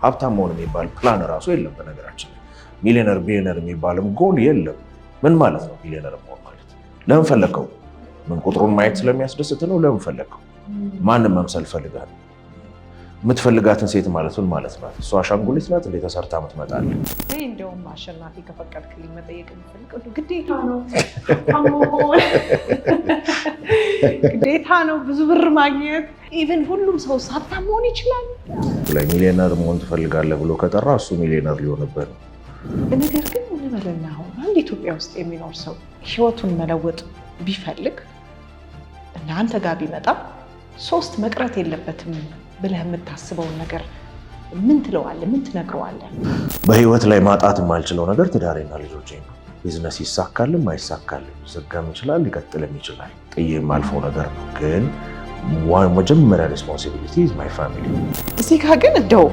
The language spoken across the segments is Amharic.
ሀብታም መሆን የሚባል ፕላን ራሱ የለም። በነገራችን ሚሊዮነር ቢሊዮነር የሚባልም ጎል የለም። ምን ማለት ነው ሚሊዮነር መሆን ማለት? ለምን ፈለከው? ምን ቁጥሩን ማየት ስለሚያስደስት ነው? ለምን ፈለከው? ማንም መምሰል ፈልጋል? የምትፈልጋትን ሴት ማለት ምን ማለት ናት? እሷ አሻንጉሊት ናት እንዴ ተሰርታ የምትመጣለህ? እንደውም አሸናፊ ከፈቀድክልኝ መጠየቅ የምፈልገው ግዴታ ነው ግዴታ ነው ብዙ ብር ማግኘት። ኢቨን ሁሉም ሰው ሀብታም መሆን ይችላል። ላይ ሚሊዮነር መሆን ትፈልጋለህ ብሎ ከጠራ እሱ ሚሊዮነር ሊሆንበት ነው። ነገር ግን ምን በለና አሁን አንድ ኢትዮጵያ ውስጥ የሚኖር ሰው ህይወቱን መለወጥ ቢፈልግ እና አንተ ጋር ቢመጣ 3 መቅረት የለበትም ብለህ የምታስበውን ነገር ምን ትለዋለህ? ምን ትነግረዋለህ? በህይወት ላይ ማጣት የማልችለው ነገር ትዳሬና ልጆቼ ነው። ቢዝነስ ይሳካልም አይሳካልም፣ ሊዘጋም ይችላል ሊቀጥልም ይችላል። ጥዬ የማልፈው ነገር ነው። ግን መጀመሪያ ሬስፖንሲቢሊቲ ኢዝ ማይ ፋሚሊ። እዚህ ጋር ግን እንደው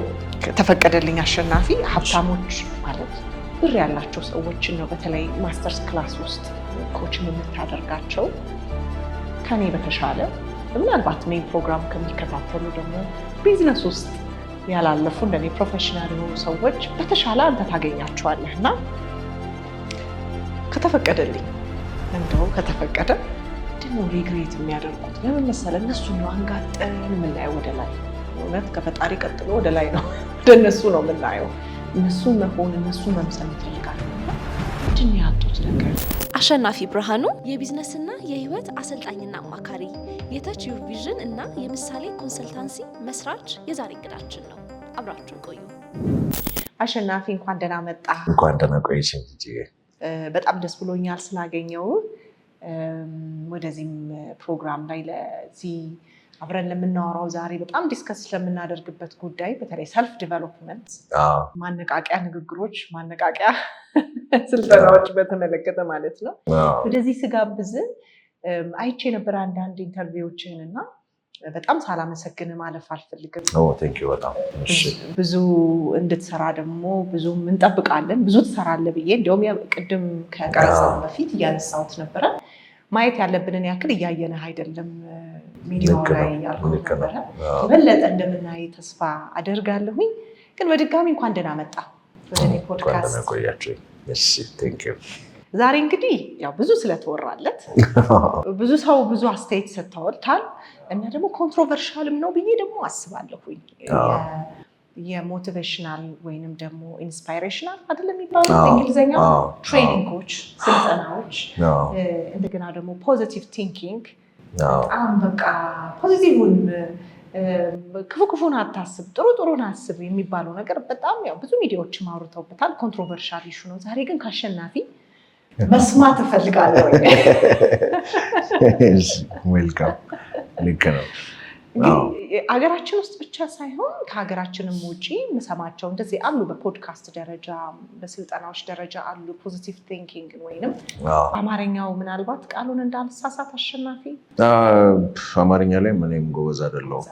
ተፈቀደልኝ አሸናፊ፣ ሀብታሞች ማለት ብር ያላቸው ሰዎችን ነው በተለይ ማስተርስ ክላስ ውስጥ ኮችን የምታደርጋቸው። ከኔ በተሻለ ምናልባት ሜን ፕሮግራም ከሚከታተሉ ደግሞ ቢዝነስ ውስጥ ያላለፉ እንደኔ ፕሮፌሽናል የሆኑ ሰዎች በተሻለ አንተ ታገኛቸዋለህ። እና ከተፈቀደልኝ እንደው ከተፈቀደ ደግሞ ሪግሬት የሚያደርጉት ለምን መሰለህ? እነሱ ነው አንጋጠን የምናየው ወደ ላይ። እውነት ከፈጣሪ ቀጥሎ ወደ ላይ ነው፣ ወደ እነሱ ነው የምናየው። እነሱ መሆን እነሱ መምሰል ይፈልጋሉ። ምንድን ነው ያጡት ነገር? አሸናፊ ብርሃኑ የቢዝነስና የህይወት አሰልጣኝና አማካሪ፣ የተች ዩር ቪዥን እና የምሳሌ ኮንሰልታንሲ መስራች የዛሬ እንግዳችን ነው። አብራችሁን ቆዩ። አሸናፊ እንኳን ደህና መጣ። እንኳን ደህና ቆይሽ። በጣም ደስ ብሎኛል ስላገኘው። ወደዚህም ፕሮግራም ላይ ለዚህ አብረን ለምናወራው ዛሬ በጣም ዲስከስ ስለምናደርግበት ጉዳይ በተለይ ሰልፍ ዲቨሎፕመንት፣ ማነቃቂያ ንግግሮች፣ ማነቃቂያ ስልጠናዎች በተመለከተ ማለት ነው። ወደዚህ ስጋብዝ አይቼ የነበረ አንዳንድ ኢንተርቪዎችን እና በጣም ሳላመሰግን ማለፍ አልፈልግም። በጣም ብዙ እንድትሰራ ደግሞ ብዙ እንጠብቃለን። ብዙ ትሰራለህ ብዬ እንዲሁም ቅድም ከቀረጻው በፊት እያነሳሁት ነበረ። ማየት ያለብንን ያክል እያየንህ አይደለም ሚዲያው ላይ ያልኩት ነበረ። የበለጠ እንደምናይ ተስፋ አደርጋለሁኝ። ግን በድጋሚ እንኳን ደህና መጣ ወደ እኔ ፖድካስት። ዛሬ እንግዲህ ያው ብዙ ስለተወራለት ብዙ ሰው ብዙ አስተያየት ሰጥተውታል እና ደግሞ ኮንትሮቨርሻልም ነው ብዬ ደግሞ አስባለሁኝ። የሞቲቬሽናል ወይንም ደግሞ ኢንስፓይሬሽናል አይደለም የሚባለው በእንግሊዝኛ ትሬኒንጎች፣ ስልጠናዎች፣ እንደገና ደግሞ ፖዚቲቭ ቲንኪንግ በጣም በቃ ፖዚቲቭን ክፉን አታስብ ጥሩ ጥሩን አስብ የሚባለው ነገር በጣም ያው ብዙ ሚዲያዎችም አውርተውበታል። ኮንትሮቨርሻል ኢሹ ነው። ዛሬ ግን ከአሸናፊ መስማት እፈልጋለሁ። ዌልካም። ልክ ነው። ሀገራችን ውስጥ ብቻ ሳይሆን ከሀገራችንም ውጭ የምሰማቸው እንደዚህ አሉ። በፖድካስት ደረጃ በስልጠናዎች ደረጃ አሉ። ፖዚቲቭ ቲንኪንግ ወይንም አማርኛው ምናልባት ቃሉን እንዳልሳሳት አሸናፊ አማርኛ ላይ ምንም ጎበዝ አይደለሁም።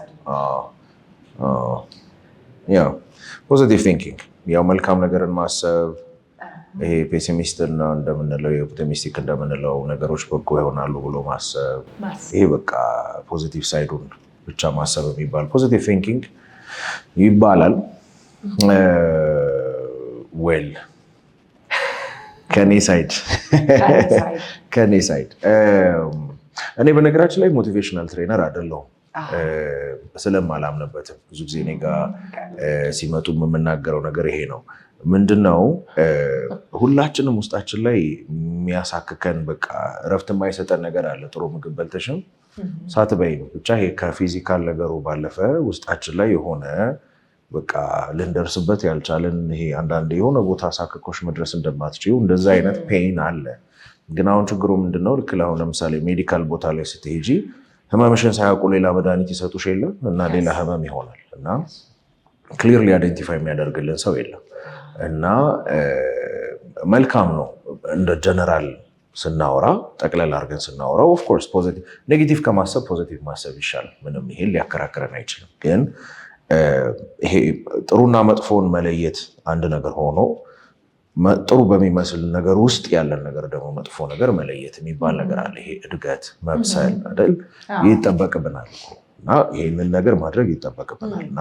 ያው ፖዚቲቭ ቲንኪንግ ያው መልካም ነገርን ማሰብ፣ ይሄ ፔሲሚስት እና እንደምንለው የኦፕቲሚስቲክ እንደምንለው ነገሮች በጎ ይሆናሉ ብሎ ማሰብ፣ ይሄ በቃ ፖዚቲቭ ሳይዱን ብቻ ማሰብ የሚባል ፖዚቲቭ ቲንኪንግ ይባላል። ዌል ከኔ ሳይድ እኔ በነገራችን ላይ ሞቲቬሽናል ትሬነር አይደለሁም ስለማላምንበትም። ብዙ ጊዜ እኔ ጋ ሲመጡ የምናገረው ነገር ይሄ ነው። ምንድነው ሁላችንም ውስጣችን ላይ የሚያሳክከን በቃ እረፍት የማይሰጠን ነገር አለ። ጥሩ ምግብ በልተሽም ሳትበይ ብቻ ይሄ ከፊዚካል ነገሩ ባለፈ ውስጣችን ላይ የሆነ በቃ ልንደርስበት ያልቻለን ይሄ አንዳንድ የሆነ ቦታ ሳክኮሽ መድረስ እንደማትችይው እንደዛ አይነት ፔን አለ። ግን አሁን ችግሩ ምንድነው? ልክ አሁን ለምሳሌ ሜዲካል ቦታ ላይ ስትሄጂ ህመምሽን ሳያውቁ ሌላ መድኃኒት ይሰጡሽ የለም እና ሌላ ህመም ይሆናል እና ክሊርሊ አይደንቲፋይ የሚያደርግልን ሰው የለም። እና መልካም ነው እንደ ጀነራል ስናወራ ጠቅለል አድርገን ስናወራ ኦፍኮርስ ፖዚቲቭ ኔጌቲቭ ከማሰብ ፖዚቲቭ ማሰብ ይሻላል። ምንም ይሄን ሊያከራክረን አይችልም። ግን ይሄ ጥሩና መጥፎን መለየት አንድ ነገር ሆኖ ጥሩ በሚመስል ነገር ውስጥ ያለን ነገር ደግሞ መጥፎ ነገር መለየት የሚባል ነገር አለ። ይሄ እድገት መብሰል አይደል ይጠበቅብናል እና ይሄንን ነገር ማድረግ ይጠበቅብናል እና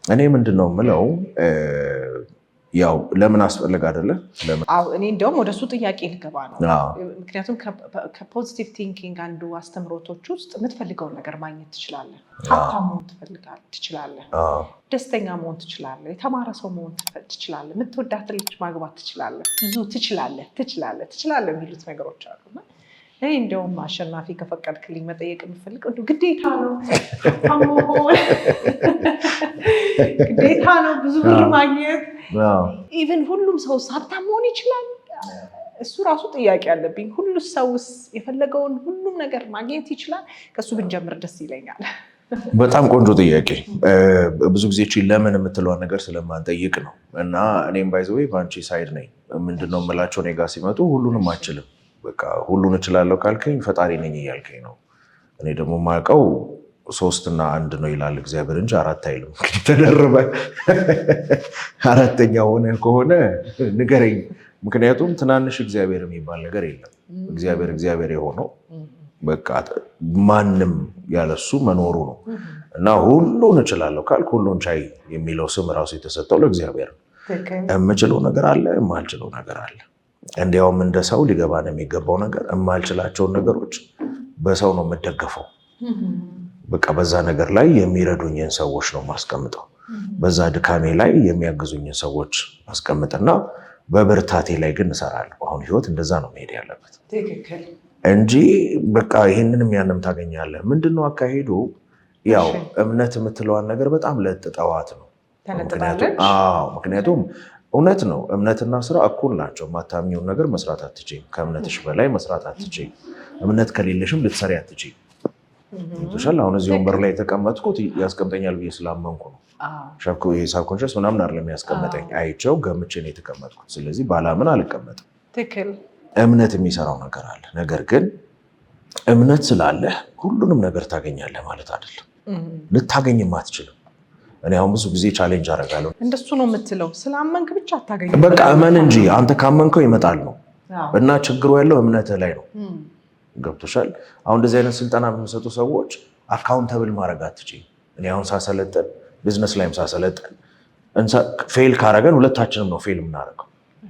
እኔ ምንድነው የምለው ያው ለምን አስፈልግ አይደለ? እኔ እንደውም ወደሱ ጥያቄ ልገባ ነው። ምክንያቱም ከፖዚቲቭ ቲንኪንግ አንዱ አስተምሮቶች ውስጥ የምትፈልገውን ነገር ማግኘት ትችላለህ። ሀብታም መሆን ትችላለህ፣ ደስተኛ መሆን ትችላለህ፣ የተማረ ሰው መሆን ትችላለህ፣ የምትወዳት ልጅ ማግባት ትችላለህ፣ ብዙ ትችላለህ የሚሉት ነገሮች አሉና እኔ እንደውም አሸናፊ ከፈቀድክልኝ መጠየቅ የምፈልግ ግዴታ ነው ግዴታ ነው ብዙ ብር ማግኘት? ኢቨን ሁሉም ሰው ሀብታም መሆን ይችላል? እሱ ራሱ ጥያቄ አለብኝ። ሁሉ ሰውስ የፈለገውን ሁሉም ነገር ማግኘት ይችላል? ከሱ ብንጀምር ደስ ይለኛል። በጣም ቆንጆ ጥያቄ። ብዙ ጊዜ ለምን የምትለውን ነገር ስለማንጠይቅ ነው። እና እኔም ባይዘዌ በአንቺ ሳይድ ነኝ። ምንድነው የምላቸው እኔ ጋ ሲመጡ ሁሉንም አችልም፣ በቃ ሁሉን እችላለሁ ካልከኝ ፈጣሪ ነኝ እያልከኝ ነው። እኔ ደግሞ የማውቀው 3 እና 1 ነው ይላል እግዚአብሔር እንጂ 4 አይልም። ተደርበ 4ኛ ሆነ ከሆነ ንገረኝ። ምክንያቱም ትናንሽ እግዚአብሔር የሚባል ነገር የለም። እግዚአብሔር የሆነው በቃ ማንም ያለሱ መኖሩ ነው። እና ሁሉን እችላለሁ ካልክ ሁሉን ቻይ የሚለው ስም ራሱ የተሰጠው ለእግዚአብሔር ነው። የምችለው ነገር አለ፣ የማልችለው ነገር አለ። እንዲያውም እንደ ሰው ሊገባን የሚገባው ነገር የማልችላቸውን ነገሮች በሰው ነው የምደገፈው። በቃ በዛ ነገር ላይ የሚረዱኝን ሰዎች ነው ማስቀምጠው። በዛ ድካሜ ላይ የሚያግዙኝን ሰዎች አስቀምጥና በብርታቴ ላይ ግን እሰራለሁ። አሁን ህይወት እንደዛ ነው መሄድ ያለበት እንጂ በቃ ይህንንም ያንም ታገኛለህ። ምንድነው አካሄዱ? ያው እምነት የምትለዋን ነገር በጣም ለጥጠዋት ነው። ምክንያቱም እውነት ነው፣ እምነትና ስራ እኩል ናቸው። ማታምኚውን ነገር መስራት አትችይም። ከእምነትሽ በላይ መስራት አትችይም። እምነት ከሌለሽም ልትሰሪ አትችይም። አሁን እዚህ ወንበር ላይ የተቀመጥኩት ያስቀምጠኛል ብዬ ስላመንኩ ነው። ሳብኮንሽስ ምናምን አይደለም ያስቀመጠኝ፣ አይቼው ገምቼ ነው የተቀመጥኩት። ስለዚህ ባላምን አልቀመጥም። እምነት የሚሰራው ነገር አለ። ነገር ግን እምነት ስላለህ ሁሉንም ነገር ታገኛለህ ማለት አይደለም። ልታገኝም አትችልም። እኔ አሁን ብዙ ጊዜ ቻሌንጅ አደርጋለሁ። እንደሱ ነው የምትለው? ስላመንክ ብቻ አታገኝም። በቃ እመን እንጂ አንተ ካመንከው ይመጣል ነው። እና ችግሩ ያለው እምነትህ ላይ ነው። ገብቶሻል? አሁን እንደዚህ አይነት ስልጠና የሚሰጡ ሰዎች አካውንተብል ማድረግ አትችይም። እኔ አሁን ሳሰለጠን ቢዝነስ ላይም ሳሰለጠን ፌል ካረገን ሁለታችንም ነው ፌል የምናደርገው።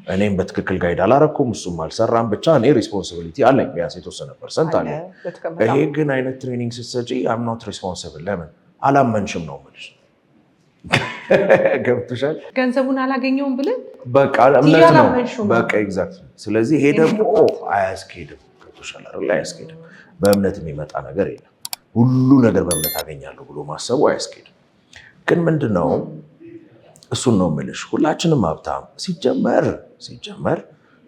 እኔም በትክክል ጋይድ አላረኩም፣ እሱም አልሰራም። ብቻ እኔ ሪስፖንሲቢሊቲ አለኝ፣ ቢያንስ የተወሰነ ፐርሰንት አለ። ይሄ ግን አይነት ትሬኒንግ ስትሰጪ አም ኖት ሪስፖንሲብል። ለምን አላመንሽም ነው የምልሽ። ገብቶሻል? ገንዘቡን አላገኘውም ብለን በቃ እምነት ነው በቃ ኤግዛክት። ስለዚህ ይሄ ደግሞ አያስኬድም። ገብቶሻል አይደል? አያስኬድም። በእምነት የሚመጣ ነገር የለም። ሁሉ ነገር በእምነት አገኛለሁ ብሎ ማሰቡ አያስኬድም። ግን ምንድነው እሱን ነው የምልሽ። ሁላችንም ሀብታም ሲጀመር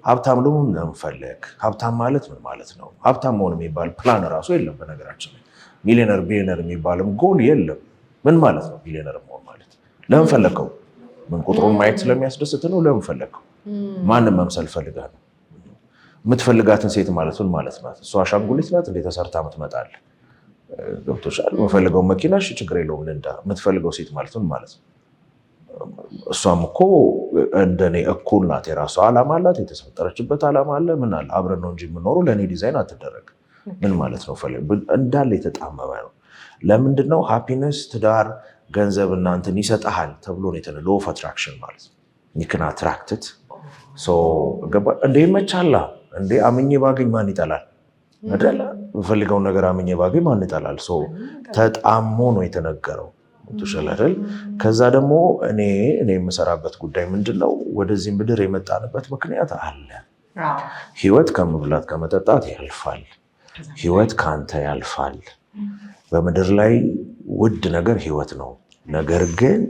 ሀብታም ለመሆን ለምፈለግ ሀብታም ማለት ምን ማለት ነው? ሀብታም መሆን የሚባል ፕላን እራሱ የለም። በነገራችን ላይ ሚሊዮነር ቢሊዮነር የሚባልም ጎል የለም። ምን ማለት ነው ቢሊዮነር መሆን ማለት? ለምን ፈለግከው? ምን ቁጥሩን ማየት ስለሚያስደስት ነው? ለምን ፈለግከው? ማንም መምሰል ፈልጋ ነው? የምትፈልጋትን ሴት ማለት ምን ማለት ናት? እሷ አሻንጉሊት ናት እንዴ ተሰርታ ምትመጣል? ገብቶሻል? የምፈልገው መኪና ችግር የለውም ልንዳ። የምትፈልገው ሴት ማለት ምን ማለት ነው? እሷም እኮ እንደኔ እኩል ናት። የራሷ ዓላማ አላት፣ የተፈጠረችበት ዓላማ አለ። ምን አለ አብረን ነው እንጂ የምኖረው ለእኔ ዲዛይን አትደረግ። ምን ማለት ነው? እንዳለ የተጣመመ ነው። ለምንድነው ሃፒነስ፣ ትዳር፣ ገንዘብ እናንተን ይሰጠሃል ተብሎ ነው የተነ ሎ ኦፍ አትራክሽን ማለት ነው። ይክን አትራክትት እንደ ይመቻላ እንደ አምኜ ባገኝ ማን ይጠላል አይደለ? የምፈልገውን ነገር አምኜ ባገኝ ማን ይጠላል? ተጣሞ ነው የተነገረው። አይደል? ከዛ ደግሞ እኔ የምሰራበት ጉዳይ ምንድነው? ወደዚህ ምድር የመጣንበት ምክንያት አለ። ህይወት ከመብላት ከመጠጣት ያልፋል። ህይወት ከአንተ ያልፋል። በምድር ላይ ውድ ነገር ህይወት ነው። ነገር ግን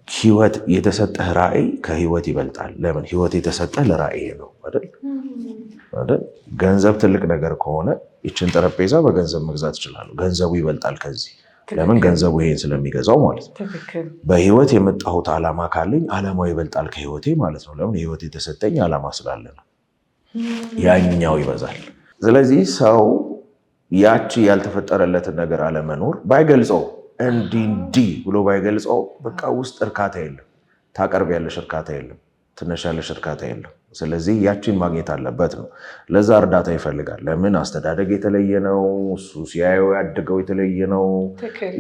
ህይወት የተሰጠህ ራዕይ ከህይወት ይበልጣል። ለምን? ህይወት የተሰጠህ ለራዕይ ነው አይደል? ገንዘብ ትልቅ ነገር ከሆነ ይችን ጠረጴዛ በገንዘብ መግዛት እችላለሁ። ገንዘቡ ይበልጣል ከዚህ። ለምን? ገንዘቡ ይሄን ስለሚገዛው ማለት ነው። በህይወት የመጣሁት ዓላማ ካለኝ ዓላማው ይበልጣል ከህይወቴ ማለት ነው። ለምን? ህይወት የተሰጠኝ ዓላማ ስላለ ነው። ያኛው ይበዛል። ስለዚህ ሰው ያቺ ያልተፈጠረለትን ነገር አለመኖር ባይገልጸው እንዲህ ብሎ ባይገልጸው በቃ ውስጥ እርካታ የለም። ታቀርቢያለሽ፣ እርካታ የለም። ትነሻለሽ፣ እርካታ የለም። ስለዚህ ያቺን ማግኘት አለበት ነው። ለዛ እርዳታ ይፈልጋል። ለምን? አስተዳደግ የተለየ ነው። እሱ ሲያየው ያደገው የተለየ ነው።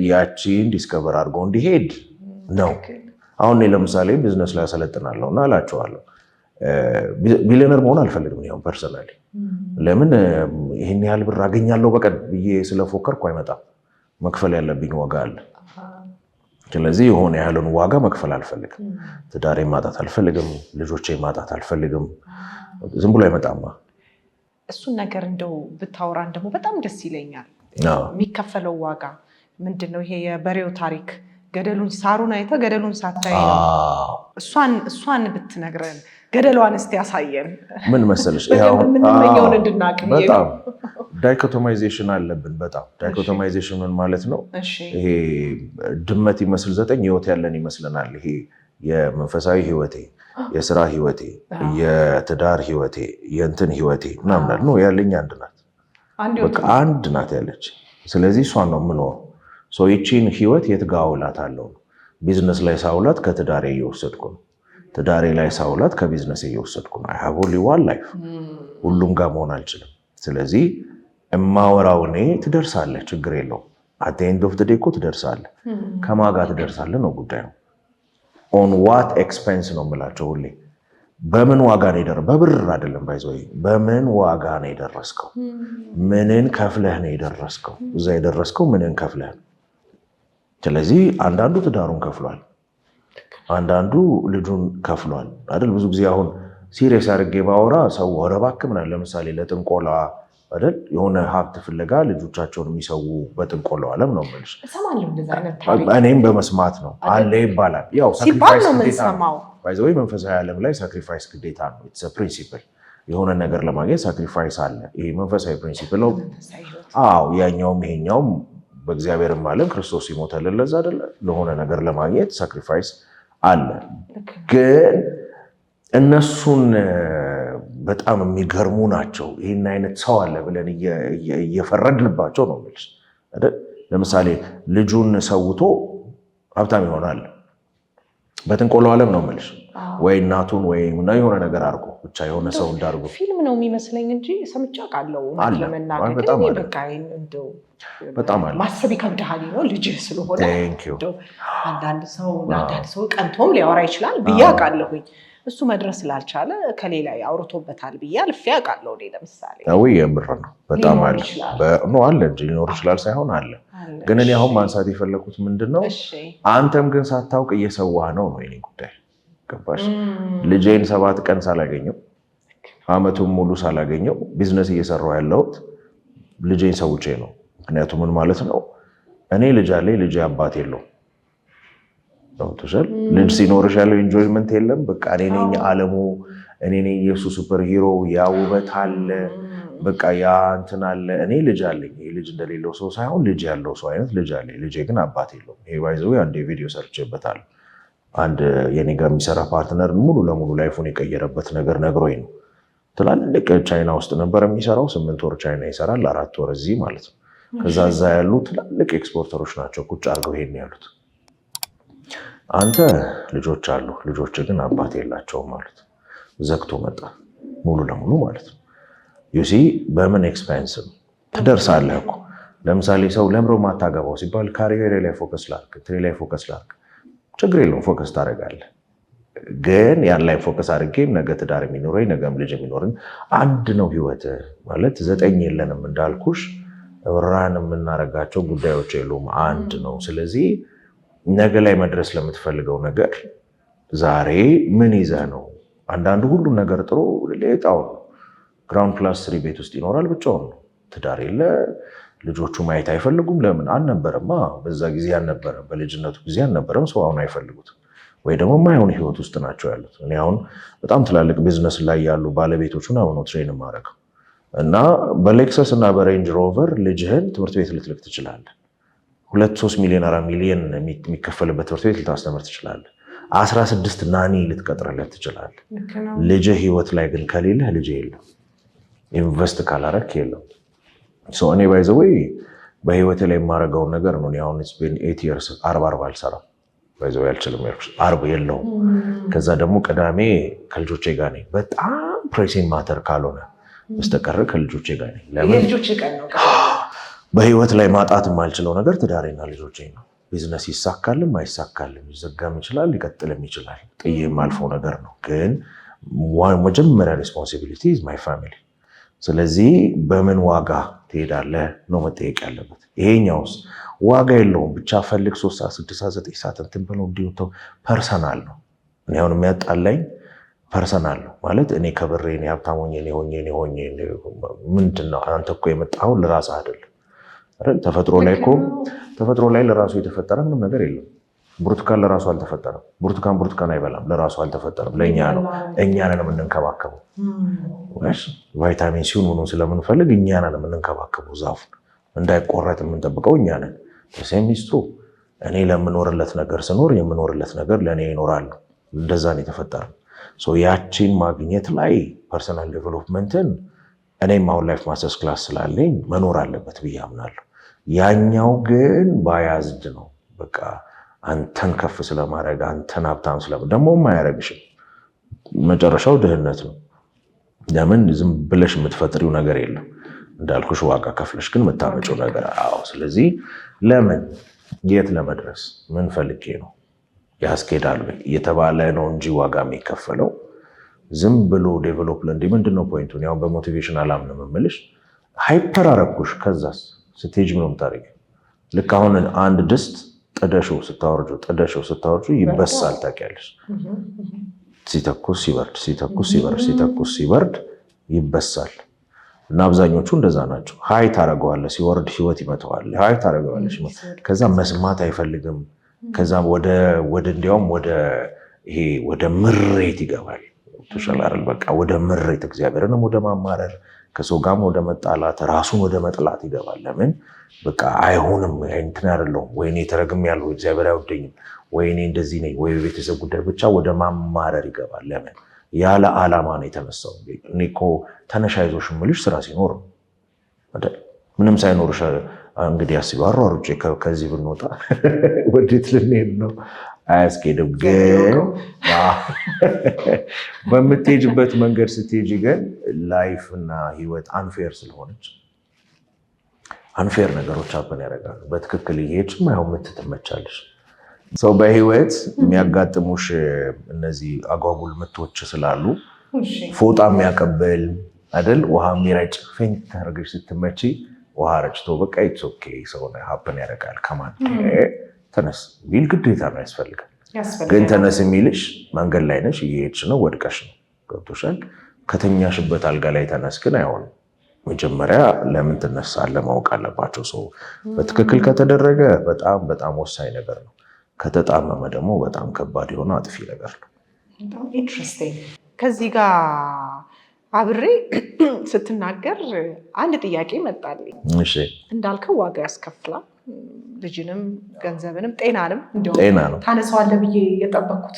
ያቺን ዲስከቨር አድርጎ እንዲሄድ ነው። አሁን እኔ ለምሳሌ ቢዝነስ ላይ ያሰለጥናለሁ እና እላቸዋለሁ ቢሊዮነር መሆን አልፈልግም። ያው ፐርሰናሊ ለምን ይህን ያህል ብር አገኛለሁ በቀን ብዬ ስለፎከርኩ አይመጣም። መክፈል ያለብኝ ዋጋ አለ። ስለዚህ የሆነ ያህልን ዋጋ መክፈል አልፈልግም። ትዳሬ ማጣት አልፈልግም። ልጆቼ ማጣት አልፈልግም። ዝም ብሎ አይመጣማ። እሱን ነገር እንደው ብታወራን ደግሞ በጣም ደስ ይለኛል። የሚከፈለው ዋጋ ምንድን ነው? ይሄ የበሬው ታሪክ ገደሉን ሳሩን አይተህ ገደሉን ሳታይ ነው። እሷን ብትነግረን፣ ገደሏን እስቲ ያሳየን። ምን መሰለሽ የምንመኘውን እንድናቅ። በጣም ዳይኮቶማይዜሽን አለብን። በጣም ዳይኮቶማይዜሽን ምን ማለት ነው? ይሄ ድመት ይመስል 9 ህይወት ያለን ይመስለናል። ይሄ የመንፈሳዊ ህይወቴ፣ የስራ ህይወቴ፣ የትዳር ህይወቴ፣ የእንትን ህይወቴ ምናምን ነው ያለኝ አንድ ናት። በቃ አንድ ናት ያለች። ስለዚህ እሷን ነው የምኖረው። ይቺን ህይወት የት ጋ አውላታለሁ? ቢዝነስ ላይ ሳውላት ከትዳሬ እየወሰድኩ ነው። ትዳሬ ላይ ሳውላት ከቢዝነስ እየወሰድኩ ነው። አይ ሃቭ ኦንሊ ዋን ላይፍ። ሁሉም ጋር መሆን አልችልም። ስለዚህ እማወራው እኔ ትደርሳለህ፣ ችግር የለውም። አት ኤንድ ኦፍ ዴይ እኮ ትደርሳለህ። ከማን ጋር ትደርሳለህ ነው ጉዳዩ። ኦን ዋት ኤክስፔንስ ነው የምላቸው ሁሌ። በምን ዋጋ ነው የደረስከው? በብር አይደለም ባይዘው፣ በምን ዋጋ ነው የደረስከው? ምንን ከፍለህ ነው የደረስከው? እዛ የደረስከው ምንን ከፍለህ ነው? ስለዚህ አንዳንዱ ትዳሩን ከፍሏል፣ አንዳንዱ ልጁን ከፍሏል አይደል? ብዙ ጊዜ አሁን ሲሪየስ አድርጌ ባወራ ሰው ኧረ እባክህ ምናምን፣ ለምሳሌ ለጥንቆላ አይደል የሆነ ሀብት ፍለጋ ልጆቻቸውን የሚሰው በጥንቆላው ዓለም ነው የምልሽ። እኔም በመስማት ነው አለ ይባላል። ያው ሳክሪፋይስ ግዴታ ነው። ባይዘው መንፈሳዊ ዓለም ላይ ሳክሪፋይስ ግዴታ ነው። ኢትስ አ ፕሪንሲፕል። የሆነ ነገር ለማግኘት ሳክሪፋይስ አለ። ይሄ መንፈሳዊ ፕሪንሲፕል ነው። አዎ ያኛውም ይሄኛውም በእግዚአብሔርም ዓለም ክርስቶስ ይሞተልን ለዛ አይደለ? ለሆነ ነገር ለማግኘት ሳክሪፋይስ አለ። ግን እነሱን በጣም የሚገርሙ ናቸው። ይህን አይነት ሰው አለ ብለን እየፈረድንባቸው ነው የምልሽ አይደል? ለምሳሌ ልጁን ሰውቶ ሀብታም ይሆናል በጥንቆላው ዓለም ነው የምልሽ። ወይ እናቱን ወይ የሆነ ነገር አድርጎ ብቻ የሆነ ሰው እንዳርጎ ፊልም ነው የሚመስለኝ እንጂ ሰምቼ አውቃለሁ። ለመናገር በጣም አለ። ማሰብ ይከብድሃል ነው ልጅህ ስለሆነ። አንዳንድ ሰው ቀንቶም ሊያወራ ይችላል ብዬ አውቃለሁኝ። እሱ መድረስ ስላልቻለ ከሌላ አውርቶበታል ብዬ አልፌ አውቃለሁ። ለምሳሌ የምር ነው በጣም አለ አለ እንጂ ሊኖር ይችላል ሳይሆን አለ። ግን እኔ አሁን ማንሳት የፈለኩት ምንድን ነው፣ አንተም ግን ሳታውቅ እየሰዋህ ነው የኔ ጉዳይ። ገባሽ? ልጄን 7 ቀን ሳላገኘው፣ አመቱን ሙሉ ሳላገኘው ቢዝነስ እየሰራሁ ያለሁት ልጄን ሰውቼ ነው። ምክንያቱም ምን ማለት ነው፣ እኔ ልጅ አለኝ፣ ልጄ አባት የለውም። ልጅ ሲኖርሽ ያለው ኢንጆይመንት የለም። በቃ እኔ ነኝ ዓለሙ፣ እኔ ነኝ የሱ ሱፐር ሂሮ። ያ ውበት አለ፣ በቃ ያ እንትን አለ። እኔ ልጅ አለኝ። ይሄ ልጅ እንደሌለው ሰው ሳይሆን ልጅ ያለው ሰው አይነት ልጅ አለኝ። ልጄ ግን አባት የለውም። ይሄ ባይዘው አንድ ቪዲዮ ሰርቼበታለሁ። አንድ የኔ ጋር የሚሰራ ፓርትነር ሙሉ ለሙሉ ላይፉን የቀየረበት ነገር ነግሮኝ ነው። ትላልቅ ቻይና ውስጥ ነበር የሚሰራው። 8 ወር ቻይና ይሰራል፣ 4 ወር እዚህ ማለት ነው። ከዛ እዛ ያሉ ትላልቅ ኤክስፖርተሮች ናቸው ቁጭ አድርገው ይሄን ያሉት። አንተ ልጆች አሉ፣ ልጆች ግን አባት የላቸውም ማለት ዘግቶ መጣ ሙሉ ለሙሉ ማለት ነው። ዩሲ በምን ኤክስፔንስ ትደርሳለህ እኮ። ለምሳሌ ሰው ለምሮ ማታገባው ሲባል ካሪየር ላይ ፎከስ ላድርግ፣ ትሬ ላይ ፎከስ ላድርግ፣ ችግር የለውም ፎከስ ታደርጋለህ። ግን ያን ላይ ፎከስ አድርጌም ነገ ትዳር የሚኖረኝ ነገም ልጅ የሚኖረኝ አንድ ነው። ህይወት ማለት 9 የለንም እንዳልኩሽ፣ ራን የምናደርጋቸው ጉዳዮች የሉም፣ አንድ ነው። ስለዚህ ነገ ላይ መድረስ ለምትፈልገው ነገር ዛሬ ምን ይዘህ ነው? አንዳንዱ ሁሉም ነገር ጥሩ ሌጣው ነው። ግራውንድ ፕላስ 3 ቤት ውስጥ ይኖራል፣ ብቻውን ነው። ትዳር የለ፣ ልጆቹ ማየት አይፈልጉም። ለምን አልነበረማ? በዛ ጊዜ አልነበረም፣ በልጅነቱ ጊዜ አልነበረም። ሰው አሁን አይፈልጉትም፣ ወይ ደግሞ የማይሆን ህይወት ውስጥ ናቸው ያሉት። እኔ አሁን በጣም ትላልቅ ቢዝነስ ላይ ያሉ ባለቤቶቹን አሁን ትሬን ማድረገው እና በሌክሰስ እና በሬንጅ ሮቨር ልጅህን ትምህርት ቤት ልትልክ ትችላለህ። 2-3 ሚሊዮን 4 ሚሊዮን የሚከፈልበት ትምህርት ቤት ልታስተምር ትችላለህ። 16 ናኒ ልትቀጥርለት ትችላለህ። ልጅህ ህይወት ላይ ግን ከሌለህ ልጅ የለም። ኢንቨስት ካላረክ የለም። እኔ ባይዘወይ በህይወት ላይ የማደርገውን ነገር ነው። አሁን ስፔን 8 years 40 አልሰራም። ባይዘወይ አልችልም፣ አርብ የለውም። ከዛ ደግሞ ቅዳሜ ከልጆቼ ጋር ነኝ። በጣም ፕሬሲንግ ማተር ካልሆነ በስተቀር ከልጆቼ ጋር ነኝ። ለምን በህይወት ላይ ማጣት የማልችለው ነገር ትዳሬና ልጆቼ ነው። ቢዝነስ ይሳካልም አይሳካልም፣ ይዘጋም ይችላል ሊቀጥልም ይችላል። ጥዬ የማልፈው ነገር ነው። ግን መጀመሪያ ሬስፖንሲቢሊቲ ኢዝ ማይ ፋሚሊ። ስለዚህ በምን ዋጋ ትሄዳለህ ነው መጠየቅ ያለበት። ይሄኛውስ ዋጋ የለውም ብቻ ፈልግ 3 ሰዓት 6 ሰዓት 9 ሰዓት እንትን ብለው እንዲወጣው ፐርሰናል ነው። እኔ አሁን የሚያጣላኝ ፐርሰናል ነው ማለት እኔ ከብሬ እኔ ሀብታም ሆኜ ምንድን ነው አንተ እኮ የመጣኸው ለራስህ አይደለም አይደል? ተፈጥሮ ላይ ለራሱ የተፈጠረ ምንም ነገር የለም። ብርቱካን ለራሱ አልተፈጠረም። ብርቱካን አይበላም፣ ለራሱ አልተፈጠረም። ለእኛ ነው። እኛ ነን የምንንከባከበው። ቫይታሚን ሲሆን ምኑን ስለምንፈልግ እኛ ነን የምንንከባከበው። ዛፉን እንዳይቆረጥ የምንጠብቀው እኛ ነን። ሚስትሩ እኔ ለምኖርለት ነገር ስኖር የምኖርለት ነገር ለእኔ ይኖራሉ። እንደዛ ነው የተፈጠረው። ያቺን ማግኘት ላይ ፐርሰናል ዴቨሎፕመንትን እኔም አሁን ላይፍ ማስተርስ ክላስ ስላለኝ መኖር አለበት ብዬ አምናለሁ። ያኛው ግን ባያዝድ ነው። በቃ አንተን ከፍ ስለማድረግ አንተን ሀብታም ደግሞ አያረግሽም። መጨረሻው ድህነት ነው። ለምን ዝም ብለሽ የምትፈጥሪው ነገር የለም። እንዳልኩሽ ዋጋ ከፍለሽ ግን የምታመጪው ነገር ስለዚህ ለምን የት ለመድረስ ምን ፈልጌ ነው ያስኬዳል እየተባለ ነው እንጂ ዋጋ የሚከፈለው ዝም ብሎ ዴቨሎፕ ምንድን ነው ፖይንቱ? ያው በሞቲቬሽን አላምንም የምልሽ ሃይፐር አረኩሽ። ከዛስ ስትሄጂ ምንም ታሪክ ልክ አሁን አንድ ድስት ጥደሽው ስታወርጁ ይበሳል። ታውቂያለሽ? ሲተኩስ ሲበርድ ይበሳል። እና አብዛኞቹ እንደዛ ናቸው። ሀይ ታደርገዋለህ፣ ሲወርድ ህይወት ይመተዋል። ሀይ ታደርገዋለሽ፣ ከዛ መስማት አይፈልግም። ከዛ እንዲያውም ወደ ምሬት ይገባል። ተሸላረል በቃ ወደ ምሬት፣ እግዚአብሔርንም ወደ ማማረር፣ ከሰው ጋርም ወደ መጣላት፣ ራሱን ወደ መጥላት ይገባል። ለምን በቃ አይሆንም፣ እንትን አይደለሁም፣ ወይኔ ተረግሜያለሁ፣ እግዚአብሔር አይወደኝም፣ ወይኔ እንደዚህ ነኝ፣ ወይ ቤተሰብ ጉዳይ ብቻ ወደ ማማረር ይገባል። ለምን ያለ ዓላማ ነው የተነሳው። እኔ እኮ ተነሽ አይዞሽ የምልሽ ስራ ሲኖር አይደል? ምንም ሳይኖርሽ እንግዲህ አስባሩ አሩጬ ከዚህ ብንወጣ ወዴት ልንሄድ ነው? አያስኬድም። ግን በምትሄጅበት መንገድ ስትሄጂ ግን ላይፍ እና ህይወት አንፌር ስለሆነች አንፌር ነገሮች አብን ያደርጋሉ። በትክክል እየሄድሽም አይሆን ምትመቻለሽ። ሰው በህይወት የሚያጋጥሙሽ እነዚህ አጓጉል ምቶች ስላሉ ፎጣ የሚያቀብል አይደል፣ ውሃ የሚረጭ ፌንት ታደርገሽ ስትመጪ ውሃ ረጭቶ በቃ ኢትስ ኦኬ ሰው ሀፕን ያደርጋል። ከማን ተነስ ቢል ግዴታ ነው ያስፈልጋል። ግን ተነስ የሚልሽ መንገድ ላይ ነሽ፣ እየሄድሽ ነው፣ ወድቀሽ ነው። ገብቶሻል? ከተኛሽበት አልጋ ላይ ተነስ ግን አይሆንም። መጀመሪያ ለምን ትነሳለህ ማወቅ አለባቸው። ሰው በትክክል ከተደረገ በጣም በጣም ወሳኝ ነገር ነው። ከተጣመመ ደግሞ በጣም ከባድ የሆነ አጥፊ ነገር ነው። ኢንትረስቲንግ። ከዚህ ጋር አብሬ ስትናገር አንድ ጥያቄ መጣልኝ። እንዳልከው ዋጋ ያስከፍላል። ልጅንም ገንዘብንም ጤናንም እንዲሁም ታነሳዋለህ ብዬ የጠበኩት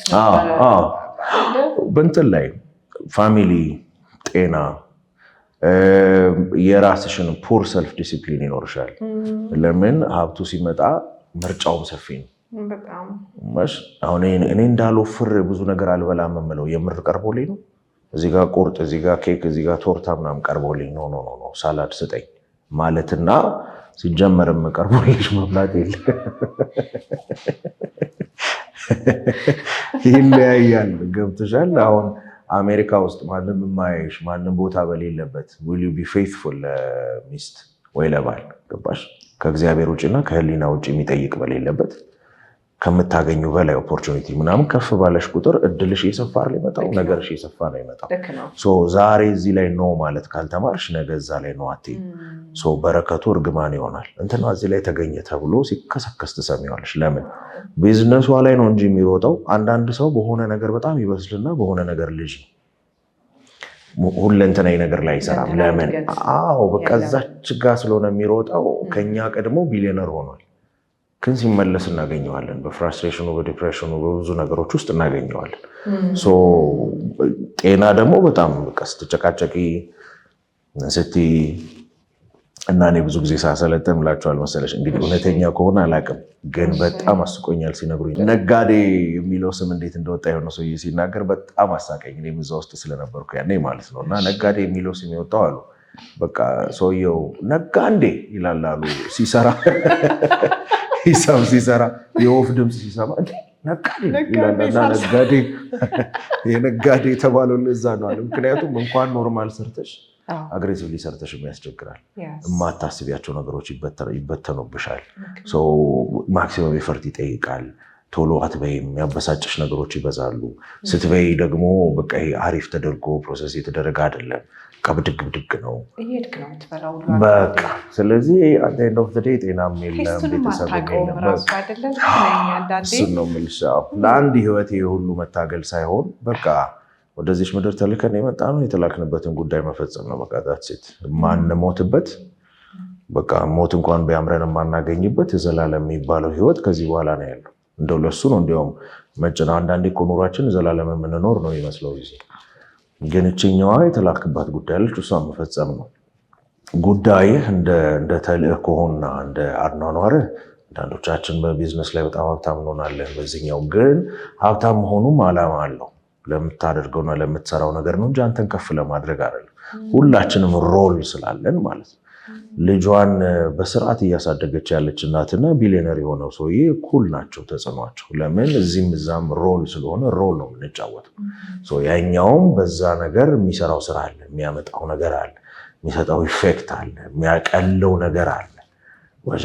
በእንትን ላይ ፋሚሊ፣ ጤና፣ የራስሽን ፑር ሰልፍ ዲሲፕሊን ይኖርሻል። ለምን ሀብቱ ሲመጣ ምርጫውም ሰፊ ነው። አሁን እኔ እንዳልወፍር ብዙ ነገር አልበላም የምለው የምር ቀርቦልኝ ነው። እዚህ ጋር ቁርጥ፣ እዚህ ጋር ኬክ፣ እዚህ ጋር ቶርታ ምናምን ቀርቦልኝ ኖ ሳላድ ስጠኝ ማለትና ሲጀመርም ቀርቦልሽ መብላት የለ ይለያያል። ገብቶሻል? አሁን አሜሪካ ውስጥ ማንም የማያይሽ ማንም ቦታ በሌለበት ዊል ዩ ቢ ፌይትፉል ለሚስት ወይ ለባል ገባሽ? ከእግዚአብሔር ውጭና ከህሊና ውጭ የሚጠይቅ በሌለበት ከምታገኙ በላይ ኦፖርቹኒቲ ምናምን ከፍ ባለሽ ቁጥር እድልሽ እየሰፋ ነው ይመጣው፣ ነገርሽ እየሰፋ ነው ይመጣው። ዛሬ እዚህ ላይ ኖ ማለት ካልተማርሽ ነገ እዛ ላይ ነው አትይም። በረከቱ እርግማን ይሆናል። እንትና እዚህ ላይ ተገኘ ተብሎ ሲከሰከስ ትሰሚዋለሽ። ለምን ቢዝነሷ ላይ ነው እንጂ የሚሮጠው። አንዳንድ ሰው በሆነ ነገር በጣም ይበስልና በሆነ ነገር ልጅ ሁለንተናዊ ነገር ላይ አይሰራም። ለምን? በቃ እዛች ጋ ስለሆነ የሚሮጠው ከኛ ቀድሞ ቢሊዮነር ሆኗል። ግን ሲመለስ እናገኘዋለን። በፍራስትሬሽኑ፣ በዲፕሬሽኑ፣ በብዙ ነገሮች ውስጥ እናገኘዋለን። ጤና ደግሞ በጣም በቃ ስትጨቃጨቂ ስትይ እና እኔ ብዙ ጊዜ ሳሰለጥን እላቸዋለሁ መሰለሽ እንግዲህ እውነተኛ ከሆነ አላውቅም፣ ግን በጣም አስቆኛል ሲነግሩኝ። ነጋዴ የሚለው ስም እንዴት እንደወጣ የሆነ ሰውዬ ሲናገር በጣም አሳቀኝ። እኔም እዛ ውስጥ ስለነበርኩ ያኔ ማለት ነው። እና ነጋዴ የሚለው ስም የወጣው አሉ በቃ ሰውየው ነጋ እንዴ ይላል አሉ ሲሰራ ሂሳብ ሲሰራ የወፍ ድምፅ ሲሰማ የነጋዴ የተባለው ለዛ ነው አለ። ምክንያቱም እንኳን ኖርማል ሰርተሽ አግሬሲቭሊ ሰርተሽ ያስቸግራል። የማታስቢያቸው ነገሮች ይበተኑብሻል። ማክሲመም ኤፈርት ይጠይቃል። ቶሎ አትበይም፣ የሚያበሳጭሽ ነገሮች ይበዛሉ። ስትበይ ደግሞ በቃ አሪፍ ተደርጎ ፕሮሰስ የተደረገ አይደለም። ብድግ ብድግ ነው በቃ። ስለዚህ አንድ ኦፍ ዘ ዴይ ጤናም የለም፣ ቤተሰብ የለም። እሱን ነው የምልሽ። ለአንድ ህይወት ሁሉ መታገል ሳይሆን በቃ ወደዚች ምድር ተልከን የመጣ ነው የተላክንበትን ጉዳይ መፈጸም ነው። በቃ ሴት ማንሞትበት በቃ ሞት እንኳን ቢያምረን የማናገኝበት ዘላለም የሚባለው ህይወት ከዚህ በኋላ ነው ያለው። እንደው ለሱ ነው እንዲያውም መጭና አንዳንዴ እኮ ኑሯችን ዘላለም የምንኖር ነው ይመስለው ጊዜ ግን እችኛዋ የተላክባት ጉዳይ አለች። እሷን መፈጸም ነው ጉዳይህ። እንደ ተልእኮና እንደ አኗኗርህ አንዳንዶቻችን በቢዝነስ ላይ በጣም ሀብታም እንሆናለን። በዚህኛው ግን ሀብታም መሆኑም ዓላማ አለው። ለምታደርገውና ለምትሰራው ነገር ነው እንጂ አንተን ከፍ ለማድረግ አይደለም። ሁላችንም ሮል ስላለን ማለት ነው። ልጇን በስርዓት እያሳደገች ያለች እናትና ቢሊዮነር የሆነው ሰውዬ እኩል ናቸው ተጽዕኗቸው። ለምን? እዚህም እዛም ሮል ስለሆነ ሮል ነው የምንጫወተው። ያኛውም በዛ ነገር የሚሰራው ስራ አለ፣ የሚያመጣው ነገር አለ፣ የሚሰጠው ኢፌክት አለ፣ የሚያቀለው ነገር አለ።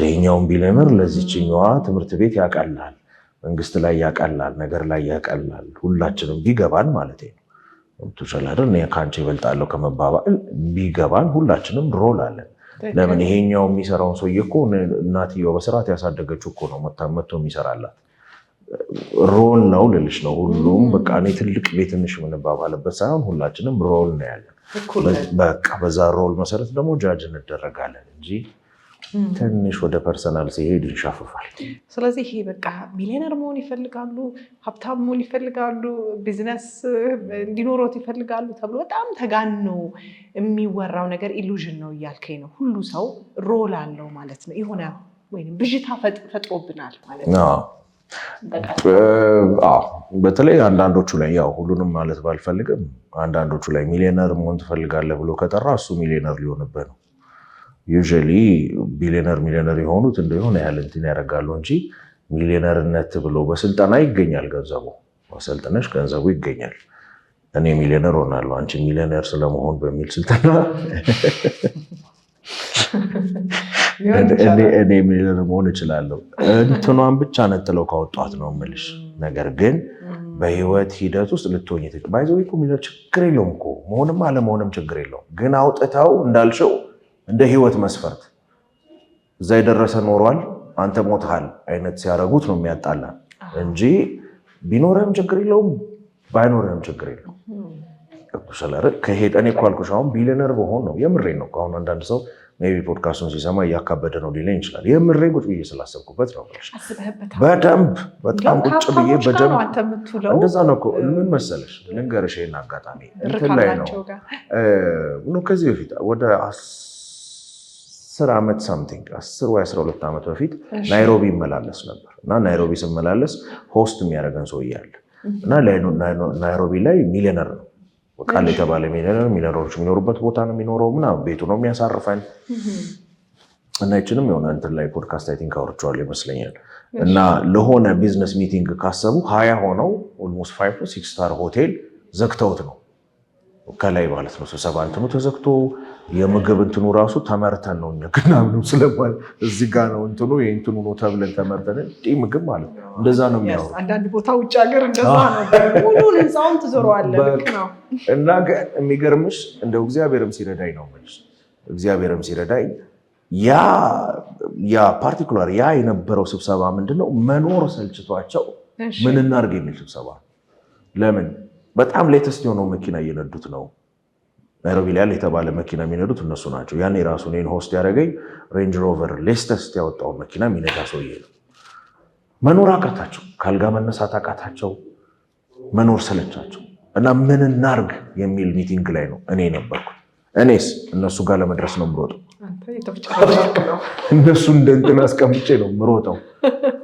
ይኸኛውም ቢሊዮነር ለዚችኛዋ ትምህርት ቤት ያቀላል፣ መንግስት ላይ ያቀላል፣ ነገር ላይ ያቀላል። ሁላችንም ቢገባን ማለት ነው ቱሸላደር ከአንቺ ይበልጣለሁ ከመባባል ቢገባን ሁላችንም ሮል አለን። ለምን? ይሄኛው የሚሰራውን ሰውዬ እኮ እናትየው በስርዓት ያሳደገችው እኮ ነው መጥቶ የሚሰራላት። ሮል ነው ልልሽ ነው። ሁሉም በቃ እኔ ትልቅ ቤት ትንሽ የምንባባልበት ሳይሆን ሁላችንም ሮል ነው ያለን። በቃ በዛ ሮል መሰረት ደግሞ ጃጅ እንደረጋለን እንጂ ትንሽ ወደ ፐርሰናል ሲሄድ ይንሻፍፋል። ስለዚህ ይሄ በቃ ሚሊዮነር መሆን ይፈልጋሉ፣ ሀብታም መሆን ይፈልጋሉ፣ ቢዝነስ እንዲኖሮት ይፈልጋሉ ተብሎ በጣም ተጋኖ የሚወራው ነገር ኢሉዥን ነው እያልከኝ ነው። ሁሉ ሰው ሮል አለው ማለት ነው። የሆነ ወይም ብዥታ ፈጥሮብናል ማለት ነው። በተለይ አንዳንዶቹ ላይ ያው ሁሉንም ማለት ባልፈልግም አንዳንዶቹ ላይ ሚሊዮነር መሆን ትፈልጋለህ ብሎ ከጠራ እሱ ሚሊዮነር ሊሆንበት ነው። ዩዥዋሊ ሚሊዮነር የሆኑት እንደሆነ ያህል እንትን ያደርጋሉ እንጂ ሚሊዮነርነት ብሎ በስልጠና ይገኛል ገንዘቡ። በሰልጥነሽ ገንዘቡ ይገኛል። እኔ ሚሊዮነር ሆናለሁ አንቺ ሚሊዮነር ስለመሆን በሚል ስልጠና እኔ ሚሊዮነር መሆን እችላለሁ። እንትኗን ብቻ ነጥለው ካወጧት ነው የምልሽ። ነገር ግን በህይወት ሂደት ውስጥ ልትሆኝ ባይዘው ሚሊዮነር ችግር የለውም እኮ መሆንም አለመሆንም ችግር የለውም። ግን አውጥተው እንዳልሽው እንደ ህይወት መስፈርት እዛ የደረሰ ኖሯል አንተ ሞትሃል አይነት ሲያደርጉት ነው የሚያጣላ እንጂ ቢኖርህም ችግር የለውም ባይኖርህም ችግር የለውም። እኔ እኮ አልኩሽ አሁን ቢሊዮነር በሆን ነው የምሬን ነው። አሁን አንዳንድ ሰው ሜይ ቢ ፖድካስቱን ሲሰማ እያካበደ ነው ሊለኝ ይችላል። የምሬን ቁጭ ብዬ ስላሰብኩበት ነው። በደንብ በጣም ቁጭ ብዬ በደንብ እንደዛ ነው እኮ። ምን መሰለሽ ልንገርሽ፣ ይሄን አጋጣሚ እንትን ላይ ነው ከዚህ በፊት ወደ 10 ዓመት ሳምቲንግ 10 ወይ 12 ዓመት በፊት ናይሮቢ ይመላለስ ነበር እና ናይሮቢ ስመላለስ ሆስት የሚያደርገን ሰው እያለ እና ናይሮቢ ላይ ሚሊዮነር ነው ቃል የተባለ ሚሊዮነሮች የሚኖሩበት ቦታ ነው የሚኖረው ምናምን ቤቱ ነው የሚያሳርፈን እና ይችንም የሆነ እንትን ላይ ፖድካስት አይ ቲንክ አውርቼዋለሁ ይመስለኛል። እና ለሆነ ቢዝነስ ሚቲንግ ካሰቡ 20 ሆነው ኦልሞስት 5 6 ስታር ሆቴል ዘግተውት ነው ከላይ ማለት ነው። ስብሰባ እንትኑ ተዘግቶ የምግብ እንትኑ ራሱ ተመርተን ነው እኛ ግናምኑ ስለማል እዚህ ጋር ነው እንትኑ የእንትኑ ነው ተብለን ተመርተን ምግብ ማለት ነው። እንደዛ ነው የሚያወሩ አንዳንድ ቦታ ውጭ ሀገር እንደዛ ነው። ሙሉን ህንፃውን ትዞረዋለህ ነው። እና የሚገርምሽ እንደው እግዚአብሔርም ሲረዳኝ ነው የምልሽ እግዚአብሔርም ሲረዳኝ ያ ፓርቲኩላር ያ የነበረው ስብሰባ ምንድነው መኖር ሰልችቷቸው ምን እናድርግ የሚል ስብሰባ። ለምን በጣም ሌተስት የሆነው መኪና እየነዱት ነው። ናይሮቢ ላይ የተባለ መኪና የሚነዱት እነሱ ናቸው። ያኔ ራሱ እኔን ሆስት ያደረገኝ ሬንጅ ሮቨር ሌተስት ያወጣውን መኪና የሚነዳ ሰውዬ ነው። መኖር አቃታቸው፣ ካልጋ መነሳት አቃታቸው፣ መኖር ሰለቻቸው እና ምን እናድርግ የሚል ሚቲንግ ላይ ነው እኔ ነበርኩት። እኔስ እነሱ ጋር ለመድረስ ነው የምሮጠው። እነሱ እንደ እንትን አስቀምጬ ነው የምሮጠው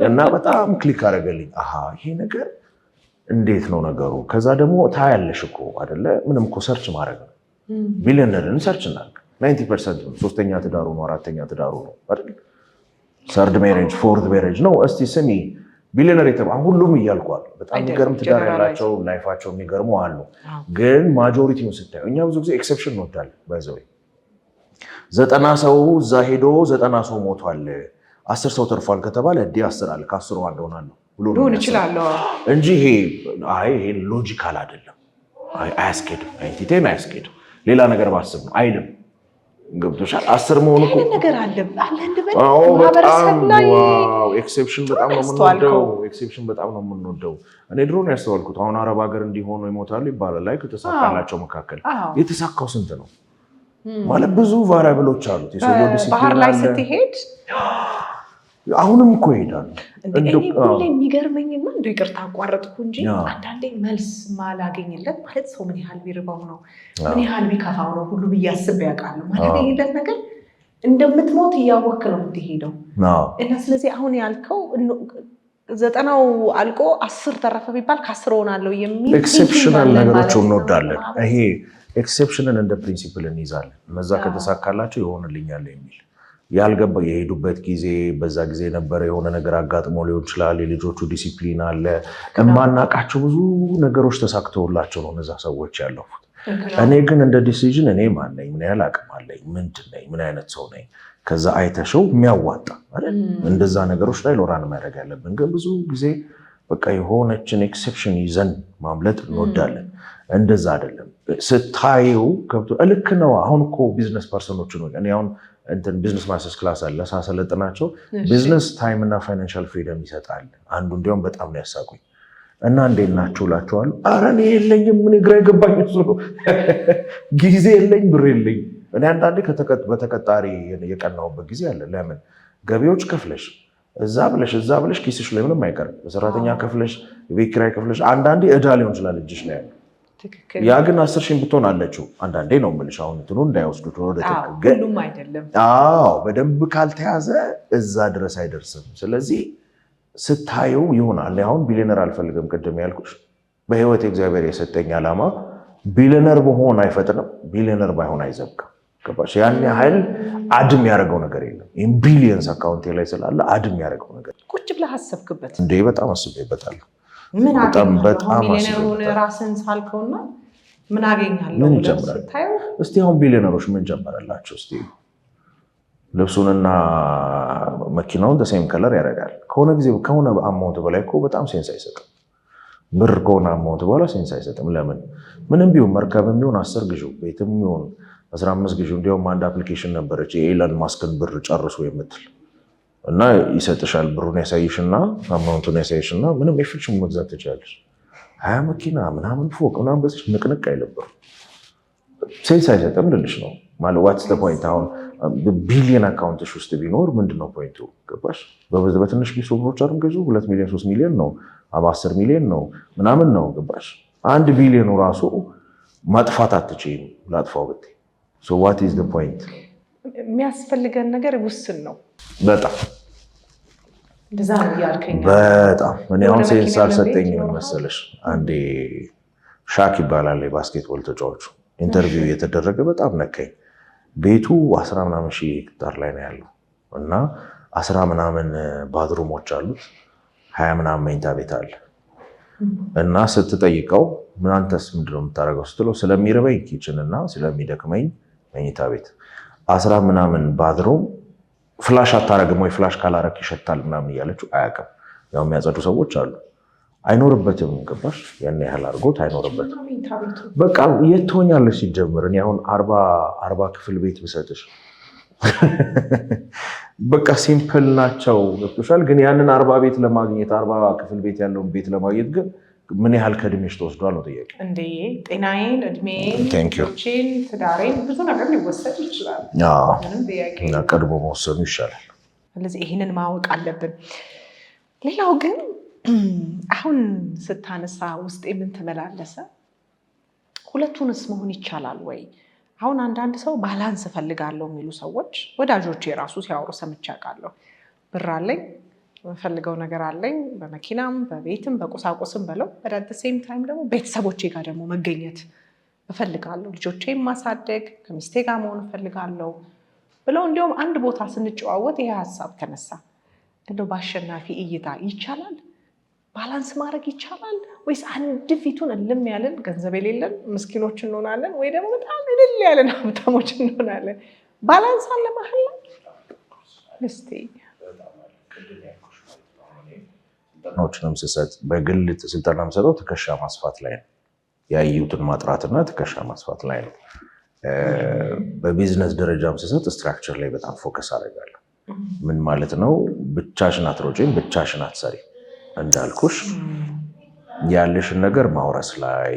እና በጣም ክሊክ አደረገልኝ። ይሄ ነገር እንዴት ነው ነገሩ? ከዛ ደግሞ ታያለሽ እኮ አይደለ? ምንም እኮ ሰርች ማድረግ ነው። ቢሊዮነርን ሰርች እናድርግ። 90% ነው 3ኛ ትዳሩ ነው 4ኛ ትዳሩ ነው አይደል? ሰርድ ሜሬጅ ፎርት ሜሬጅ ነው። እስቲ ስሚ ቢሊዮነር ሁሉም እያልኳል በጣም የሚገርም ትዳር ያላቸው ላይፋቸው የሚገርሙ አሉ። ግን ማጆሪቲውን ስታዩ እኛ ብዙ ጊዜ ኤክሰፕሽን እንወዳለን። ባይዘው 90 ሰው እዛ ሄዶ 90 ሰው ሞቷል 10 ሰው ተርፏል ከተባለ እንዲህ 10 አለ ከ10 አንድ ሆናለሁ ብሎ ነው ይችላል እንጂ ይሄ ሎጂካል አይደለም። አያስኬድም። አይንቲቴን አያስኬድም። ሌላ ነገር ባስብ ነው አይልም። ገብቶሻል? 10 መሆኑ እኮ ነገር አለ እንደበል ማህበረሰብ ላይ ኤክሴፕሽን በጣም ነው የምንወደው። ኤክሴፕሽን በጣም ነው የምንወደው። እኔ ድሮ ነው ያስተዋልኩት። አሁን አረብ ሀገር እንዲሆኑ ይሞታሉ ይባላል። ላይ ከተሳካላቸው መካከል የተሳካው ስንት ነው ማለት ብዙ ቫሪያብሎች አሉት። የሰው ዲሲፕሊን ባህር ላይ ስትሄድ አሁንም እኮ ይሄዳሉ። ሁሌ የሚገርመኝና እንደው ይቅርታ አቋረጥኩ እንጂ አንዳንዴ መልስ ማላገኝለት ማለት ሰው ምን ያህል ቢርባው ነው ምን ያህል ቢከፋው ነው ሁሉ ብዬ አስቤ ያውቃለሁ። ማላገኝለት ነገር እንደምትሞት እያወክ ነው የምትሄደው እና ስለዚህ አሁን ያልከው 90 አልቆ 10 ተረፈ ቢባል ከ10 ሆናለሁ የሚል ኤክሴፕሽናል ነገሮች እንወዳለን። ይሄ ኤክሴፕሽንን እንደ ፕሪንሲፕል እንይዛለን። እነዛ ከተሳካላቸው ይሆንልኛል የሚል ያልገባ የሄዱበት ጊዜ በዛ ጊዜ የነበረ የሆነ ነገር አጋጥሞ ሊሆን ይችላል። የልጆቹ ዲሲፕሊን አለ። የማናውቃቸው ብዙ ነገሮች ተሳክተውላቸው ነው እነዛ ሰዎች ያለፉት። እኔ ግን እንደ ዲሲዥን እኔ ማን ነኝ፣ ምን ያህል አቅም አለኝ፣ ምንድን ነኝ፣ ምን አይነት ሰው ነኝ፣ ከዛ አይተሽው የሚያዋጣ አይደል? እንደዛ ነገሮች ላይ ሎራን ማድረግ ያለብን። ግን ብዙ ጊዜ በቃ የሆነችን ኤክሴፕሽን ይዘን ማምለጥ እንወዳለን። እንደዛ አይደለም። ስታየው ገብቶ ልክ ነው። አሁን እኮ ቢዝነስ ፐርሰኖች ነው እኔ አሁን ቢዝነስ ማስተርስ ክላስ አለ ሳሰለጥናቸው ቢዝነስ ታይም እና ፋይናንሻል ፍሪደም ይሰጣል። አንዱ እንዲያውም በጣም ነው ያሳቁኝ እና እንዴት ናችሁ እላቸዋለሁ። ኧረ እኔ የለኝም ምን ግራ የገባኝ ጊዜ የለኝ ብር የለኝ። እኔ አንዳንዴ በተቀጣሪ የቀናሁበት ጊዜ አለ። ለምን ገቢዎች ከፍለሽ እዛ ብለሽ ኪስሽ ላይ ምንም አይቀርም። በሰራተኛ ከፍለሽ የቤት ኪራይ ከፍለሽ አንዳንዴ ዕዳ ሊሆን ይችላል እጅሽ ላይ ያለ ያ ግን 10 ሺህ ብትሆን አለችው። አንዳንዴ ነው የምልሽ አሁን እንትኑ እንዳይወስዱት ወደ ትክክል ሁሉም አይደለም። በደንብ ካልተያዘ እዛ ድረስ አይደርስም። ስለዚህ ስታየው ይሆናል። አሁን ቢሊዮነር አልፈልግም ቅድም ያልኩሽ በህይወት እግዚአብሔር የሰጠኝ ዓላማ ቢሊዮነር መሆን አይፈጥንም፣ ቢሊዮነር ባይሆን አይዘብቅም። ገባሽ? ያን ያህል አድም ያደረገው ነገር የለም። ይህም ቢሊየንስ አካውንቴ ላይ ስላለ አድም ያደረገው ነገር ቁጭ ብለህ አሰብክበት እንዴ? በጣም አስቤበታለሁ። ምን አገኛለሁ ሚሊዮነሩን ራስን ሳልከውና ምን አገኛለሁ ስታየው፣ እስቲ አሁን ቢሊዮነሮች ምን ጀመረላቸው? እስቲ ልብሱንና መኪናውን ተሴም ከለር ያደርጋል። ከሆነ ጊዜ ከሆነ አማውንት በላይ እኮ በጣም ሴንስ አይሰጥም። ብር ከሆነ አማውንት በኋላ ሴንስ አይሰጥም። ለምን? ምንም ቢሆን መርከብም ቢሆን 10 ግዢው፣ ቤትም ቢሆን 15 ግዢው። እንዲያውም አንድ አፕሊኬሽን ነበረች የኤለን ማስክን ብር ጨርሶ የምትል እና ይሰጥሻል። ብሩን ያሳይሽና አማውንቱን ያሳይሽና ምንም የፍልሽም መግዛት ትችላለሽ። 20 መኪና ምናምን ፎቅ ምናምን በዚህ ንቅንቅ አይለብር ሴንስ አይሰጥም ልልሽ ነው ማለት ዋትስ ዘ ፖይንት። አሁን ቢሊየን አካውንትሽ ውስጥ ቢኖር ምንድነው ፖይንቱ? ገባሽ? በትንሽ ኪሱ ብሮች አርም ገዙ 2 ሚሊዮን 3 ሚሊዮን ነው 10 ሚሊዮን ነው ምናምን ነው። ገባሽ? 1 ቢሊዮኑ ራሱ ማጥፋት አትችይም ላጥፋው ብትይ። ሶ ዋት ኢዝ ዘ ፖይንት? የሚያስፈልገን ነገር ውስን ነው በጣም እንደዛ ነው ያልከኝ። በጣም እኔ አሁን ሴንስ አልሰጠኝም መሰለሽ። አንዴ ሻክ ይባላል የባስኬትቦል ተጫዋቹ ኢንተርቪው እየተደረገ በጣም ነካኝ። ቤቱ 10 ምናምን ሺህ ሄክታር ላይ ነው ያለው እና 10 ምናምን ባድሩሞች አሉት፣ 20 ምናምን መኝታ ቤት አለ እና ስትጠይቀው ምን አንተስ ምንድነው የምታደርገው ስትለው ስለሚርበኝ ኪችን እና ስለሚደክመኝ መኝታ ቤት። 10 ምናምን ባድሩም ፍላሽ አታረግም ወይ? ፍላሽ ካላረክ ይሸታል ምናምን እያለችው አያውቅም። ያው የሚያጸዱ ሰዎች አሉ። አይኖርበትም። ገባሽ? ያን ያህል አድርጎት አይኖርበትም። በቃ የት ትሆኛለሽ ሲጀምር? እኔ አሁን 40 ክፍል ቤት ብሰጥሽ በቃ ሲምፕል ናቸው። ገብቶሻል? ግን ያንን 40 ቤት ለማግኘት 40 ክፍል ቤት ያለውን ቤት ለማግኘት ግን ምን ያህል ከእድሜሽ ተወስዷል ነው ጥያቄ። እንዴ ጤናዬን፣ እድሜን፣ ችን ትዳሬን ብዙ ነገር ሊወሰድ ይችላል። እና ቀድሞ መወሰኑ ይሻላል። ስለዚህ ይህንን ማወቅ አለብን። ሌላው ግን አሁን ስታነሳ ውስጥ የምን ተመላለሰ ሁለቱንስ መሆን ይቻላል ወይ? አሁን አንዳንድ ሰው ባላንስ እፈልጋለሁ የሚሉ ሰዎች ወዳጆቼ የራሱ ሲያወሩ ሰምቼ አውቃለሁ። ብር አለኝ የምፈልገው ነገር አለኝ፣ በመኪናም በቤትም በቁሳቁስም በለው አት ዘ ሴም ታይም ደግሞ ቤተሰቦቼ ጋር ደግሞ መገኘት እፈልጋለሁ፣ ልጆቼን ማሳደግ ከሚስቴ ጋር መሆን እፈልጋለሁ ብለው እንዲሁም አንድ ቦታ ስንጨዋወት ይሄ ሀሳብ ተነሳ። እንደው በአሸናፊ እይታ ይቻላል? ባላንስ ማድረግ ይቻላል ወይስ አንድ ፊቱን እልም ያለን ገንዘብ የሌለን ምስኪኖች እንሆናለን ወይ ደግሞ በጣም እልል ያለን ሀብታሞች እንሆናለን? ባላንስ አለ መሀል ላይ? እስቲ ስልጠናዎችንም ስሰጥ በግል ስልጠና የምሰጠው ትከሻ ማስፋት ላይ ነው። ያዩትን ማጥራትና ትከሻ ማስፋት ላይ ነው። በቢዝነስ ደረጃም ስሰጥ ስትራክቸር ላይ በጣም ፎከስ አደርጋለሁ። ምን ማለት ነው? ብቻሽን አትሮጪም፣ ብቻሽን አትሰሪ። እንዳልኩሽ ያለሽን ነገር ማውረስ ላይ፣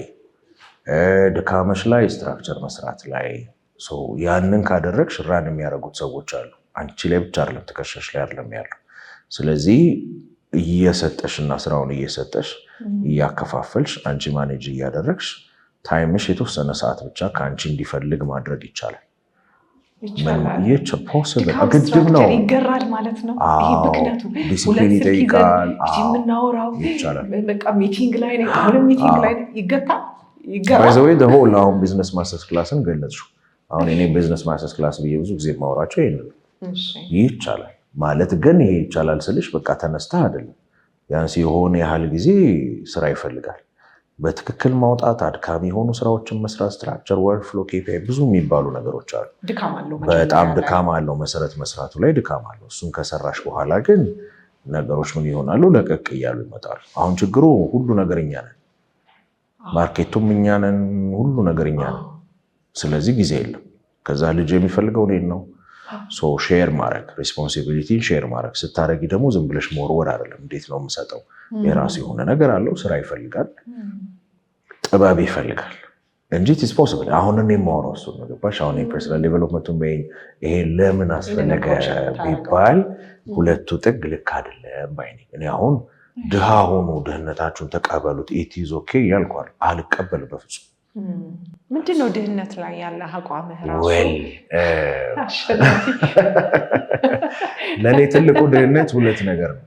ድካመሽ ላይ ስትራክቸር መስራት ላይ። ያንን ካደረግሽ ራን የሚያደርጉት ሰዎች አሉ። አንቺ ላይ ብቻ አይደለም፣ ትከሻሽ ላይ አይደለም ያለው። ስለዚህ እየሰጠሽ እና ስራውን እየሰጠሽ እያከፋፈልሽ አንቺ ማኔጅ እያደረግሽ ታይምሽ የተወሰነ ሰዓት ብቻ ከአንቺ እንዲፈልግ ማድረግ ይቻላል። ግድብ ነው። ይገራል ማለት ነው። ዲሲፕሊን ይጠይቃል። የምናወራው ሚቲንግ ላይ ሆል አሁን ቢዝነስ ማስተርስ ክላስን ገለጽሽው። አሁን እኔ ቢዝነስ ማስተርስ ክላስ ብዬ ብዙ ጊዜ የማወራቸው ይሄንን ይቻላል ማለት ግን ይሄ ይቻላል ስልሽ በቃ ተነስታ አይደለም። ያንስ የሆነ ያህል ጊዜ ስራ ይፈልጋል። በትክክል ማውጣት፣ አድካሚ የሆኑ ስራዎችን መስራት፣ ስትራክቸር፣ ወርክፍሎ፣ ኬፒአይ ብዙ የሚባሉ ነገሮች አሉ። በጣም ድካም አለው። መሰረት መስራቱ ላይ ድካም አለው። እሱን ከሰራሽ በኋላ ግን ነገሮች ምን ይሆናሉ? ለቀቅ እያሉ ይመጣሉ። አሁን ችግሩ ሁሉ ነገር እኛ ነን፣ ማርኬቱም እኛ ነን፣ ሁሉ ነገር እኛ ነን። ስለዚህ ጊዜ የለም። ከዛ ልጅ የሚፈልገው እኔን ነው። ሼር ማድረግ ሬስፖንሲቢሊቲን ሼር ማድረግ ስታደርጊ ደግሞ ዝም ብለሽ መወርወር አይደለም። እንዴት ነው የምሰጠው? የራሱ የሆነ ነገር አለው። ስራ ይፈልጋል፣ ጥበብ ይፈልጋል እንጂ ኢትስ ፖሲብል። አሁን እኔ የማወራው እሱን ነው። ገባሽ? አሁን የፐርሰናል ዴቨሎፕመንቱን ይሄ ለምን አስፈለገ ቢባል ሁለቱ ጥግ ልክ አይደለም ባይ ነኝ እኔ። አሁን ድሃ ሆኑ፣ ድህነታችሁን ተቀበሉት፣ ኢት ኢዝ ኦኬ ያልኳል። አልቀበልም በፍጹም። ምንድን ነው ድህነት ላይ ያለ አቋምህ? ለእኔ ትልቁ ድህነት ሁለት ነገር ነው፣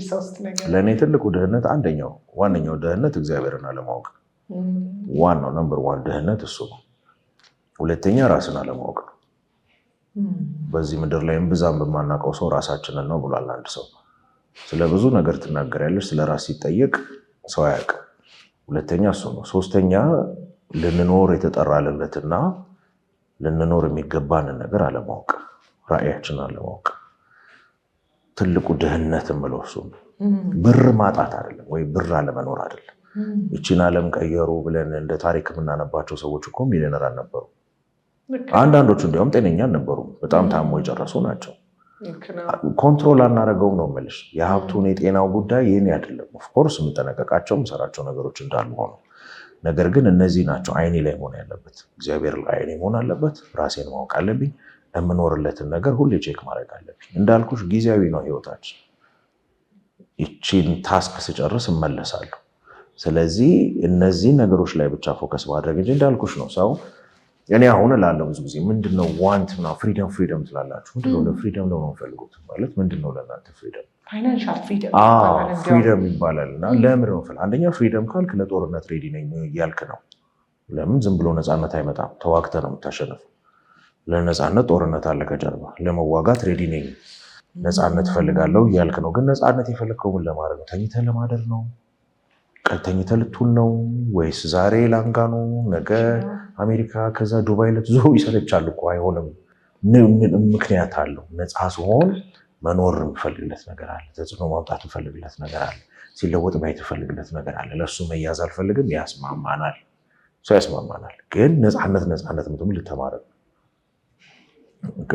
ሶስት ነገር። ለእኔ ትልቁ ድህነት ዋነኛው ድህነት እግዚአብሔርን አለማወቅ። ዋናው ነምበር ዋን ድህነት እሱ ነው። ሁለተኛ ራስን አለማወቅ ነው። በዚህ ምድር ላይ ብዛም በማናውቀው ሰው ራሳችንን ነው ብሏል አንድ ሰው። ስለ ብዙ ነገር ትናገሪያለሽ፣ ስለ ራስ ሲጠየቅ ሰው አያውቅም። ሁለተኛ እሱ ነው። ሶስተኛ ልንኖር የተጠራልለትና ልንኖር የሚገባንን ነገር አለማወቅ፣ ራዕያችን አለማወቅ። ትልቁ ድህነት የምለው እሱ ነው። ብር ማጣት አይደለም ወይ ብር አለመኖር አይደለም። ይቺን ዓለም ቀየሩ ብለን እንደ ታሪክ የምናነባቸው ሰዎች እኮ ሚሊዮነር አልነበሩ። አንዳንዶቹ እንዲያውም ጤነኛ አልነበሩም። በጣም ታሞ የጨረሱ ናቸው። ኮንትሮል አናደርገውም ነው የምልሽ። የሀብቱን የጤናው ጉዳይ የኔ አይደለም። ኦፍኮርስ የምጠነቀቃቸው የምሰራቸው ነገሮች እንዳሉ ሆነው፣ ነገር ግን እነዚህ ናቸው አይኔ ላይ መሆን ያለበት። እግዚአብሔር ላይ አይኔ መሆን አለበት። ራሴን ማወቅ አለብኝ። የምኖርለትን ነገር ሁሌ ቼክ ማድረግ አለብኝ። እንዳልኩሽ ጊዜያዊ ነው ህይወታችን። ይቺን ታስክ ስጨርስ እመለሳለሁ። ስለዚህ እነዚህ ነገሮች ላይ ብቻ ፎከስ ማድረግ እንጂ እንዳልኩሽ ነው ሰው እኔ አሁን እላለሁ ብዙ ጊዜ ምንድነው ዋንት እና ፍሪደም ትላላችሁ። ምንድነው ለፍሪደም ነው የምፈልጉት ማለት ምንድነው ለእናንተ ፍሪደም? ፋይናንሻል ፍሪደም ይባላል። እና ለምን ነው አንደኛ ፍሪደም ካልክ ለጦርነት ሬዲ ነኝ እያልክ ነው። ለምን ዝም ብሎ ነፃነት አይመጣም። ተዋግተ ነው የምታሸንፈው። ለነፃነት ጦርነት አለ ከጀርባ። ለመዋጋት ሬዲ ነኝ፣ ነፃነት እፈልጋለሁ እያልክ ነው። ግን ነፃነት የፈለግከው ምን ለማድረግ ነው? ተኝተህ ለማደር ነው? ተኝተህ ልትውል ነው? ወይስ ዛሬ ላንጋኖ ነገ አሜሪካ ከዛ ዱባይ ልትዞር? ይሰለቻል እኮ አይሆንም። ምክንያት አለው። ነፃ ሲሆን መኖር የምፈልግለት ነገር አለ። ተጽዕኖ ማምጣት የምፈልግለት ነገር አለ። ሲለወጥ ማየት የምፈልግለት ነገር አለ። ለእሱ መያዝ አልፈልግም። ያስማማናል፣ ሰው ያስማማናል። ግን ነፃነት ምትም ልተማረግ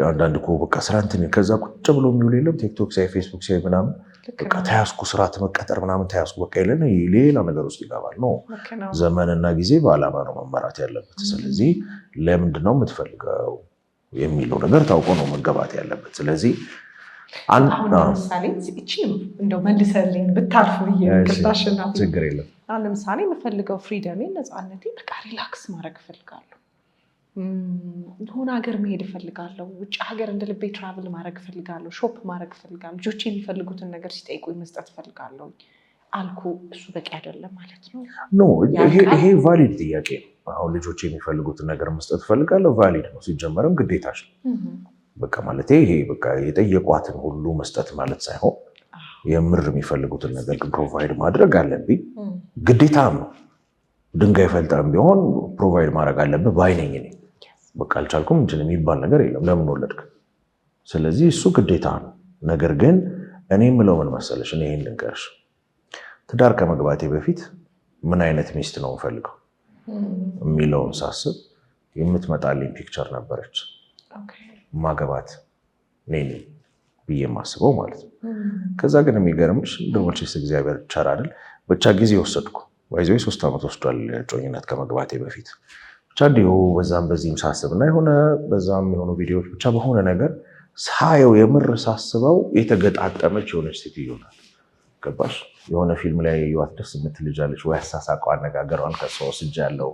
አንዳንድ እኮ በቃ ስራ እንትን ከዛ ቁጭ ብሎ የሚውል የለም። ቲክቶክ ሳይ ፌስቡክ ሳይ ምናምን በቃ ተያዝኩ ስራ ተመቀጠር ምናምን ተያዝኩ በቃ የለን ሌላ ነገር ውስጥ ይገባል። ነው ዘመንና ጊዜ በዓላማ ነው መመራት ያለበት። ስለዚህ ለምንድን ነው የምትፈልገው የሚለው ነገር ታውቆ ነው መገባት ያለበት። ስለዚህ ለምሳሌ እቺም እንደው መልሰልኝ ብታልፍ ብዬ ቅርታሽና ችግር የለም። ለምሳሌ የምፈልገው ፍሪደሜ ነፃነቴ በቃ ሪላክስ ማድረግ እፈልጋለሁ። የሆነ ሀገር መሄድ እፈልጋለሁ። ውጭ ሀገር እንደ ልቤ ትራቭል ማድረግ እፈልጋለሁ። ሾፕ ማድረግ እፈልጋለሁ። ልጆች የሚፈልጉትን ነገር ሲጠይቁኝ መስጠት እፈልጋለሁ አልኩ። እሱ በቂ አይደለም ማለት ነው? ኖ ይሄ ቫሊድ ጥያቄ ነው። አሁን ልጆች የሚፈልጉትን ነገር መስጠት እፈልጋለሁ ቫሊድ ነው። ሲጀመርም ግዴታሽ ነው። በቃ ማለት ይሄ በቃ የጠየቋትን ሁሉ መስጠት ማለት ሳይሆን የምር የሚፈልጉትን ነገር ግን ፕሮቫይድ ማድረግ አለብኝ። ግዴታም ነው። ድንጋይ ፈልጠም ቢሆን ፕሮቫይድ ማድረግ አለብህ ባይነኝ እኔ። በቃ አልቻልኩም እንትን የሚባል ነገር የለም። ለምን ወለድክ? ስለዚህ እሱ ግዴታ ነው። ነገር ግን እኔ የምለው ምን መሰለሽ፣ እኔ ይሄን ልንገርሽ፣ ትዳር ከመግባቴ በፊት ምን አይነት ሚስት ነው የምፈልገው የሚለውን ሳስብ የምትመጣልኝ ፒክቸር ነበረች ማገባት እኔ ብዬ የማስበው ማለት ነው። ከዛ ግን የሚገርምሽ እንደሞልችስ እግዚአብሔር ቸር አይደል፣ ብቻ ጊዜ ወሰድኩ። ይዞ 3 ዓመት ወስዷል ጮኝነት ከመግባቴ በፊት። ብቻ እንዲሁ በዛም በዚህም ሳስብ እና የሆነ በዛም የሆኑ ቪዲዮዎች ብቻ በሆነ ነገር ሳየው የምር ሳስበው የተገጣጠመች የሆነች ሴትዮ ናት። ገባሽ? የሆነ ፊልም ላይ ያየኋት ደስ የምትል ልጅ አለች ወይ አሳሳቀው አነጋገሯን ከሷ ወስጃለሁ፣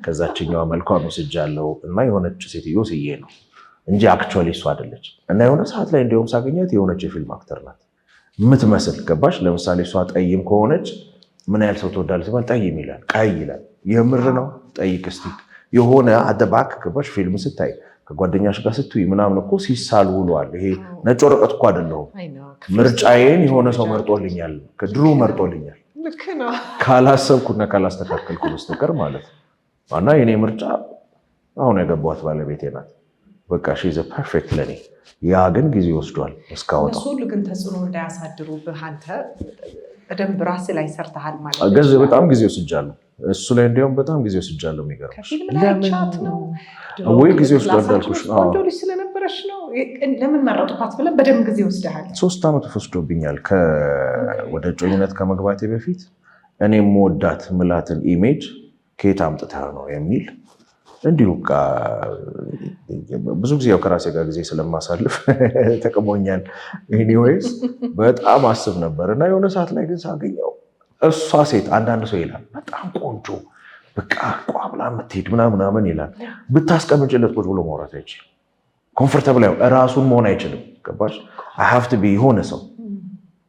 ከዛችኛዋ መልኳን ወስጃለሁ እና የሆነች ሴትዮ ስዬ ነው እንጂ አክቹዋሊ እሷ አይደለች። እና የሆነ ሰዓት ላይ እንዲሁም ሳገኛት የሆነች የፊልም አክተር ናት የምትመስል። ገባሽ? ለምሳሌ እሷ ጠይም ከሆነች ምን ያህል ሰው ትወዳለች ሲባል ጠይም ይላል፣ ቀይ ይላል። የምር ነው። ጠይቅ እስቲ የሆነ አደባክ ገባሽ? ፊልም ስታይ ከጓደኛሽ ጋር ስትይ ምናምን እኮ ሲሳል ውሏል። ይሄ ነጭ ወረቀት እኮ አይደለሁም። ምርጫዬን የሆነ ሰው መርጦልኛል፣ ከድሮ መርጦልኛል፣ ካላሰብኩና ካላስተካከልኩ በስተቀር ማለት ነው። እና የኔ ምርጫ አሁን ያገባኋት ባለቤቴ ናት። በቃ ሺዝ ፐርፌክት ለኔ። ያ ግን ጊዜ ወስዷል እስካወጣው። እሱ ሁሉ ግን ተጽዕኖ እንዳያሳድሩብህ አንተ በደንብ ራስህ ላይ ሰርተሃል ማለት ነው። በጣም ጊዜ ወስጃለሁ እሱ ላይ እንዲያውም በጣም ጊዜ ወስጃለሁ። የሚገርምሽ ከፊልም ላይ ቻት ነው ወይ ጊዜ ወስዷል እንዳልኩሽ። ቆንጆ ልጅ ስለነበረች ነው። ለምን መረጥኳት ብለን በደንብ ጊዜ ወስደሃል። 3 ዓመት ወስዶብኛል ወደ ጮኝነት ከመግባቴ በፊት እኔ የምወዳት ምላትን ኢሜጅ ከየት አምጥተህ ነው የሚል እንዲሁ ብዙ ጊዜ ያው ከራሴ ጋር ጊዜ ስለማሳልፍ ተቀሞኛል። ኤኒዌይስ በጣም አስብ ነበር እና የሆነ ሰዓት ላይ ግን ሳገኘው እሷ ሴት አንዳንድ ሰው ይላል በጣም ቆንጆ በቃ ቋብላ የምትሄድ ምናምን ይላል። ብታስቀምጭለት ቁጭ ብሎ ማውራት አይችልም። ኮምፎርታብል ራሱን መሆን አይችልም። ገባሽ? አይ ሃቭ ቱ ቢ የሆነ ሰው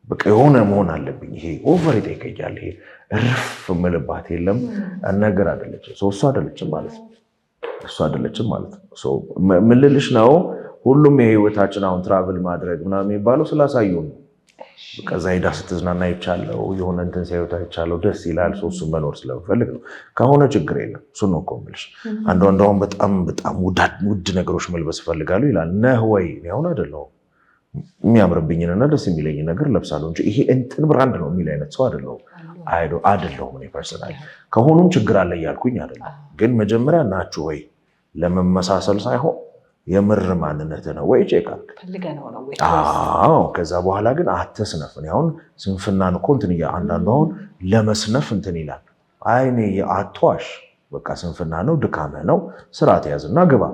በቃ የሆነ መሆን አለብኝ። ይሄ ኦቨር ይጠይቀኛል። ይሄ እርፍ የምልባት የለም ነገር አይደለችም። እሱ አይደለችም ማለት ነው። እሱ አይደለችም ማለት ነው። ምን ልልሽ ነው? ሁሉም የህይወታችን አሁን ትራቭል ማድረግ ምናምን የሚባለው ስላሳዩ ነው። ከዛ ሄዳ ስትዝናና ይቻለው የሆነ እንትን ሲያዩት አይቻለው ደስ ይላል። እሱን መኖር ስለምፈልግ ነው። ከሆነ ችግር የለም። እሱ ነው እኮ የምልሽ። አንዷን በጣም ውድ ነገሮች መልበስ እፈልጋለሁ ይላል። ነህ ወይ? አሁን አይደለሁም። የሚያምርብኝንና ደስ የሚለኝ ነገር ለብሳለሁ እንጂ ይሄ እንትን ብራንድ ነው የሚል አይነት ሰው አይደለሁም። እኔ ፐርሰናል ከሆኑም ችግር አለ እያልኩኝ አይደለም። ግን መጀመሪያ ናችሁ ወይ ለመመሳሰል ሳይሆን የምር ማንነት ነው ወይ ቼክ አድርግ። ከዛ በኋላ ግን አትስነፍ። አሁን ስንፍናን እኮ እንትን አንዳንዱ አሁን ለመስነፍ እንትን ይላል። አይኔ አትዋሽ። በቃ ስንፍና ነው፣ ድካምህ ነው። ስራ ተያዝና ግባ።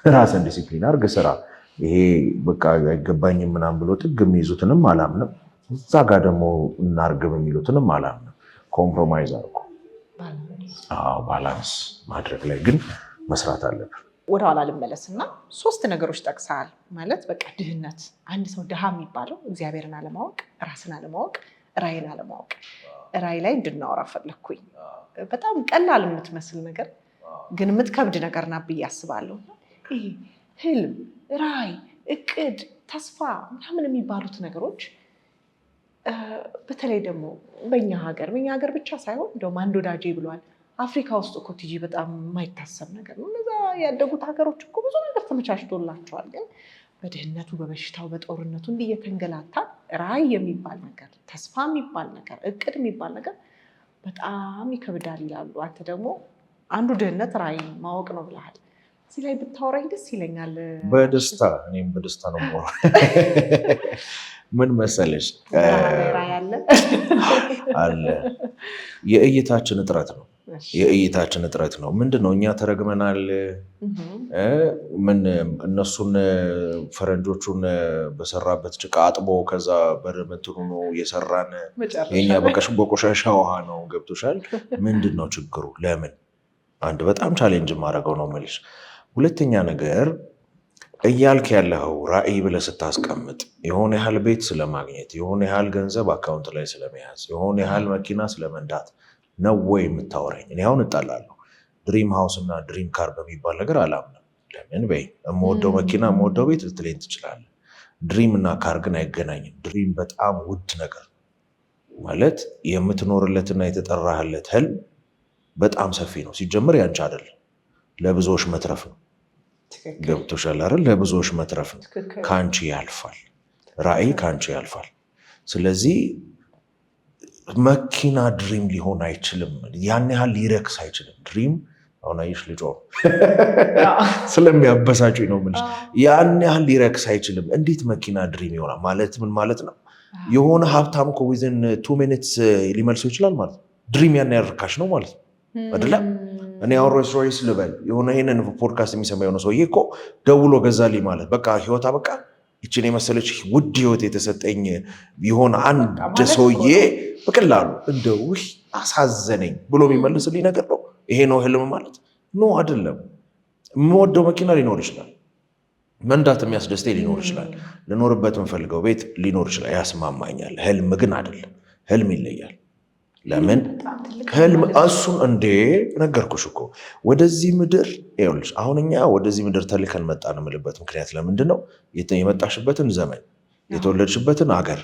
ራስን ዲሲፕሊን አድርግ፣ ስራ። ይሄ በቃ አይገባኝም ምናምን ብሎ ጥግ የሚይዙትንም አላምንም። እዛ ጋር ደግሞ እናርግብ የሚሉትንም አላምንም። ኮምፕሮማይዝ አድርጎ ባላንስ ማድረግ ላይ ግን መስራት አለብን። ወደኋላ ልመለስና 3 ነገሮች ጠቅሰሃል። ማለት በቃ ድህነት፣ አንድ ሰው ድሃ የሚባለው እግዚአብሔርን አለማወቅ፣ ራስን አለማወቅ፣ ራይን አለማወቅ። ራይ ላይ እንድናወራ ፈለግኩኝ። በጣም ቀላል የምትመስል ነገር ግን የምትከብድ ነገር ናት ብዬ አስባለሁ። ይሄ ህልም፣ ራይ፣ እቅድ፣ ተስፋ ምናምን የሚባሉት ነገሮች በተለይ ደግሞ በኛ ሀገር ብቻ ሳይሆን እንደውም አንድ ወዳጄ ብሏል፣ አፍሪካ ውስጥ እኮ ቲጂ በጣም የማይታሰብ ነገር ነው። እነዛ ያደጉት ሀገሮች እኮ ብዙ ነገር ተመቻችቶላቸዋል። ግን በድህነቱ፣ በበሽታው፣ በጦርነቱ እንዲህ እየተንገላታ ራዕይ የሚባል ነገር፣ ተስፋ የሚባል ነገር፣ እቅድ የሚባል ነገር በጣም ይከብዳል ይላሉ። አንተ ደግሞ አንዱ ድህነት ራዕይ ማወቅ ነው ብለሃል። እዚህ ላይ ብታወራኝ ደስ ይለኛል። በደስታ እኔም በደስታ ነው የማወራው። ምን መሰለሽ አለ የእይታችን እጥረት ነው። የእይታችን እጥረት ነው። ምንድነው? እኛ ተረግመናል። እነሱን ፈረንጆቹን በሰራበት ጭቃ አጥቦ ከዛ በርምትኑ ነው የሰራን። የኛ በቆሻሻ ውሃ ነው። ገብቶሻል? ምንድን ነው ችግሩ? ለምን? አንድ በጣም ቻሌንጅ ማድረገው ነው የምልሽ። ሁለተኛ ነገር እያልክ ያለው ራዕይ ብለህ ስታስቀምጥ የሆነ ያህል ቤት ስለማግኘት፣ የሆነ ያህል ገንዘብ አካውንት ላይ ስለመያዝ፣ የሆነ ያህል መኪና ስለመንዳት ነው ወይ የምታወራኝ? እኔ አሁን እጣላለሁ። ድሪም ሃውስ እና ድሪም ካር በሚባል ነገር አላምንም። ለምን በይ የምወደው መኪና የምወደው ቤት ልትለኝ ትችላለህ። ድሪም እና ካር ግን አይገናኝም። ድሪም በጣም ውድ ነገር ማለት የምትኖርለትና የተጠራህለት ህልም በጣም ሰፊ ነው። ሲጀምር ያንቺ አይደለም፣ ለብዙዎች መትረፍ ነው። ገብቶሻል አይደል? ለብዙዎች መትረፍ ነው። ከአንቺ ያልፋል፣ ራዕይ ከአንቺ ያልፋል። ስለዚህ መኪና ድሪም ሊሆን አይችልም። ያን ያህል ሊረክስ አይችልም። ድሪም አሁን አየሽ ልጆ ስለሚያበሳጩኝ ነው የምልሽ። ያን ያህል ሊረክስ አይችልም። እንዴት መኪና ድሪም ይሆናል ማለት ምን ማለት ነው? የሆነ ሀብታም እኮ ዊዝን 2 ሚኒትስ ሊመልሰው ይችላል ማለት ነው። ድሪም ያን ያህል ርካሽ ነው ማለት ነው አይደለም? እኔ አሁን ሮይስ ሮይስ ልበል የሆነ ይሄንን ፖድካስት የሚሰማ የሆነ ሰውዬ እኮ ደውሎ ገዛልኝ ማለት በቃ ህይወት አበቃ። ይችን የመሰለች ውድ ህይወት የተሰጠኝ የሆነ አንድ ሰውዬ በቀላሉ እንደው አሳዘነኝ ብሎ የሚመልስልኝ ነገር ነው። ይሄ ነው ህልም ማለት ነው አይደለም። የምወደው መኪና ሊኖር ይችላል፣ መንዳት የሚያስደስተኝ ሊኖር ይችላል፣ ልኖርበት የምፈልገው ቤት ሊኖር ይችላል፣ ያስማማኛል። ህልም ግን አይደለም። ህልም ይለያል። ለምን ህልም እሱን እንዴ ነገርኩሽ እኮ ወደዚህ ምድር ይኸውልሽ፣ አሁን እኛ ወደዚህ ምድር ተልከን መጣን የምልበት ምክንያት ለምንድን ነው? የመጣሽበትን ዘመን፣ የተወለድሽበትን አገር፣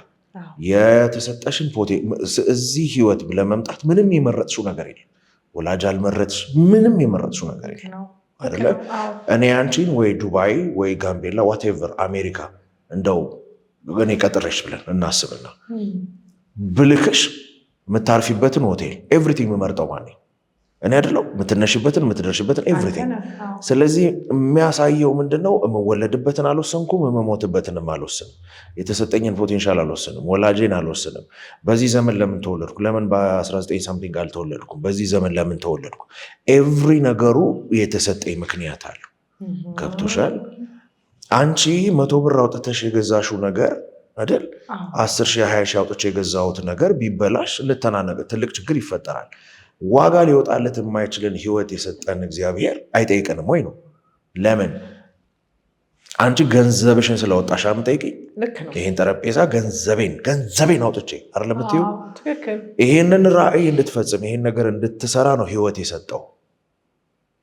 የተሰጠሽን እዚህ ህይወት ለመምጣት ምንም የመረጥሽው ነገር የለም። ወላጅ አልመረጥሽ፣ ምንም የመረጥሽው ነገር የለም አይደለ? እኔ አንቺን ወይ ዱባይ ወይ ጋምቤላ ዋቴቨር አሜሪካ እንደው እኔ ቀጥረሽ ብለን እናስብና ብልክሽ የምታርፊበትን ሆቴል ኤቭሪቲንግ የምመርጠው ማን ነኝ? እኔ አይደለው? የምትነሽበትን የምትደርሽበትን ኤቭሪቲንግ። ስለዚህ የሚያሳየው ምንድነው? የምወለድበትን አልወሰንኩም፣ የምሞትበትንም አልወስንም፣ የተሰጠኝን ፖቴንሻል አልወስንም፣ ወላጄን አልወስንም። በዚህ ዘመን ለምን ተወለድኩ? ለምን በ19 ሳምቲንግ አልተወለድኩም? በዚህ ዘመን ለምን ተወለድኩ? ኤቭሪ ነገሩ የተሰጠኝ ምክንያት አለው። ገብቶሻል? አንቺ 100 ብር አውጥተሽ የገዛሽው ነገር አይደል 10 ሺህ 20 ሺህ አውጥቼ የገዛሁት ነገር ቢበላሽ ልተናነቀ ትልቅ ችግር ይፈጠራል። ዋጋ ሊወጣለት የማይችልን ህይወት የሰጠን እግዚአብሔር አይጠይቀንም ወይ ነው? ለምን አንቺ ገንዘብሽን ስለወጣሽ አምጠይቅኝ? ይሄን ጠረጴዛ ገንዘቤን አውጥቼ አይደለም እትዩ? ይሄንን ራዕይ እንድትፈጽም ይሄን ነገር እንድትሰራ ነው ህይወት የሰጠው።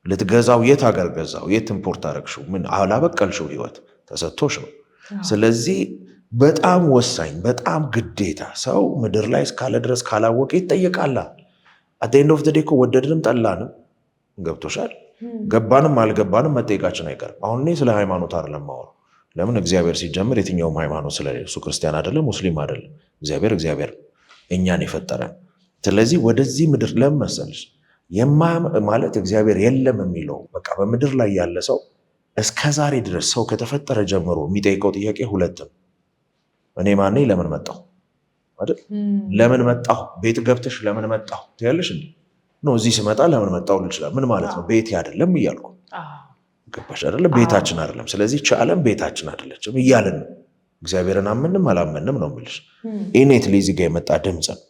ልትገዛው የት ሀገር ገዛው? የት ኢምፖርት አረግሽው? ምን አላበቀልሽው? ህይወት ተሰጥቶሽ ነው። ስለዚህ በጣም ወሳኝ በጣም ግዴታ ሰው ምድር ላይ እስካለ ድረስ ካላወቀ ይጠየቃል። አት ኤንድ ኦፍ ዘ ዴይ እኮ ወደድንም ጠላንም ገብቶሻል፣ ገባንም አልገባንም መጠየቃችን አይቀርም። አሁን እኔ ስለ ሃይማኖት አይደለም የማወራው። ለምን እግዚአብሔር ሲጀምር የትኛውም ሃይማኖት ስለሌለ እሱ ክርስቲያን አይደለም ሙስሊም አይደለም። እግዚአብሔር እኛን የፈጠረን። ስለዚህ ወደዚህ ምድር ለምን መሰልሽ ማለት እግዚአብሔር የለም የሚለው በቃ በምድር ላይ ያለ ሰው እስከ ዛሬ ድረስ ሰው ከተፈጠረ ጀምሮ የሚጠይቀው ጥያቄ ሁለት ነው። እኔ ማን ነኝ? ለምን መጣሁ? አይደል? ለምን መጣሁ? ቤት ገብተሽ ለምን መጣሁ ትያለሽ እንዴ? ነው እዚህ ስመጣ ለምን መጣሁ ልል ይችላል። ምን ማለት ነው? ቤቴ አይደለም እያልኩ ገባሽ አይደለም? ቤታችን አይደለም። ስለዚህ ዓለም ቤታችን አይደለችም እያልን ነው። እግዚአብሔርን አምንም አላመንም ነው የምልሽ። ኢኔትሊ እዚህ ጋር የመጣ ድምፅ ነው።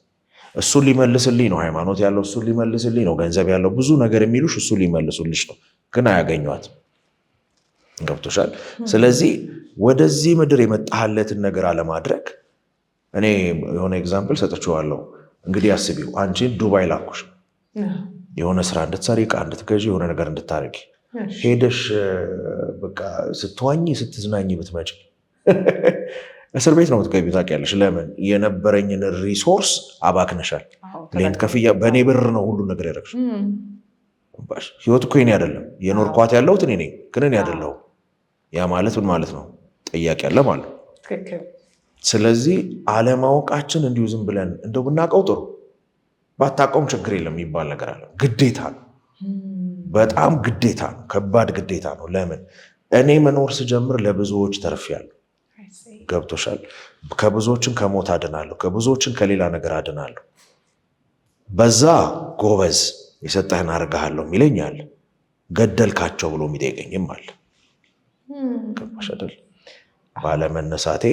እሱን ሊመልስልኝ ነው ሃይማኖት ያለው፣ እሱን ሊመልስልኝ ነው ገንዘብ ያለው፣ ብዙ ነገር የሚሉሽ እሱን ሊመልሱልሽ ነው፣ ግን አያገኟትም። ገብቶሻል? ስለዚህ ወደዚህ ምድር የመጣህለትን ነገር አለማድረግ እኔ የሆነ ኤግዛምፕል ሰጥቼዋለሁ። እንግዲህ አስቢው፣ አንቺን ዱባይ ላኩሽ የሆነ ስራ እንድትሰሪ፣ ዕቃ እንድትገዢ፣ የሆነ ነገር እንድታረጊ። ሄደሽ በቃ ስትዋኝ ስትዝናኝ ብትመጪ እስር ቤት ነው የምትገቢው። ታውቂያለሽ ለምን? የነበረኝን ሪሶርስ አባክነሻል። ፕሌን ከፍያ በእኔ ብር ነው ሁሉ ነገር ያደረግሽ። ህይወት እኮ የኔ አይደለም። የኖርኳት ያለሁት እኔ ነኝ፣ ግን እኔ አይደለሁም። ያ ማለት ምን ማለት ነው? ጥያቄ አለ ማለት ነው። ስለዚህ አለማወቃችን እንዲሁ ዝም ብለን እንደው ብናውቀው ጥሩ፣ ባታውቀውም ችግር የለም የሚባል ነገር አለ። ግዴታ ነው፣ በጣም ግዴታ ነው፣ ከባድ ግዴታ ነው። ለምን? እኔ መኖር ስጀምር ለብዙዎች ተርፌያለሁ። ገብቶሻል? ከብዙዎችን ከሞት አድናለሁ፣ ከብዙዎችን ከሌላ ነገር አድናለሁ። በዛ ጎበዝ የሰጠህን አድርገሃለሁ የሚለኝ አለ፣ ገደልካቸው ብሎ የሚጠይቀኝም አለ። ገባሽ አይደል? ባለመነሳቴ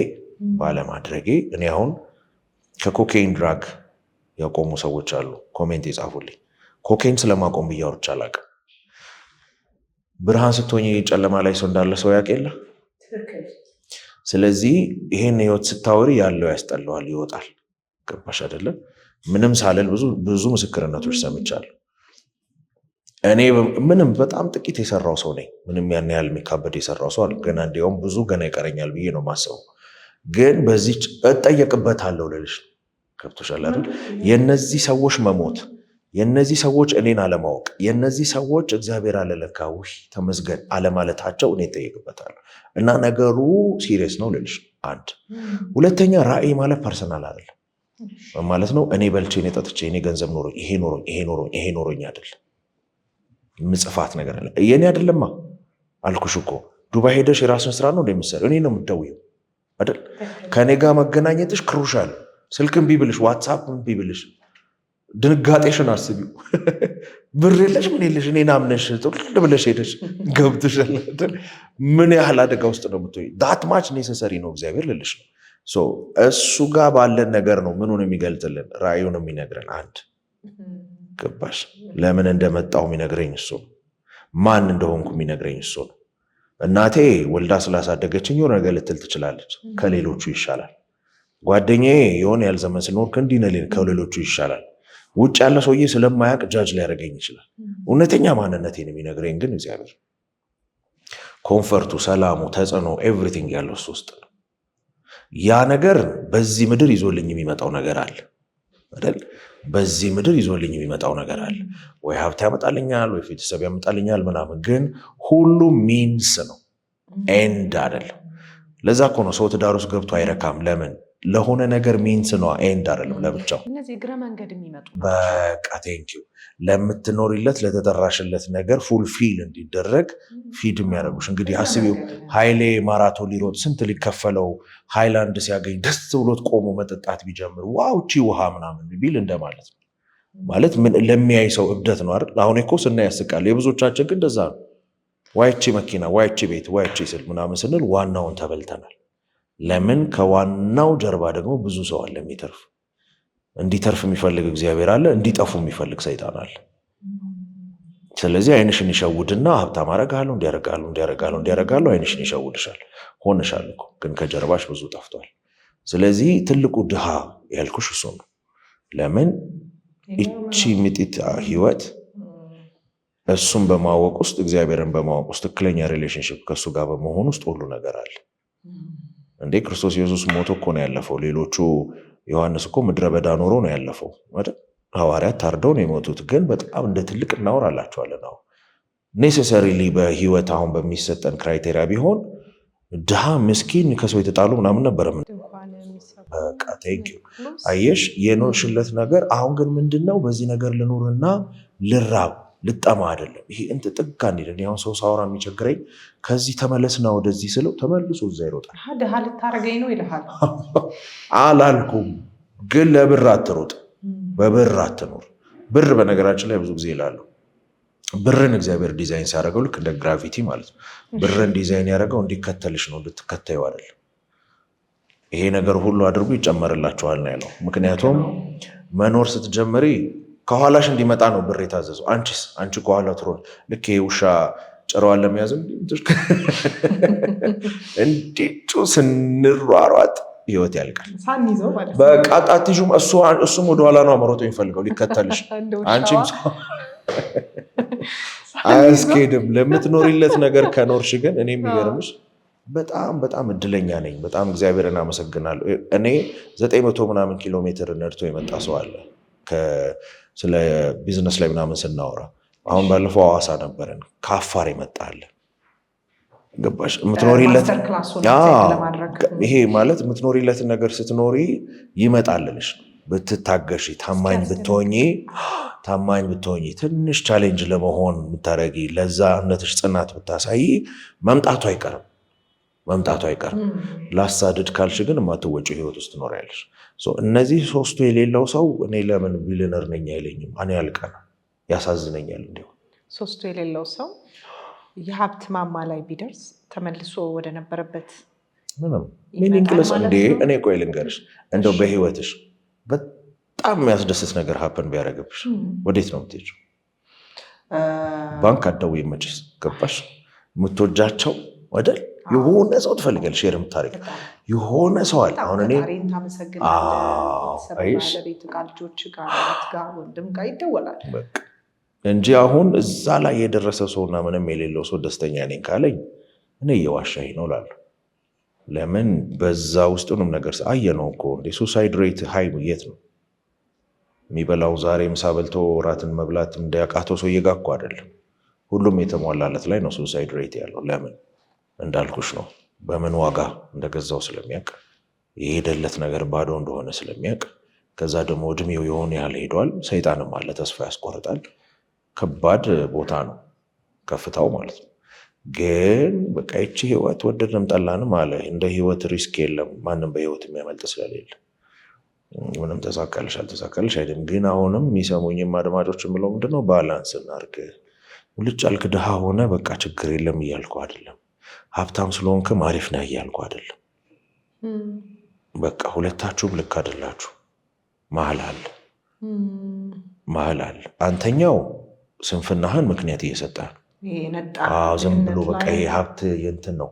ባለማድረጌ እኔ አሁን ከኮኬይን ድራግ ያቆሙ ሰዎች አሉ፣ ኮሜንት የጻፉልኝ። ኮኬይን ስለማቆም ብዬ አውርቼ አላውቅም። ብርሃን ስትሆኝ ጨለማ ላይ ሰው እንዳለ ሰው ያውቅ የለ። ስለዚህ ይሄን ህይወት ስታወሪ ያለው ያስጠላዋል፣ ይወጣል። ገባሽ አይደለም? ምንም ሳልል ብዙ ምስክርነቶች ሰምቻለሁ። እኔ ምንም በጣም ጥቂት የሰራው ሰው ነኝ። ምንም ያን ያህል የሚካበድ የሰራው ሰው ገና እንዲያውም ብዙ ገና ይቀረኛል ብዬ ነው ማስበው። ግን በዚህ እጠየቅበታለሁ ልልሽ ገብቶሻል አይደል? የነዚህ ሰዎች መሞት፣ የነዚህ ሰዎች እኔን አለማወቅ፣ የነዚህ ሰዎች እግዚአብሔር አለለካ ውይ ተመስገን አለማለታቸው እኔ እጠየቅበታለሁ። እና ነገሩ ሲሪየስ ነው ልልሽ። አንድ ሁለተኛ ራእይ ማለት ፐርሰናል አይደለም ማለት ነው። እኔ በልቼ እኔ ጠጥቼ እኔ ገንዘብ ኖሮኝ ይሄ ኖሮኝ አይደል ምጽፋት ነገር አለ። የኔ አይደለማ አልኩሽ እኮ ዱባይ ሄደሽ የራስን ስራ ነው እንደምትሰሪው እኔ ነው የምትደውይው አይደል? ከኔ ጋር መገናኘትሽ ክሩሻል። ስልክም ቢብልሽ ዋትሳፕም ቢብልሽ ድንጋጤሽን አስቢው። ብር የለሽ ምን የለሽ እኔን አምነሽ ጥል ብለሽ ሄደሽ ገብተሻል አይደል? ምን ያህል አደጋ ውስጥ ነው የምትሆይ። ዳት ማች ኔሰሰሪ ነው እግዚአብሔር ልልሽ ነው። እሱ ጋር ባለን ነገር ነው ምኑን የሚገልጥልን ራእዩን የሚነግረን። አንድ ገባሽ? ለምን እንደመጣው የሚነግረኝ እሱ ነው። ማን እንደሆንኩ የሚነግረኝ እሱ ነው። እናቴ ወልዳ ስላሳደገችኝ የሆነ ነገር ልትል ትችላለች፣ ከሌሎቹ ይሻላል። ጓደኛዬ የሆነ ያህል ዘመን ስኖር ከእንዲህ ከሌሎቹ ይሻላል። ውጭ ያለ ሰውዬ ስለማያውቅ ጃጅ ሊያደርገኝ ይችላል። እውነተኛ ማንነቴን የሚነግረኝ ግን እግዚአብሔር። ኮንፈርቱ፣ ሰላሙ፣ ተጽዕኖ ኤቭሪቲንግ ያለው እሱ ውስጥ ነው። ያ ነገር በዚህ ምድር ይዞልኝ የሚመጣው ነገር አለ አይደል? በዚህ ምድር ይዞልኝ የሚመጣው ነገር አለ። ወይ ሀብት ያመጣልኛል፣ ወይ ቤተሰብ ያመጣልኛል ምናምን። ግን ሁሉም ሚንስ ነው፣ ኤንድ አይደለም። ለዛ እኮ ነው ሰው ትዳር ውስጥ ገብቶ አይረካም። ለምን? ለሆነ ነገር ሚንስ ነው፣ ኤንድ አይደለም ለብቻው። እነዚህ እግረ መንገድ የሚመጡ በቃ ቴንኪው ለምትኖሪለት ለተጠራሽለት ነገር ፉልፊል እንዲደረግ ፊድ የሚያደርጉሽ። እንግዲህ አስቢው፣ ኃይሌ ማራቶን ሊሮጥ ስንት ሊከፈለው ሃይላንድ ሲያገኝ ደስ ብሎት ቆሞ መጠጣት ቢጀምር ዋው ቺ ውሃ ምናምን ቢል እንደማለት ነው። ማለት ምን ለሚያይ ሰው እብደት ነው አይደል? አሁን እኮ ስናይ ያስቃል። የብዙዎቻችን ግን እንደዛ ነው። ዋይቺ መኪና፣ ዋይቺ ቤት፣ ዋይቺ ስል ምናምን ስንል ዋናውን ተበልተናል። ለምን? ከዋናው ጀርባ ደግሞ ብዙ ሰው አለ የሚተርፍ። እንዲተርፍ የሚፈልግ እግዚአብሔር አለ፣ እንዲጠፉ የሚፈልግ ሰይጣን አለ። ስለዚህ አይንሽን ይሸውድና ሀብታም አደርግሃለሁ እንዲያደርጋለሁ አይንሽን ይሸውድሻል። ሆነሻል እኮ ግን ከጀርባሽ ብዙ ጠፍቷል። ስለዚህ ትልቁ ድሃ ያልኩሽ እሱ ነው። ለምን? እቺ ሚጢት ህይወት እሱን በማወቅ ውስጥ እግዚአብሔርን በማወቅ ውስጥ ትክክለኛ ሪሌሽንሽፕ ከእሱ ጋር በመሆን ውስጥ ሁሉ ነገር አለ። እንዴ ክርስቶስ ኢየሱስ ሞቶ እኮ ነው ያለፈው። ሌሎቹ ዮሐንስ እኮ ምድረ በዳ ኖሮ ነው ያለፈው አይደል? ሐዋርያት ታርደው ነው የሞቱት። ግን በጣም እንደ ትልቅ እናወራላቸዋለን። አሁን ኔሴሰሪሊ በህይወት አሁን በሚሰጠን ክራይቴሪያ ቢሆን ድሃ ምስኪን ከሰው የተጣሉ ምናምን ነበረ። በቃ ቴንኪው አየሽ የኖርሽለት ነገር። አሁን ግን ምንድነው በዚህ ነገር ልኑርና ልራብ ልጠማ አይደለም። ይሄ እንት ጥጋ እንዴ አሁን ሰው ሳወራ የሚቸግረኝ ከዚህ ተመለስና ወደዚህ ስለው ተመልሶ እዛ ይሮጣል። ድሃ ልታረገኝ ነው ይልሃል። አላልኩም፣ ግን ለብር አትሮጥ፣ በብር አትኖር። ብር በነገራችን ላይ ብዙ ጊዜ ይላሉ ብርን እግዚአብሔር ዲዛይን ሲያደርገው ልክ እንደ ግራቪቲ ማለት ነው። ብርን ዲዛይን ያደረገው እንዲከተልሽ ነው፣ እንድትከተዩ አይደለም። ይሄ ነገር ሁሉ አድርጉ ይጨመርላችኋል ነው ያለው። ምክንያቱም መኖር ስትጀምሪ ከኋላሽ እንዲመጣ ነው ብር የታዘዘው። አንቺ ከኋላ ትሮጥ። ልክ ውሻ ጭራዋን ለመያዝ እንዲጩ ስንሯሯጥ ህይወት ያልቃል። በቃ ጣትሹም እሱም ወደኋላ ነው አመሮቶ የሚፈልገው ሊከተልሽ። አንቺም አያስኬድም። ለምትኖሪለት ነገር ከኖርሽ ግን እኔ የሚገርምሽ በጣም በጣም እድለኛ ነኝ። በጣም እግዚአብሔርን አመሰግናለሁ። እኔ 900 ምናምን ኪሎ ሜትር ነድቶ የመጣ ሰው አለ ስለ ቢዝነስ ላይ ምናምን ስናወራ። አሁን ባለፈው ሐዋሳ ነበረን፣ ከአፋር ይመጣል። ገባሽ? ይሄ ማለት የምትኖሪለትን ነገር ስትኖሪ ይመጣልልሽ። ብትታገሺ፣ ታማኝ ብትሆኚ፣ ትንሽ ቻሌንጅ ለመሆን ብታረጊ፣ ለዛ እምነትሽ ጽናት ብታሳይ መምጣቱ አይቀርም። ላሳድድ ካልሽ ግን የማትወጪው ህይወት ውስጥ ትኖሪያለሽ። እነዚህ ሶስቱ የሌለው ሰው እኔ ለምን ቢሊነር ነኝ አይለኝም። እኔ ያልቀና ያሳዝነኛል። እንዲሁ ሶስቱ የሌለው ሰው የሀብት ማማ ላይ ቢደርስ ተመልሶ ወደ ነበረበት ምንም ሚኒንግለስ እንዴ። እኔ ቆይ ልንገርሽ፣ እንደው በህይወትሽ በጣም የሚያስደስት ነገር ሀፕን ቢያደርግብሽ ወዴት ነው የምትሄጂው? ባንክ አትደውይም መቼስ። ገባሽ? የምትወጃቸው አይደል? የሆነ ሰው ትፈልጋለሽ፣ ሼር የምታደርግ የሆነ ሰው አለ። አሁን እኔ ልጆች ጋር ወንድም ጋር ይደወላል። እንጂ አሁን እዛ ላይ የደረሰ ሰውና ምንም የሌለው ሰው ደስተኛ ነኝ ካለኝ እኔ እየዋሻኝ ነው እላለሁ። ለምን በዛ ውስጡንም ነገር አየነው እኮ እንደ ሱሳይድ ሬት ሃይ የት ነው የሚበላው? ዛሬ ምሳ በልቶ እራትን መብላት እንዳያቃተው ሰው እየጋኩ አይደለም። ሁሉም የተሟላለት ላይ ነው ሱሳይድ ሬት ያለው። ለምን እንዳልኩሽ ነው። በምን ዋጋ እንደገዛው ስለሚያውቅ፣ የሄደለት ነገር ባዶ እንደሆነ ስለሚያውቅ፣ ከዛ ደግሞ እድሜው የሆነ ያህል ሄዷል። ሰይጣንም አለ፣ ተስፋ ያስቆርጣል። ከባድ ቦታ ነው ከፍታው ማለት ነው። ግን በቃ ይቺ ህይወት ወደድንም ጠላንም አለ እንደ ህይወት ሪስክ የለም። ማንም በህይወት የሚያመልጥ ስለሌለ ምንም ተሳካልሽ አልተሳካልሽ አይደለም። ግን አሁንም የሚሰሙኝም አድማጮች የምለው ምንድነው ባላንስ እናድርግ። ሙልጭ አልክ ድሃ ሆነ በቃ ችግር የለም እያልኩ አይደለም። ሀብታም ስለሆንክም አሪፍ ነህ እያልኩ አይደለም። በቃ ሁለታችሁም ልክ አይደላችሁ። መሀል አለ። አንተኛው ስንፍናህን ምክንያት እየሰጠህ ዝም ብሎ በቃ ይሄ ሀብት የእንትን ነው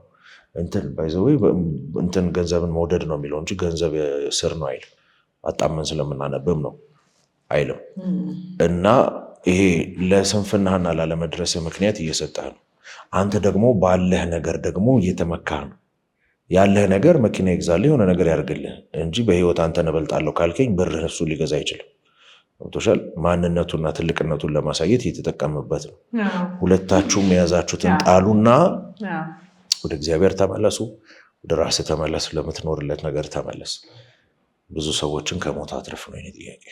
እንትን ገንዘብን መውደድ ነው የሚለው እንጂ ገንዘብ ስር ነው አይልም። አጣመን ስለምናነብም ነው አይልም። እና ይሄ ለስንፍናህና ላለመድረስህ ምክንያት እየሰጠህ ነው። አንተ ደግሞ ባለህ ነገር ደግሞ እየተመካህ ነው። ያለህ ነገር መኪና ይግዛልህ፣ የሆነ ነገር ያደርግልህ እንጂ በህይወት አንተን እበልጣለሁ ካልከኝ ብርህ እሱ ሊገዛ አይችልም። ቶሻል ማንነቱና ትልቅነቱን ለማሳየት እየተጠቀምበት ነው። ሁለታችሁም የያዛችሁትን ጣሉና ወደ እግዚአብሔር ተመለሱ። ወደ ራስህ ተመለስ። ለምትኖርለት ነገር ተመለስ። ብዙ ሰዎችን ከሞት አትርፍ ነው የኔ ጥያቄ።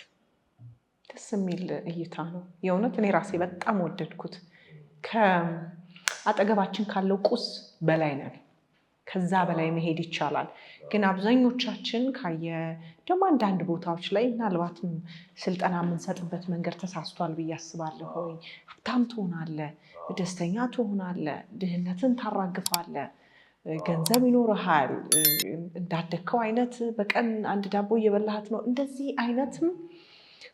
ደስ የሚል እይታ ነው የእውነት። እኔ ራሴ በጣም ወደድኩት። ከአጠገባችን ካለው ቁስ በላይ ነን። ከዛ በላይ መሄድ ይቻላል። ግን አብዛኞቻችን ካየ ደግሞ አንዳንድ ቦታዎች ላይ ምናልባትም ስልጠና የምንሰጥበት መንገድ ተሳስቷል ብዬ አስባለሁ። ሀብታም ትሆናለህ፣ ደስተኛ ትሆናለህ፣ ድህነትን ታራግፋለህ፣ ገንዘብ ይኖርሃል፣ እንዳደግከው አይነት በቀን አንድ ዳቦ እየበላሃት ነው። እንደዚህ አይነትም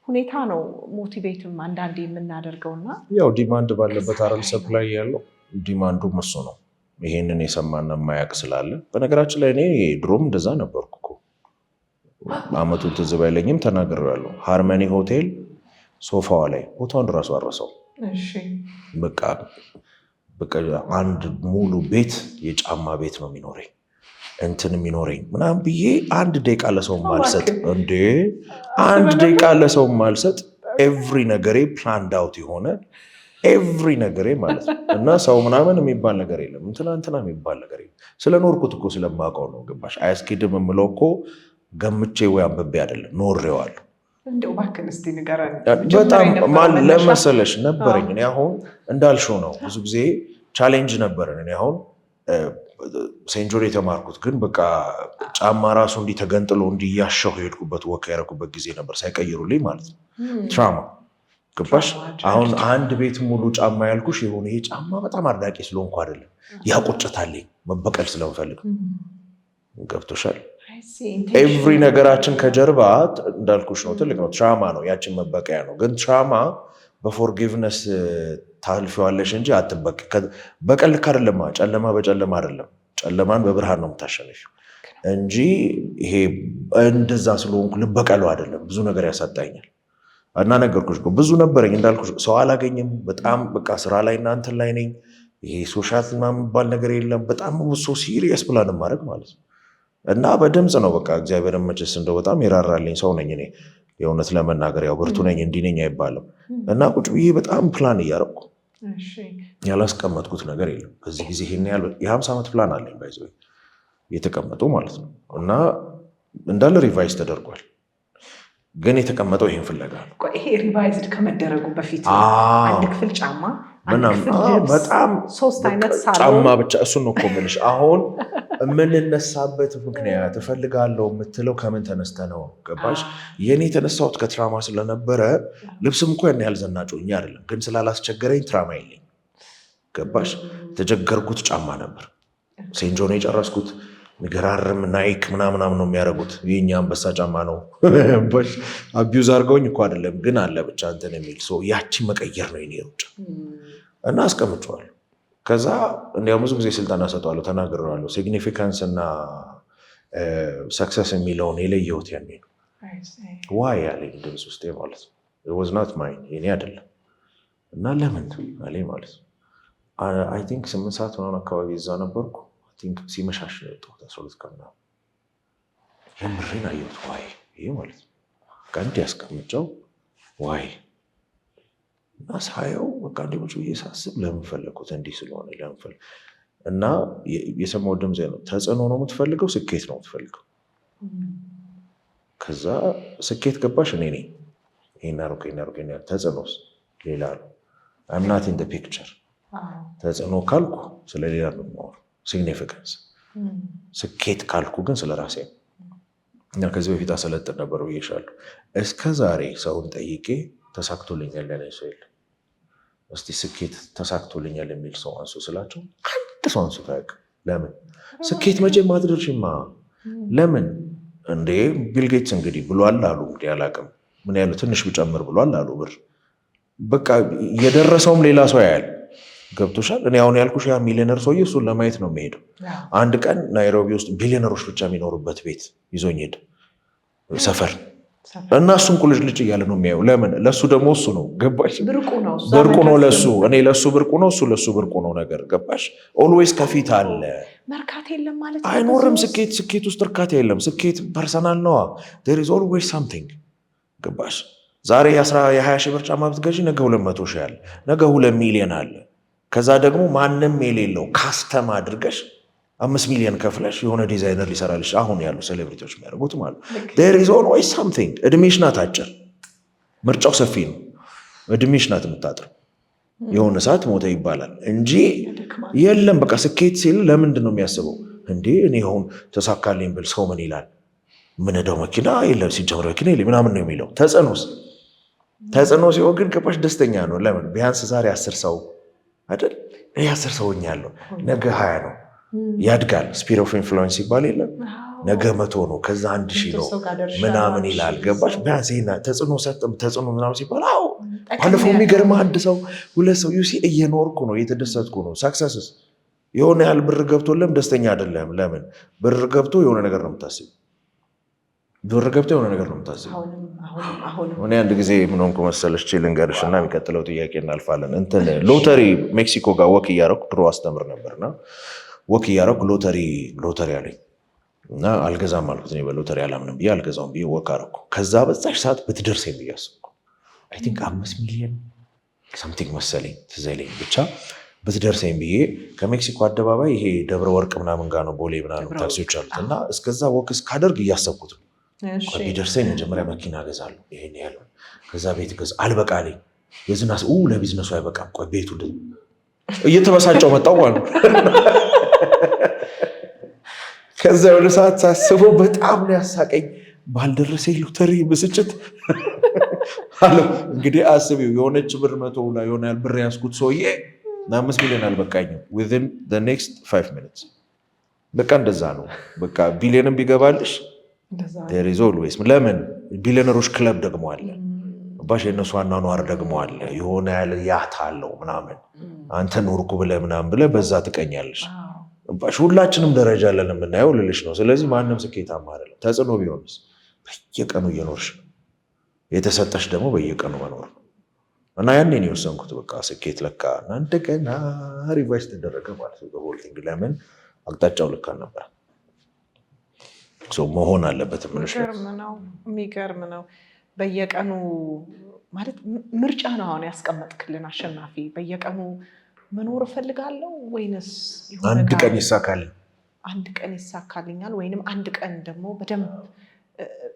ሁኔታ ነው ሞቲቬትም አንዳንዴ የምናደርገውና ያው ዲማንድ ባለበት አረል ሰፕላይ ያለው ዲማንዱ እሱ ነው። ይሄንን የሰማና የማያውቅ ስላለ በነገራችን ላይ እኔ ድሮም እንደዛ ነበርኩ እኮ። አመቱን ትዝ ባይለኝም ተናግሬያለሁ። ሃርመኒ ሆቴል ሶፋዋ ላይ ቦታውን እራሱ አረሰው። በቃ አንድ ሙሉ ቤት የጫማ ቤት ነው የሚኖረኝ እንትን የሚኖረኝ ምናምን ብዬ አንድ ደቂቃ ለሰው ማልሰጥ አንድ ደቂቃ ለሰው ማልሰጥ ኤቭሪ ነገሬ ፕላንድ አውት የሆነ ኤቭሪ ነገሬ ማለት ነው። እና ሰው ምናምን የሚባል ነገር የለም፣ እንትና የሚባል ነገር የለም። ስለኖርኩት እኮ ስለማውቀው ነው። ገባሽ? አያስኬድም የምለው እኮ ገምቼ ወይ አንብቤ አይደለም፣ ኖሬዋለሁ። በጣም ለመሰለሽ ነበረኝ። እኔ አሁን እንዳልሽው ነው፣ ብዙ ጊዜ ቻሌንጅ ነበረን። እኔ አሁን ሴንጆር የተማርኩት ግን በቃ ጫማ ራሱ እንዲህ ተገንጥሎ እንዲያሻው የሄድኩበት ወክ ያደረኩበት ጊዜ ነበር፣ ሳይቀይሩልኝ ማለት ነው። ትራማ ገባሽ? አሁን አንድ ቤት ሙሉ ጫማ ያልኩሽ የሆነ ይሄ ጫማ በጣም አድናቂ ስለሆንኩ አይደለም፣ ያቆጭታለኝ መበቀል ስለምፈልግ። ገብቶሻል? ኤቭሪ ነገራችን ከጀርባ እንዳልኩሽ ነው፣ ትልቅ ነው፣ ትራማ ነው፣ ያችን መበቀያ ነው። ግን ትራማ በፎርጊቭነስ ታልፊዋለሽ እንጂ በቀል ልክ አይደለም። ጨለማ በጨለማ አይደለም፣ ጨለማን በብርሃን ነው የምታሸንፊው እንጂ ይሄ እንደዛ ስለሆንኩ ልበቀለው አይደለም። ብዙ ነገር ያሳጣኛል እና ነገርኩሽ ብዙ ነበረኝ እንዳልኩሽ፣ ሰው አላገኝም። በጣም በቃ ስራ ላይ እና እንትን ላይ ነኝ። ይሄ ሶሻል የሚባል ነገር የለም። በጣም ሶ ሲሪየስ ፕላን ማድረግ ማለት ነው። እና በድምፅ ነው በቃ እግዚአብሔርን መቼስ እንደው በጣም የራራልኝ ሰው ነኝ እኔ የእውነት ለመናገር ያው ብርቱ ነኝ እንዲህ ነኝ አይባልም። እና ቁጭ ብዬ በጣም ፕላን እያደረኩ ያላስቀመጥኩት ነገር የለም። በዚህ ጊዜ ይሄን ያህል የ50 ዓመት ፕላን አለኝ ባይዘ የተቀመጡ ማለት ነው። እና እንዳለ ሪቫይዝ ተደርጓል። ግን የተቀመጠው ይሄን ፍለጋ ነው። ይሄ ሪቫይዝድ ከመደረጉ በፊት አንድ ክፍል ጫማ በጣም 3 አይነት ጫማ ብቻ እሱን ነው እኮ የምልሽ። አሁን የምንነሳበት ምክንያት እፈልጋለሁ የምትለው ከምን ተነስተ ነው? ገባሽ? የኔ የተነሳሁት ከትራማ ስለነበረ ልብስም እኮ ያን ያህል ዘናጮኝ አይደለም፣ ግን ስላላስቸገረኝ ትራማ የለኝ። ገባሽ? የተቸገርኩት ጫማ ነበር። ሴንጆን የጨረስኩት ገራርም ናይክ ምናምን ነው የሚያደርጉት። የኛ አንበሳ ጫማ ነው። አቢዩዝ አድርገውኝ እኮ አይደለም፣ ግን አለ ብቻ እንትን የሚል ሰው ያቺን መቀየር ነው የኔ ሩጫ እና አስቀምጨዋለሁ። ከዛ እንዲያውም ብዙ ጊዜ ስልጠና ሰጠዋለሁ፣ ተናግሬዋለሁ። ሲግኒፊካንስ እና ሰክሰስ የሚለውን የለየሁት ያኔ ነው። ዋይ ያለኝ ድምፅ ውስጥ ማለት ነው። ወዝ ናት ማይን የኔ አይደለም። እና ለምን አለኝ ማለት ነው። አይ ቲንክ 8 ሰዓት ምናምን አካባቢ እዛ ነበርኩ። አይ ቲንክ ሲመሻሽ ነው የወጣሁት 12 ቀን ምናምን። የምሬን አየሁት ዋይ ይሄ ማለት ነው። ቀንድ ያስቀምጨው ዋይ እና ሳየው በቃ እንዲሞች ብዬ ሳስብ ለምን ፈለግኩት እንዲህ ስለሆነ ለምን ፈለግ እና የሰማው ድምፅ ነው። ተጽዕኖ ነው የምትፈልገው ስኬት ነው የምትፈልገው? ከዛ ስኬት ገባሽ እኔ ነኝ ይሄን ተጽዕኖስ ሌላ ነው። I'm not in the picture። ተጽዕኖ ካልኩ ስለሌላ ነው የማወራው። ሲግኒፊካንስ ስኬት ካልኩ ግን ስለ ራሴ ነው። እና ከዚህ በፊት አሰለጥን ነበር ብዬሻለሁ። እስከ ዛሬ ሰውን ጠይቄ ተሳክቶልኛል ያለ ሰው የለም። እስቲ ስኬት ተሳክቶልኛል የሚል ሰው አንሱ ስላቸው አንድ ሰው አንሱ ታውቅ። ለምን ስኬት መቼም አትደርሽማ። ለምን እንዴ ቢል ጌትስ እንግዲህ ብሏል አሉ። እንግዲህ አላውቅም ምን ያለው ትንሽ ብጨምር ብሏል አሉ ብር። በቃ የደረሰውም ሌላ ሰው ያያል። ገብቶሻል? እኔ አሁን ያልኩሽ ያ ሚሊዮነር ሰውዬ እሱን ለማየት ነው የሚሄደው። አንድ ቀን ናይሮቢ ውስጥ ቢሊዮነሮች ብቻ የሚኖሩበት ቤት ይዞኝ ሄደ ሰፈር እና እሱን ልጅ እያለ ነው የሚያየው። ለምን ለሱ ደግሞ እሱ ነው ገባሽ? ብርቁ ነው ለሱ። እኔ ለሱ ብርቁ ነው፣ እሱ ለሱ ብርቁ ነው ነገር ገባሽ? ኦልዌይስ ከፊት አለ መርካት የለም ማለት አይኖርም። ስኬት ውስጥ እርካታ የለም። ስኬት ፐርሰናል ነዋ። there is always something ገባሽ? ዛሬ የ20 ሺህ ብር ጫማ ብትገዢ ነገ 200 ሺህ አለ፣ ነገ 2 ሚሊዮን አለ። ከዛ ደግሞ ማንም የሌለው ካስተም አድርገሽ 5 ሚሊዮን ከፍለሽ የሆነ ዲዛይነር ሊሰራልሽ አሁን ያሉ ሴሌብሪቲዎች የሚያደርጉት ማለት there is always something። እድሜሽ ናት አጭር፣ ምርጫው ሰፊ ነው። እድሜሽ ናት የምታጥር። የሆነ ሰዓት ሞተ ይባላል እንጂ የለም። በቃ ስኬት ሲል ለምንድን ነው የሚያስበው? እንዴ እኔ አሁን ተሳካልኝ ብል ሰው ምን ይላል? ምንዳው መኪና የለም ሲጀምር መኪና የለም ምናምን ነው የሚለው። ተጽዕኖ ሲሆን ግን ገባሽ ደስተኛ ነው። ለምን ቢያንስ ዛሬ 10 ሰው አይደል? እኔ 10 ሰውኛለሁ፣ ነገ 20 ነው ያድጋል። ስፒር ኦፍ ኢንፍሉዌንስ ይባል የለም? ነገ 100 ነው፣ ከዛ 1000 ነው ምናምን ይላል። ገባሽ? ቢያንስ ይሄና ተጽዕኖ ምናምን ሲባል አዎ ባለፈው የሚገርም አንድ ሰው 2 ሰው ዩሲ እየኖርኩ ነው እየተደሰትኩ ነው። ሳክሰስስ የሆነ ያህል ብር ገብቶለም ደስተኛ አይደለም። ለምን ብር ገብቶ የሆነ ነገር ነው የምታስብ ብር ገብቶ የሆነ ነገር ነው የምታስበው። እኔ አንድ ጊዜ ምን ሆንኩ መሰለሽ ልንገርሽ እና የሚቀጥለው ጥያቄ እናልፋለን። እንትን ሎተሪ ሜክሲኮ ጋር ወክ እያደረኩ ድሮ አስተምር ነበርና ወክ እያደረኩ ሎተሪ አለኝ እና አልገዛም አልኩት። እኔ በሎተሪ አላምንም ብዬ አልገዛውም ብዬ ወክ አደረኩ። ከዛ በዛች ሰዓት ብትደርሰኝ ብዬ አሰብኩ። አይ ቲንክ 5 ሚሊዮን ሳምቲንግ መሰለኝ ትዝ አይለኝም። ብቻ ብትደርሰኝ ብዬ ከሜክሲኮ አደባባይ ይሄ ደብረ ወርቅ ምናምን ጋር ነው ቦሌ ምናምን ታክሲዎች አሉት እና እስከዛ ወክ እስካደርግ እያሰብኩት ነው። ቢደርሰኝ መጀመሪያ መኪና ገዛለሁ ይሄን ያለው፣ ከዛ ቤት ገዛ አልበቃልኝ የዝናስ ለቢዝነሱ አይበቃም። ቆይ ቤቱ እየተበሳጨው መጣው ማለት ነው። ከዛ ወደ ሰዓት ሳስበው በጣም ነው ያሳቀኝ። ባልደረሰኝ ሎተሪ ብስጭት አለው። እንግዲህ አስቢው የሆነች ብር 100 ላይ የሆነ ያህል ብር ያስኩት ሰውዬ 5 ሚሊዮን አልበቃኝም within the next 5 minutes። በቃ እንደዛ ነው። በቃ ቢሊዮንም ቢገባልሽ there is always ለምን ቢሊዮነሮች ክለብ ደግሞ አለ ባሽ የነሱ አኗኗር ደግሞ አለ። የሆነ ያለ ያት አለው ምናምን አንተ ኖርኩ ብለህ ምናምን ብለህ በዛ ትቀኛለሽ። ባሽ ሁላችንም ደረጃ አለን የምናየው ልልሽ ነው። ስለዚህ ማንም ስኬታማ አይደለም። ተጽዕኖ ቢሆንስ በየቀኑ እየኖርሽ ነው። የተሰጠሽ ደግሞ በየቀኑ መኖር ነው። እና ያኔ ነው የወሰንኩት በቃ ስኬት ለካ እንደገና ሪቫይዝ ተደረገ ማለት ነው በሆልቲንግ። ለምን አቅጣጫው ልክ አልነበረ መሆን አለበት። የሚገርም ነው። በየቀኑ ማለት ምርጫ ነው አሁን ያስቀመጥክልን አሸናፊ። በየቀኑ መኖር እፈልጋለሁ ወይንስ አንድ ቀን ይሳካልኝ አንድ ቀን ይሳካልኛል ወይንም አንድ ቀን ደግሞ በደንብ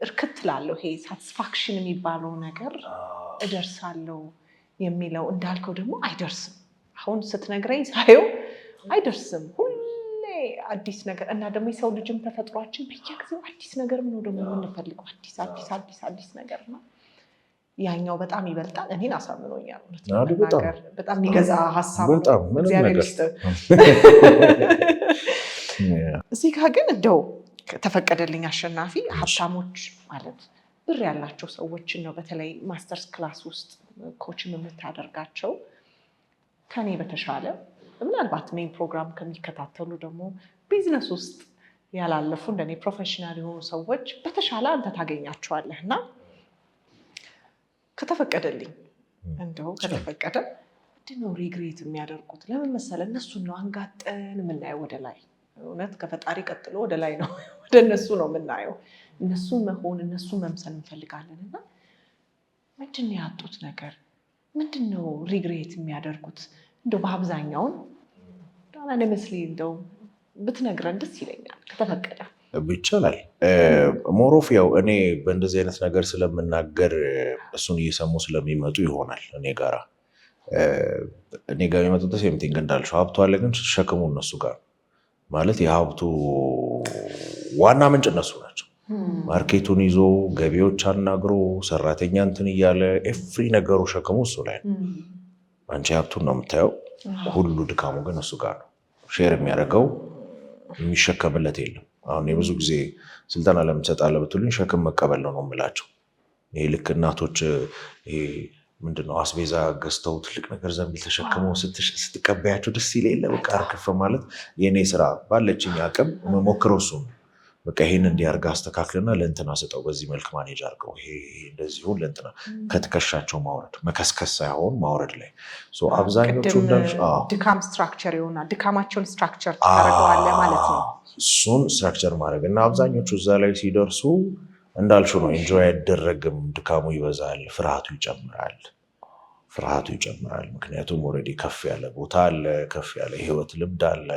እርክት ላለሁ ይሄ ሳቲስፋክሽን የሚባለው ነገር እደርሳለሁ የሚለው እንዳልከው ደግሞ አይደርስም። አሁን ስትነግረኝ ሳየው አይደርስም። ሁሌ አዲስ ነገር እና ደግሞ የሰው ልጅም ተፈጥሯችን በየጊዜው አዲስ ነገር ነው ደግሞ የምንፈልገው አዲስ ነገር ነው። ያኛው በጣም ይበልጣል። እኔን አሳምኖኛል። በጣም የሚገዛ ሀሳብ እግዚአብሔር ይስጥ። እዚህ ጋር ግን እንደው ተፈቀደልኝ አሸናፊ ሀብታሞች ማለት ብር ያላቸው ሰዎችን ነው በተለይ ማስተርስ ክላስ ውስጥ ኮችም የምታደርጋቸው ከኔ በተሻለ ምናልባት ሜን ፕሮግራም ከሚከታተሉ ደግሞ ቢዝነስ ውስጥ ያላለፉ እንደኔ ፕሮፌሽናል የሆኑ ሰዎች በተሻለ አንተ ታገኛቸዋለህ እና ከተፈቀደልኝ እንደው ከተፈቀደ ምንድነው ሪግሬት የሚያደርጉት? ለምን መሰለ እነሱን ነው አንጋጠን የምናየው ወደ ላይ። እውነት ከፈጣሪ ቀጥሎ ወደ ላይ ነው፣ ወደ እነሱ ነው የምናየው። እነሱን መሆን እነሱን መምሰል እንፈልጋለን። እና ምንድን ነው ያጡት ነገር? ምንድን ነው ሪግሬት የሚያደርጉት? እንደው በአብዛኛውን ለምሳሌ እንደው ብትነግረን ደስ ይለኛል ከተፈቀደ። ይቻላል። ሞሮፍ ያው እኔ በእንደዚህ አይነት ነገር ስለምናገር እሱን እየሰሙ ስለሚመጡ ይሆናል እኔ ጋር የሚመጡት ሴምቲንግ እንዳልሽው ሀብቱ አለ፣ ግን ሸክሙ እነሱ ጋር ማለት የሀብቱ ዋና ምንጭ እነሱ ናቸው። ማርኬቱን ይዞ ገቢዎች አናግሮ ሰራተኛ እንትን እያለ ኤፍሪ ነገሩ ሸክሙ እሱ ላይ ነው። አንቺ ሀብቱን ነው የምታየው፣ ሁሉ ድካሙ ግን እሱ ጋር ነው። ሼር የሚያደርገው የሚሸከምለት የለም። አሁን የብዙ ጊዜ ስልጠና ለምን ትሰጣለህ ብትሉኝ ሸክም መቀበል ነው የምላቸው። ይሄ ልክ እናቶች ይሄ ምንድነው አስቤዛ ገዝተው ትልቅ ነገር ዘንቢል ተሸክመው ስትቀበያቸው ደስ ይል የለ በቃ አርክፈ ማለት የኔ ስራ ባለችኝ አቅም መሞክረው እሱ ነው። በቃ ይሄን እንዲያርጋ አስተካክልና ለእንትና ስጠው፣ በዚህ መልክ ማኔጅ አድርገው፣ ይሄ እንደዚህ ሁሉ ለእንትና ከትከሻቸው ማውረድ መከስከስ ሳይሆን ማውረድ ላይ አብዛኞቹ ድካም ስትራክቸር ይሆናል። ድካማቸውን ስትራክቸር ታደርገዋለህ ማለት ነው። እሱን ስትራክቸር ማድረግ እና አብዛኞቹ እዛ ላይ ሲደርሱ እንዳልሽው ነው ኢንጆይ አይደረግም። ድካሙ ይበዛል፣ ፍርሃቱ ይጨምራል። ምክንያቱም ኦልሬዲ ከፍ ያለ ቦታ አለ፣ ከፍ ያለ ህይወት ልምድ አለ፣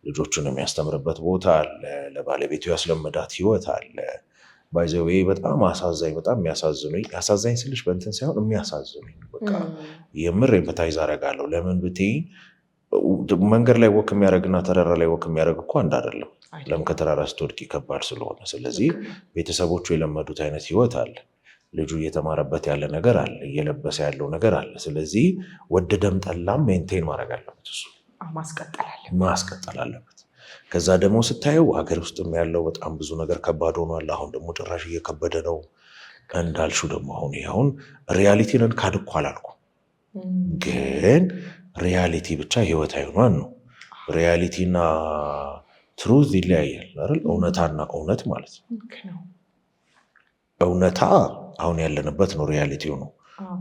ልጆቹን የሚያስተምርበት ቦታ አለ፣ ለባለቤቱ ያስለመዳት ህይወት አለ። ባይዘዌ በጣም አሳዛኝ፣ በጣም የሚያሳዝኑኝ፣ ያሳዛኝ ስልሽ በእንትን ሳይሆን የሚያሳዝኑኝ በቃ የምር ኤምፓታይዝ አደርጋለሁ። ለምን ብትይ መንገድ ላይ ወክ የሚያደርግና ተራራ ላይ ወክ የሚያደርግ እኮ አንድ አይደለም። ለምን ከተራራ ስትወድቅ ይከባድ ስለሆነ። ስለዚህ ቤተሰቦቹ የለመዱት አይነት ህይወት አለ፣ ልጁ እየተማረበት ያለ ነገር አለ፣ እየለበሰ ያለው ነገር አለ። ስለዚህ ወደደም ጠላም ሜንቴን ማድረግ አለበት፣ እሱ ማስቀጠል አለበት። ከዛ ደግሞ ስታየው ሀገር ውስጥም ያለው በጣም ብዙ ነገር ከባድ ሆኗል። አሁን ደግሞ ጭራሽ እየከበደ ነው እንዳልሹ ደግሞ አሁን ሪያሊቲንን ካድኩ አላልኩም፣ ግን ሪያሊቲ ብቻ ህይወት አይሆኗን ነው። ሪያሊቲና ትሩዝ ይለያያል አይደል? እውነታና እውነት ማለት ነው። እውነታ አሁን ያለንበት ነው፣ ሪያሊቲው ነው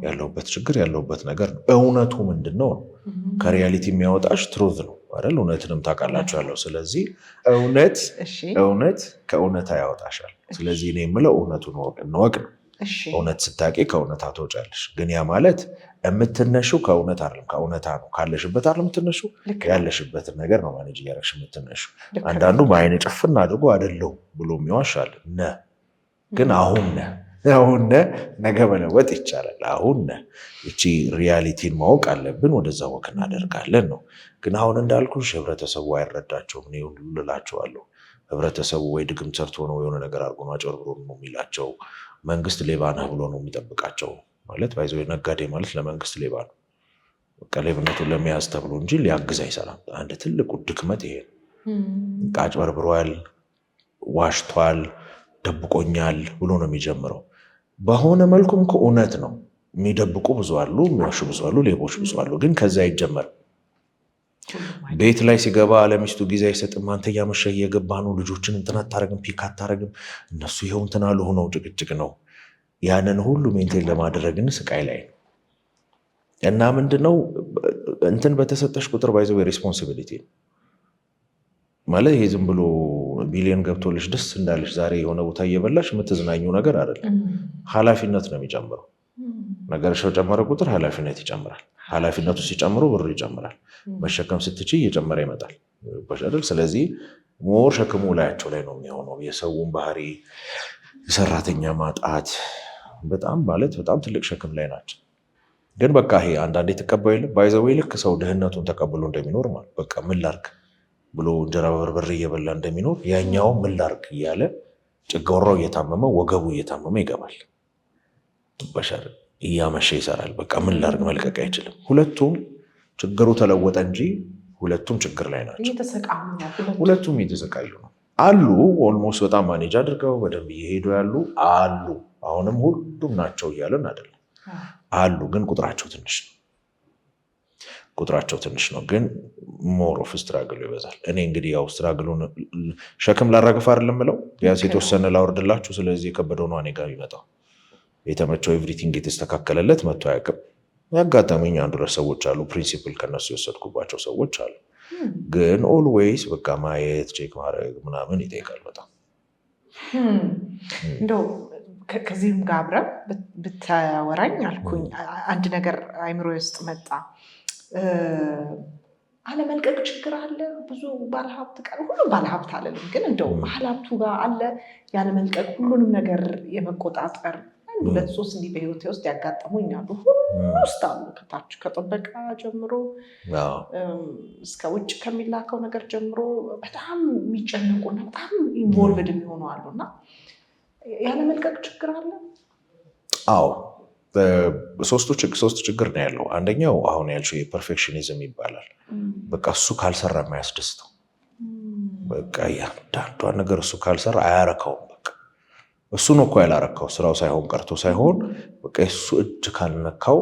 ያለውበት ችግር ያለውበት ነገር ነው። እውነቱ ምንድን ነው? ከሪያሊቲ የሚያወጣሽ ትሩዝ ነው አይደል? እውነትንም ታውቃላችሁ ያለው። ስለዚህ እውነት ከእውነታ ያወጣሻል። ስለዚህ እኔ የምለው እውነቱን እንወቅ ነው። እውነት ስታቂ ከእውነታ ትወጫለሽ። ግን ያ ማለት የምትነሺው ከእውነት አይደለም፣ ከእውነታ ነው። ካለሽበት አይደለም የምትነሺው፣ ያለሽበትን ነገር ነው ማኔጅ እያደረግሽ የምትነሺው። አንዳንዱ በአይነ ጭፍን አድርጎ አይደለሁም ብሎ የሚዋሻል ግን አሁን ነገ መለወጥ ይቻላል። አሁን እቺ ሪያሊቲን ማወቅ አለብን። ወደዛ ወክ እናደርጋለን ነው። ግን አሁን እንዳልኩሽ ህብረተሰቡ አይረዳቸውም። እኔ ሁሉ እላቸዋለሁ፣ ህብረተሰቡ ወይ ድግም ሰርቶ ነው የሆነ ነገር አድርጎ ነው አጭበርብሮ ነው የሚላቸው። መንግስት ሌባ ነህ ብሎ ነው የሚጠብቃቸው። ማለት ባይዘው ነጋዴ ማለት ለመንግስት ሌባ ነው። በቃ ሌብነቱን ለመያዝ ተብሎ እንጂ ሊያግዝ አይሰራም። አንድ ትልቁ ድክመት ይሄ ነው። አጭበርብሯል፣ ዋሽቷል፣ ደብቆኛል ብሎ ነው የሚጀምረው። በሆነ መልኩም ከእውነት ነው። የሚደብቁ ብዙ አሉ፣ የሚዋሹ ብዙ አሉ፣ ሌቦች ብዙ አሉ። ግን ከዛ አይጀመርም። ቤት ላይ ሲገባ ለሚስቱ ጊዜ አይሰጥም። አንተ እያመሸህ እየገባ ነው፣ ልጆችን እንትን አታረግም፣ ፒክ አታረግም፣ እነሱ ይኸው እንትን አሉ ሆነው ጭቅጭቅ ነው። ያንን ሁሉ ሜንቴን ለማድረግን ስቃይ ላይ ነው። እና ምንድነው እንትን በተሰጠሽ ቁጥር ባይዘው ሬስፖንሲቢሊቲ ማለት ይሄ ዝም ብሎ ቢሊዮን ገብቶልሽ ደስ እንዳለሽ ዛሬ የሆነ ቦታ እየበላሽ የምትዝናኙ ነገር አይደለም። ኃላፊነት ነው የሚጨምረው። ነገርሽ በጨመረ ቁጥር ኃላፊነት ይጨምራል። ኃላፊነቱ ሲጨምሩ ብሩ ይጨምራል። መሸከም ስትችይ እየጨመረ ይመጣል። ስለዚህ ሞር ሸክሙ ላያቸው ላይ ነው የሚሆነው። የሰውን ባህሪ፣ የሰራተኛ ማጣት በጣም ትልቅ ሸክም ላይ ናቸው። ግን በቃ ይሄ አንዳንዴ ተቀባዩ የለም ባይዘው ልክ ሰው ድህነቱን ተቀብሎ እንደሚኖር ማለት በቃ ምን ላርግ ብሎ እንጀራ በርበሬ እየበላ እንደሚኖር ያኛው ምን ላርግ እያለ ጭጓራው እየታመመ ወገቡ እየታመመ ይገባል። በሸር እያመሸ ይሰራል። በቃ ምን ላርግ መልቀቅ አይችልም። ሁለቱም ችግሩ ተለወጠ እንጂ ሁለቱም ችግር ላይ ናቸው። ሁለቱም እየተሰቃዩ ነው አሉ። ኦልሞስት በጣም ማኔጅ አድርገው በደንብ እየሄዱ ያሉ አሉ። አሁንም ሁሉም ናቸው እያለን አይደለም አሉ። ግን ቁጥራቸው ትንሽ ነው። ግን ሞር ኦፍ ስትራግሉ ይበዛል። እኔ እንግዲህ ያው ስትራግሉን ሸክም ላራግፍ አይደለም ብለው ቢያንስ የተወሰነ ላወርድላችሁ። ስለዚህ የከበደው ነው እኔ ጋር ይመጣው። የተመቸው ኤቭሪቲንግ የተስተካከለለት መጥቶ አያውቅም። ያጋጠመኝ አንድ ሁለት ሰዎች አሉ፣ ፕሪንሲፕል ከነሱ የወሰድኩባቸው ሰዎች አሉ። ግን ኦልዌይስ በቃ ማየት ቼክ ማድረግ ምናምን ይጠይቃል በጣም። እንደው ከዚህም ጋር አብረን ብታወራኝ አልኩኝ አንድ ነገር አይምሮ ውስጥ መጣ። አለመልቀቅ ችግር አለ። ብዙ ባለሀብት ጋር ሁሉም ባለሀብት አለልም፣ ግን እንደው ባለሀብቱ ጋር አለ ያለመልቀቅ፣ ሁሉንም ነገር የመቆጣጠር ሁለት ሶስት እንዲህ በህይወቴ ውስጥ ያጋጠሙኛሉ። ሁሉ ውስጥ አሉ፣ ከታች ከጥበቃ ጀምሮ እስከ ውጭ ከሚላከው ነገር ጀምሮ በጣም የሚጨነቁና በጣም ኢንቮልቭድ የሚሆኑ አሉና ያለመልቀቅ ችግር አለ። አዎ ሶስት ችግር ነው ያለው። አንደኛው አሁን ያልሽው የፐርፌክሽኒዝም ይባላል። በቃ እሱ ካልሰራ የማያስደስተው፣ በቃ ያንዳንዷን ነገር እሱ ካልሰራ አያረካውም። በቃ እሱ ነው እኮ ያላረካው፣ ስራው ሳይሆን ቀርቶ ሳይሆን በቃ እሱ እጅ ካልነካው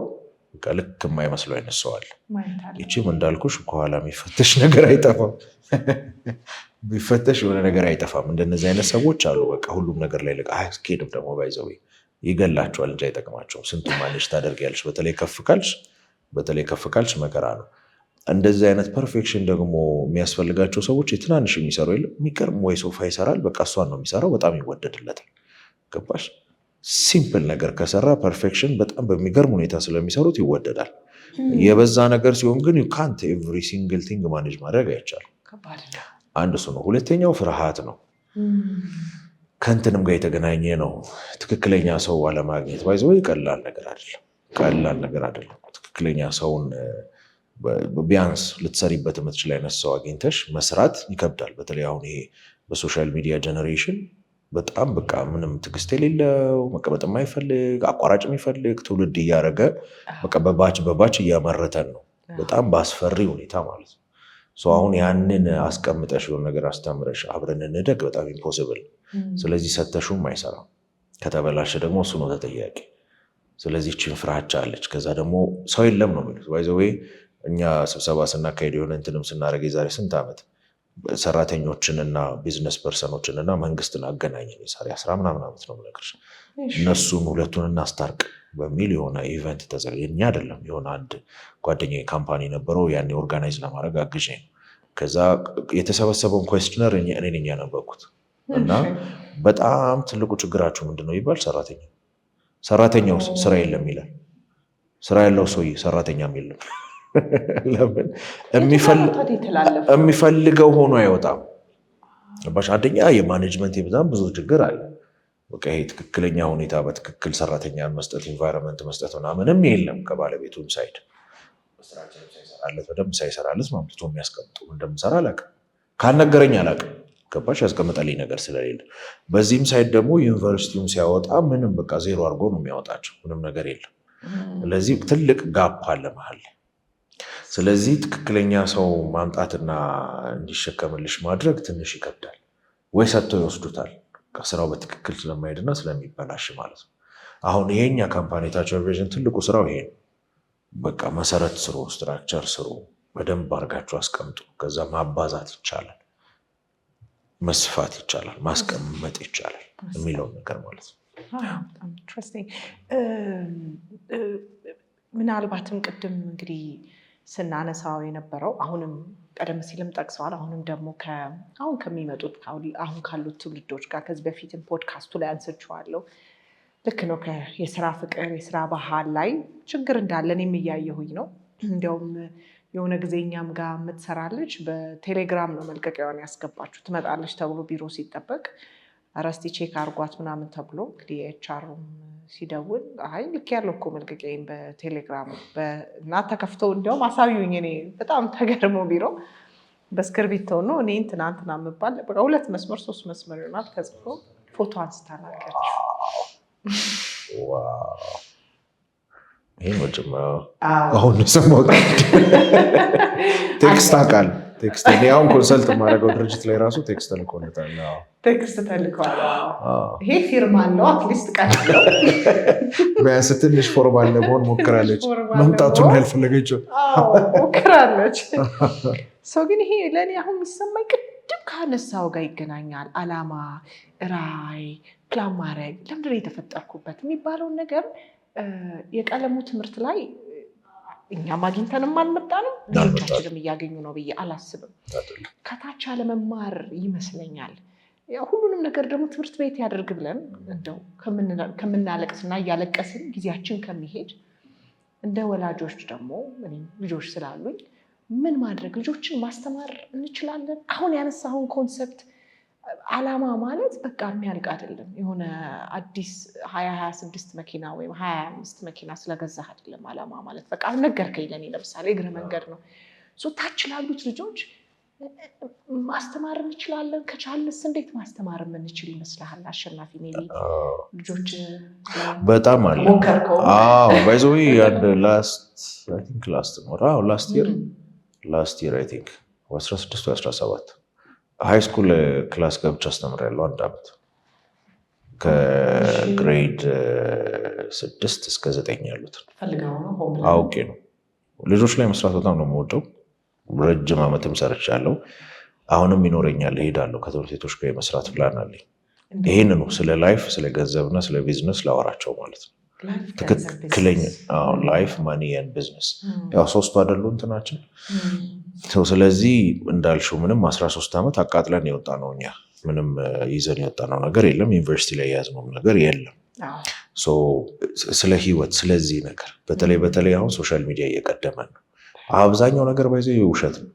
በቃ ልክ የማይመስለው አይነት ሰው አለ። ይቺም እንዳልኩሽ ከኋላ የሚፈተሽ ነገር አይጠፋም፣ የሚፈተሽ የሆነ ነገር አይጠፋም። እንደነዚህ አይነት ሰዎች አሉ። በቃ ሁሉም ነገር ላይ ልቅ አያስኬድም ደግሞ ባይዘው ይገላቸዋል እንጂ አይጠቅማቸውም። ስንቱ ማኔጅ ታደርጊያለሽ። በተለይ ከፍ ካልሽ መከራ ነው። እንደዚህ አይነት ፐርፌክሽን ደግሞ የሚያስፈልጋቸው ሰዎች የትናንሽ የሚሰሩ የለም። የሚገርም ወይ ሶፋ ይሰራል፣ በቃ እሷን ነው የሚሰራው፣ በጣም ይወደድለታል። ገባሽ? ሲምፕል ነገር ከሰራ ፐርፌክሽን በጣም በሚገርም ሁኔታ ስለሚሰሩት ይወደዳል። የበዛ ነገር ሲሆን ግን ካንት ኤቭሪ ሲንግል ቲንግ ማኔጅ ማድረግ አይቻልም። አንድ እሱ ነው። ሁለተኛው ፍርሃት ነው። ከእንትንም ጋር የተገናኘ ነው። ትክክለኛ ሰው አለማግኘት ባይዘው ቀላል ነገር አይደለም። ትክክለኛ ሰውን ቢያንስ ልትሰሪበት የምትችል አይነት ሰው አግኝተሽ መስራት ይከብዳል። በተለይ አሁን ይሄ በሶሻል ሚዲያ ጀነሬሽን በጣም በቃ ምንም ትዕግስት የሌለው መቀመጥ የማይፈልግ አቋራጭ የሚፈልግ ትውልድ እያደረገ በቃ በባች እያመረተን ነው፣ በጣም በአስፈሪ ሁኔታ ማለት ነው። አሁን ያንን አስቀምጠሽ የሆነ ነገር አስተምረሽ አብረን እንደግ በጣም ኢምፖሲብል። ስለዚህ ሰተሹም አይሰራም። ከተበላሸ ደግሞ እሱ ነው ተጠያቂ። ስለዚህ ችን ፍራቻ አለች። ከዛ ደግሞ ሰው የለም ነው የሚሉት። ባይዘዌ እኛ ስብሰባ ስናካሄድ የሆነ እንትንም ስናደርግ የዛሬ ስንት ዓመት ሰራተኞችንና ቢዝነስ ፐርሰኖችንና መንግስትን አገናኘን። የዛሬ 10 ምናምን ዓመት ነው የምነግርሽ። እነሱን ሁለቱን እናስታርቅ በሚል የሆነ ኢቨንት ተዘጋጀ። እኛ አይደለም የሆነ አንድ ጓደኛዬ ካምፓኒ ነበረው፣ ያኔ ኦርጋናይዝ ለማድረግ አግዤ ነው። ከዛ የተሰበሰበውን ኩዌስችነር እኔ ነኝ ያነበብኩት እና በጣም ትልቁ ችግራችሁ ምንድን ነው ይባል፣ ሰራተኛው ስራ የለም ይላል። ስራ ያለው ሰውዬ ሰራተኛም የለም። ለምን? የሚፈልገው ሆኖ አይወጣም። አንደኛ የማኔጅመንት በጣም ብዙ ችግር አለ። በቃ ይሄ ትክክለኛ ሁኔታ በትክክል ሰራተኛን መስጠት ኢንቫይሮንመንት መስጠት ምናምንም የለም። ከባለቤቱም ሳይድ በደንብ ሳይሰራለት ማምጥቶ የሚያስቀምጡ እንደምሰራ አላውቅም፣ ካልነገረኝ አላውቅም። ገባሽ? ያስቀምጠልኝ ነገር ስለሌለ። በዚህም ሳይድ ደግሞ ዩኒቨርሲቲውን ሲያወጣ ምንም በቃ ዜሮ አድርጎ ነው የሚያወጣቸው፣ ምንም ነገር የለም። ስለዚህ ትልቅ ጋፕ አለ መሀል። ስለዚህ ትክክለኛ ሰው ማምጣትና እንዲሸከምልሽ ማድረግ ትንሽ ይከብዳል። ወይ ሰጥተው ይወስዱታል፣ ስራው በትክክል ስለማይሄድና ስለሚበላሽ ማለት ነው። አሁን ይሄኛ ካምፓኒ ታች ቪዥን ትልቁ ስራው ይሄ ነው። በቃ መሰረት ስሩ፣ ስትራክቸር ስሩ፣ በደንብ አድርጋችሁ አስቀምጡ። ከዛ ማባዛት ይቻላል፣ መስፋት ይቻላል፣ ማስቀመጥ ይቻላል የሚለውን ነገር ማለት ነው። ምናልባትም ቅድም እንግዲህ ስናነሳው የነበረው አሁንም ቀደም ሲልም ጠቅሰዋል። አሁንም ደግሞ አሁን ከሚመጡት አሁን ካሉት ትውልዶች ጋር ከዚህ በፊትም ፖድካስቱ ላይ አንስቼዋለሁ። ልክ ነው። የስራ ፍቅር፣ የስራ ባህል ላይ ችግር እንዳለን የሚያየሁኝ ነው። እንዲያውም የሆነ ጊዜ እኛም ጋር የምትሰራለች በቴሌግራም ነው መልቀቂያዋን ያስገባችሁ። ትመጣለች ተብሎ ቢሮ ሲጠበቅ አረስቲ ቼክ አርጓት ምናምን ተብሎ እንግዲህ ኤችአርም ሲደውል አይ ልክ ያለው እኮ መልቀቂያዬን በቴሌግራም እና ተከፍተው እንዲያውም አሳዩኝ። እኔ በጣም ተገርሞ ቢሮ በእስክርቢቶ ነው እኔ ትናንትና የምባል በቃ 2 መስመር 3 መስመር ይሆናል ተጽፎ ፎቶ አንስታ ላከች። ይህን ወጭማ አሁን ሰማሁት። ቴክስት አውቃለሁ። ቴክስት አሁን ኮንሰልት የማደርገው ድርጅት ላይ ራሱ ቴክስት ተልኮለታል። ቴክስት ተልከዋል። ይሄ ፊርማ አለው አትሊስት ቀለው ቢያንስ ትንሽ ፎርማል ለመሆን ሞክራለች። መምጣቱን ያልፈለገችው ሞክራለች። ሰው ግን ይሄ ለእኔ አሁን የሚሰማኝ ቅድም ካነሳው ጋር ይገናኛል። አላማ፣ ራዕይ፣ ፕላን ማድረግ ለምንድን ነው የተፈጠርኩበት የሚባለውን ነገር የቀለሙ ትምህርት ላይ እኛም አግኝተንም አልመጣንም ልጆቻችንም እያገኙ ነው ብዬ አላስብም። ከታች አለመማር ይመስለኛል። ሁሉንም ነገር ደግሞ ትምህርት ቤት ያደርግ ብለን እንደው ከምናለቅስና እያለቀስን ጊዜያችን ከሚሄድ እንደ ወላጆች ደግሞ ልጆች ስላሉኝ ምን ማድረግ ልጆችን ማስተማር እንችላለን። አሁን ያነሳውን ኮንሰፕት ዓላማ ማለት በቃ የሚያልቅ አይደለም። የሆነ አዲስ 2026 መኪና ወይም 25 መኪና ስለገዛህ አይደለም ዓላማ ማለት። በቃ አልነገርከኝ ለኔ ለምሳሌ እግረ መንገድ ነው። ታች ላሉት ልጆች ማስተማር እንችላለን። ከቻልንስ እንዴት ማስተማር የምንችል ይመስልሃል አሸናፊ? ሜቢ ልጆች በጣም አለ ሞከርከው? ባይ ዘ ዌይ አንድ ላስት ይር አይ ቲንክ 16 ወይ 17 ሃይ ስኩል ክላስ ገብቼ አስተምሬያለሁ። 1 ዓመት ከግሬድ 6 እስከ 9 ያሉት አውቄ ነው። ልጆች ላይ መስራት በጣም ነው የምወደው። ረጅም ዓመትም ሰርቻለሁ። አሁንም ይኖረኛል፣ እሄዳለሁ። ከትምህርት ቤቶች ጋር የመስራት ፕላን አለኝ። ይህንኑ ስለ ላይፍ፣ ስለ ገንዘብና ስለ ቢዝነስ ላወራቸው ማለት ነው። ትክክለኛ ላይፍ ማኒ ኤንድ ቢዝነስ ያው ሶስቱ አይደሉ እንትናችን። ስለዚህ እንዳልሽው ምንም 13 ዓመት አቃጥለን የወጣ ነው። እኛ ምንም ይዘን የወጣ ነው ነገር የለም። ዩኒቨርሲቲ ላይ የያዝነው ነገር የለም። ስለ ህይወት ስለዚህ ነገር በተለይ አሁን ሶሻል ሚዲያ እየቀደመን ነው። አብዛኛው ነገር ባይዘ ውሸት ነው።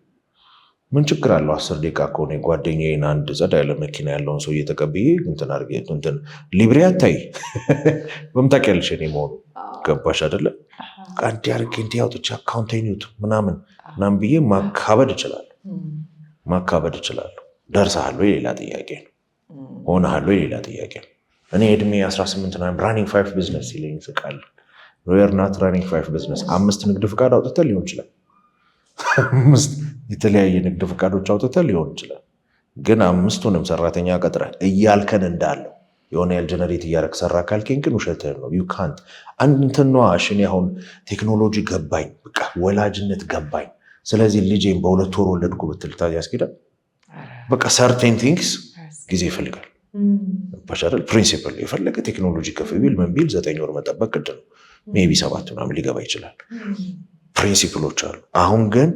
ምን ችግር አለው? 10 ደቂቃ ከሆነ ጓደኛዬን አንድ ጸዳ ያለ መኪና ያለውን ሰው እየተቀብዬ እንትን ሊብሬ አታይ በምታውቂያለሽ እኔ መሆኑ ገባሽ አይደለ? አንድ ያርግ እንዲ ያውጥቼ አካውንቴኒቱ ምናምን ብዬ ማካበድ እችላለሁ። ደርሰሃል ወይ ሌላ ጥያቄ ነው። ሆነሃል ወይ ሌላ ጥያቄ ነው። እኔ እድሜ 18 ነው ራኒንግ 5 ቢዝነስ ይለኝ ስቃል ዌር ናት ራኒንግ 5 ቢዝነስ 5 ንግድ ፍቃድ አውጥተህ ሊሆን ይችላል። 5 የተለያየ ንግድ ፍቃዶች አውጥተህ ሊሆን ይችላል። ግን 5ቱንም ሰራተኛ ቀጥረህ እያልከን እንዳለው የሆነ ያህል ጀነሬት እያደረግ ሰራ ካልከኝ ግን ውሸትህን ነው። ዩ ካንት አንተኗ እኔ አሁን ቴክኖሎጂ ገባኝ፣ በቃ ወላጅነት ገባኝ፣ ስለዚህ ልጄን በ2 ወር ወለድኩ ብትል ያስኬዳል? በቃ ሰርቴን ቲንግስ ጊዜ ይፈልጋል። ባሻል ፕሪንሲፕል የፈለገ ቴክኖሎጂ ከፍ ቢል ምን ቢል 9 ወር መጠበቅ ግድ ነው። ሜቢ 7 ምናምን ሊገባ ይችላል። ፕሪንሲፕሎች አሉ። አሁን ግን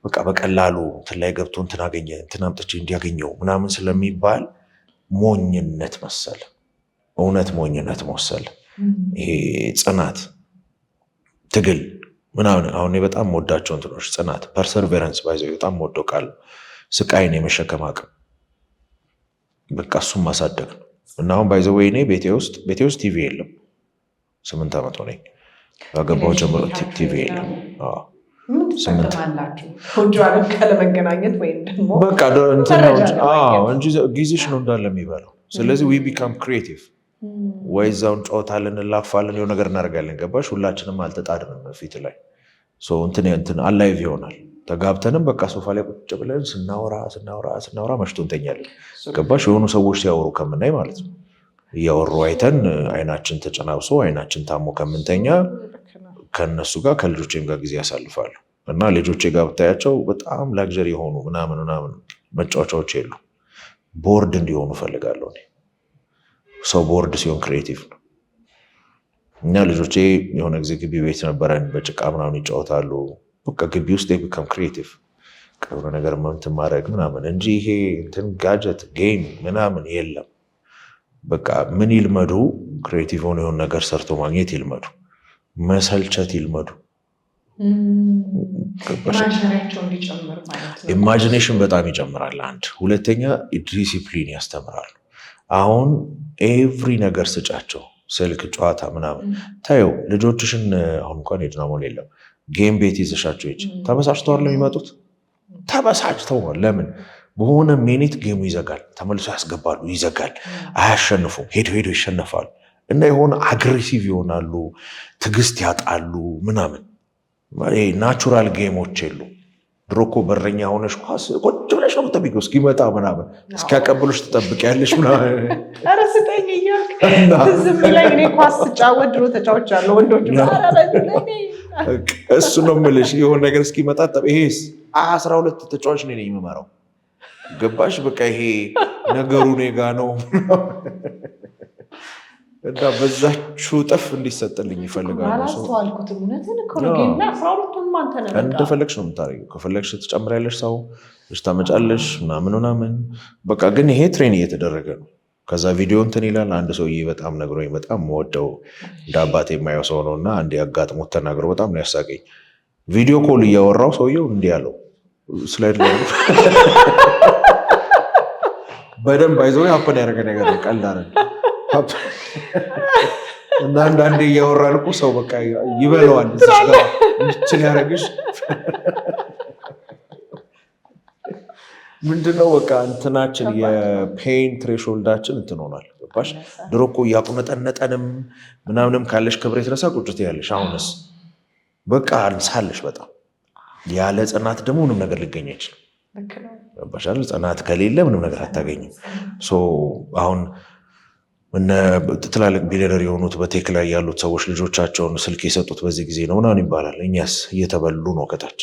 በቃ በቀላሉ እንትን ላይ ገብቶ እንትን አገኘ እንትን አምጥቼ እንዲያገኘው ምናምን ስለሚባል ሞኝነት መሰለ። እውነት ሞኝነት መሰለ። ይሄ ጽናት፣ ትግል ምናምን አሁን በጣም ወዳቸው እንትኖች ጽናት፣ ፐርሰርቬራንስ ባይዘው በጣም ወደው ቃል ስቃይን የመሸከም አቅም በቃ እሱም ማሳደግ ነው። እና አሁን ባይዘው ወይኔ ቤቴ ውስጥ ቲቪ የለም። 8 ዓመት ሆነኝ ያገባው ጀምሮ ቲቪ የለም። በቃ እንጂ ጊዜሽ ነው እንዳለ የሚበላው። ስለዚህ ዊ ቢካም ክሪኤቲቭ ወይ እዛውን ጨዋታለን፣ እንላፋለን፣ የሆነ ነገር እናደርጋለን። ገባሽ? ሁላችንም አልተጣድንም ፊት ላይ እንትን አላይቭ ይሆናል። ተጋብተንም በቃ ሶፋ ላይ ቁጭ ብለን ስናወራ መሽቶ እንተኛለን። ገባሽ? የሆኑ ሰዎች ሲያወሩ ከምናይ ማለት ነው። እያወሩ አይተን አይናችን ተጨናብሶ አይናችን ታሞ ከምንተኛ ከነሱ ጋር ከልጆቼም ጋር ጊዜ ያሳልፋሉ። እና ልጆቼ ጋር ብታያቸው በጣም ላግዠሪ የሆኑ ምናምን መጫወቻዎች የሉ። ቦርድ እንዲሆኑ ፈልጋለሁ። ሰው ቦርድ ሲሆን ክሪኤቲቭ ነው። እኛ ልጆቼ የሆነ ጊዜ ግቢ ቤት ነበረን፣ በጭቃ ምናምን ይጫወታሉ። በቃ ግቢ ውስጥ ቢካም ክሪኤቲቭ የሆነ ነገር እንትን ማድረግ ምናምን እንጂ ይሄ እንትን ጋጀት ጌም ምናምን የለም። በቃ ምን ይልመዱ? ክሪኤቲቭ የሆነ ነገር ሰርቶ ማግኘት ይልመዱ። መሰልቸት ይልመዱ። ኢማጂኔሽን በጣም ይጨምራል። አንድ ሁለተኛ ዲሲፕሊን ያስተምራሉ። አሁን ኤቭሪ ነገር ስጫቸው፣ ስልክ ጨዋታ ምናምን ታየው። ልጆችሽን አሁን እንኳን የድናሞል የለም ጌም ቤት ይዘሻቸው ይች ተበሳጭተዋል የሚመጡት። ተበሳጭተዋል። ለምን? በሆነ ሚኒት ጌሙ ይዘጋል፣ ተመልሶ ያስገባሉ፣ ይዘጋል፣ አያሸንፉም፣ ሄዶ ይሸነፋሉ። እና የሆነ አግሬሲቭ ይሆናሉ፣ ትዕግስት ያጣሉ ምናምን። ናቹራል ጌሞች የሉ። ድሮ እኮ በረኛ ሆነሽ ኳስ ቁጭ ብለሽ ነው የምትጠብቂው እስኪመጣ ምናምን፣ እስኪያቀብሉሽ ትጠብቂያለሽ ምናምን። ኧረ ስጠኝ እያልክ ዝም ብለኝ። እኔ ኳስ ስጫወት ድሮ ተጫውቻለሁ ወንዶች። እሱ ነው የምልሽ። የሆነ ነገር እስኪመጣ ይሄስ 12 ተጫዋች ነኝ የምመራው። ገባሽ? በቃ ይሄ ነገሩ እኔ ጋ ነው። እና በዛችሁ ጥፍ እንዲሰጥልኝ ይፈልጋሉ። አላስተዋልኩትም። እውነትን እኮ ነው። ጌምና 12ቱን አንተ ነህ እንደፈለግሽ ነው የምታደርጊው። ከፈለግሽ ትጨምሪያለሽ፣ ሰው ታመጫለሽ ምናምን። በቃ ግን ይሄ ትሬን እየተደረገ ነው። ከዛ ቪዲዮ እንትን ይላል። አንድ ሰውዬ በጣም ነግሮኝ በጣም ወደው እንደ አባቴ የማየው ሰው ነው እና አንድ ያጋጥሞት ተናግሮ በጣም ነው ያሳቀኝ። ቪዲዮ ኮል እያወራው ሰውየው እንዲህ ያለው ስላይድ ላይ በደንብ አይዞ ሀፕን ያደረገ ነገር ቀልድ አይደለም። እና አንዳንዴ እያወራን እኮ ሰው በቃ ይበለዋል ምችል ያደረግሽ ምንድነው በቃ እንትናችን የፔን ትሬሾልዳችን እንትን ሆኗል። ገባሽ? ድሮ እኮ እያቁነጠነጠንም ምናምንም ካለሽ ክብር የተነሳ ቁጭት ያለሽ፣ አሁንስ በቃ አንሳለሽ በጣም። ያለ ጽናት ደግሞ ምንም ነገር ሊገኝ አይችልም። ገባሽ? ጽናት ከሌለ ምንም ነገር አታገኝም። አሁን እነ ትላልቅ ቢሊየነር የሆኑት በቴክ ላይ ያሉት ሰዎች ልጆቻቸውን ስልክ የሰጡት በዚህ ጊዜ ነው ምናምን ይባላል። እኛስ እየተበሉ ነው ከታች።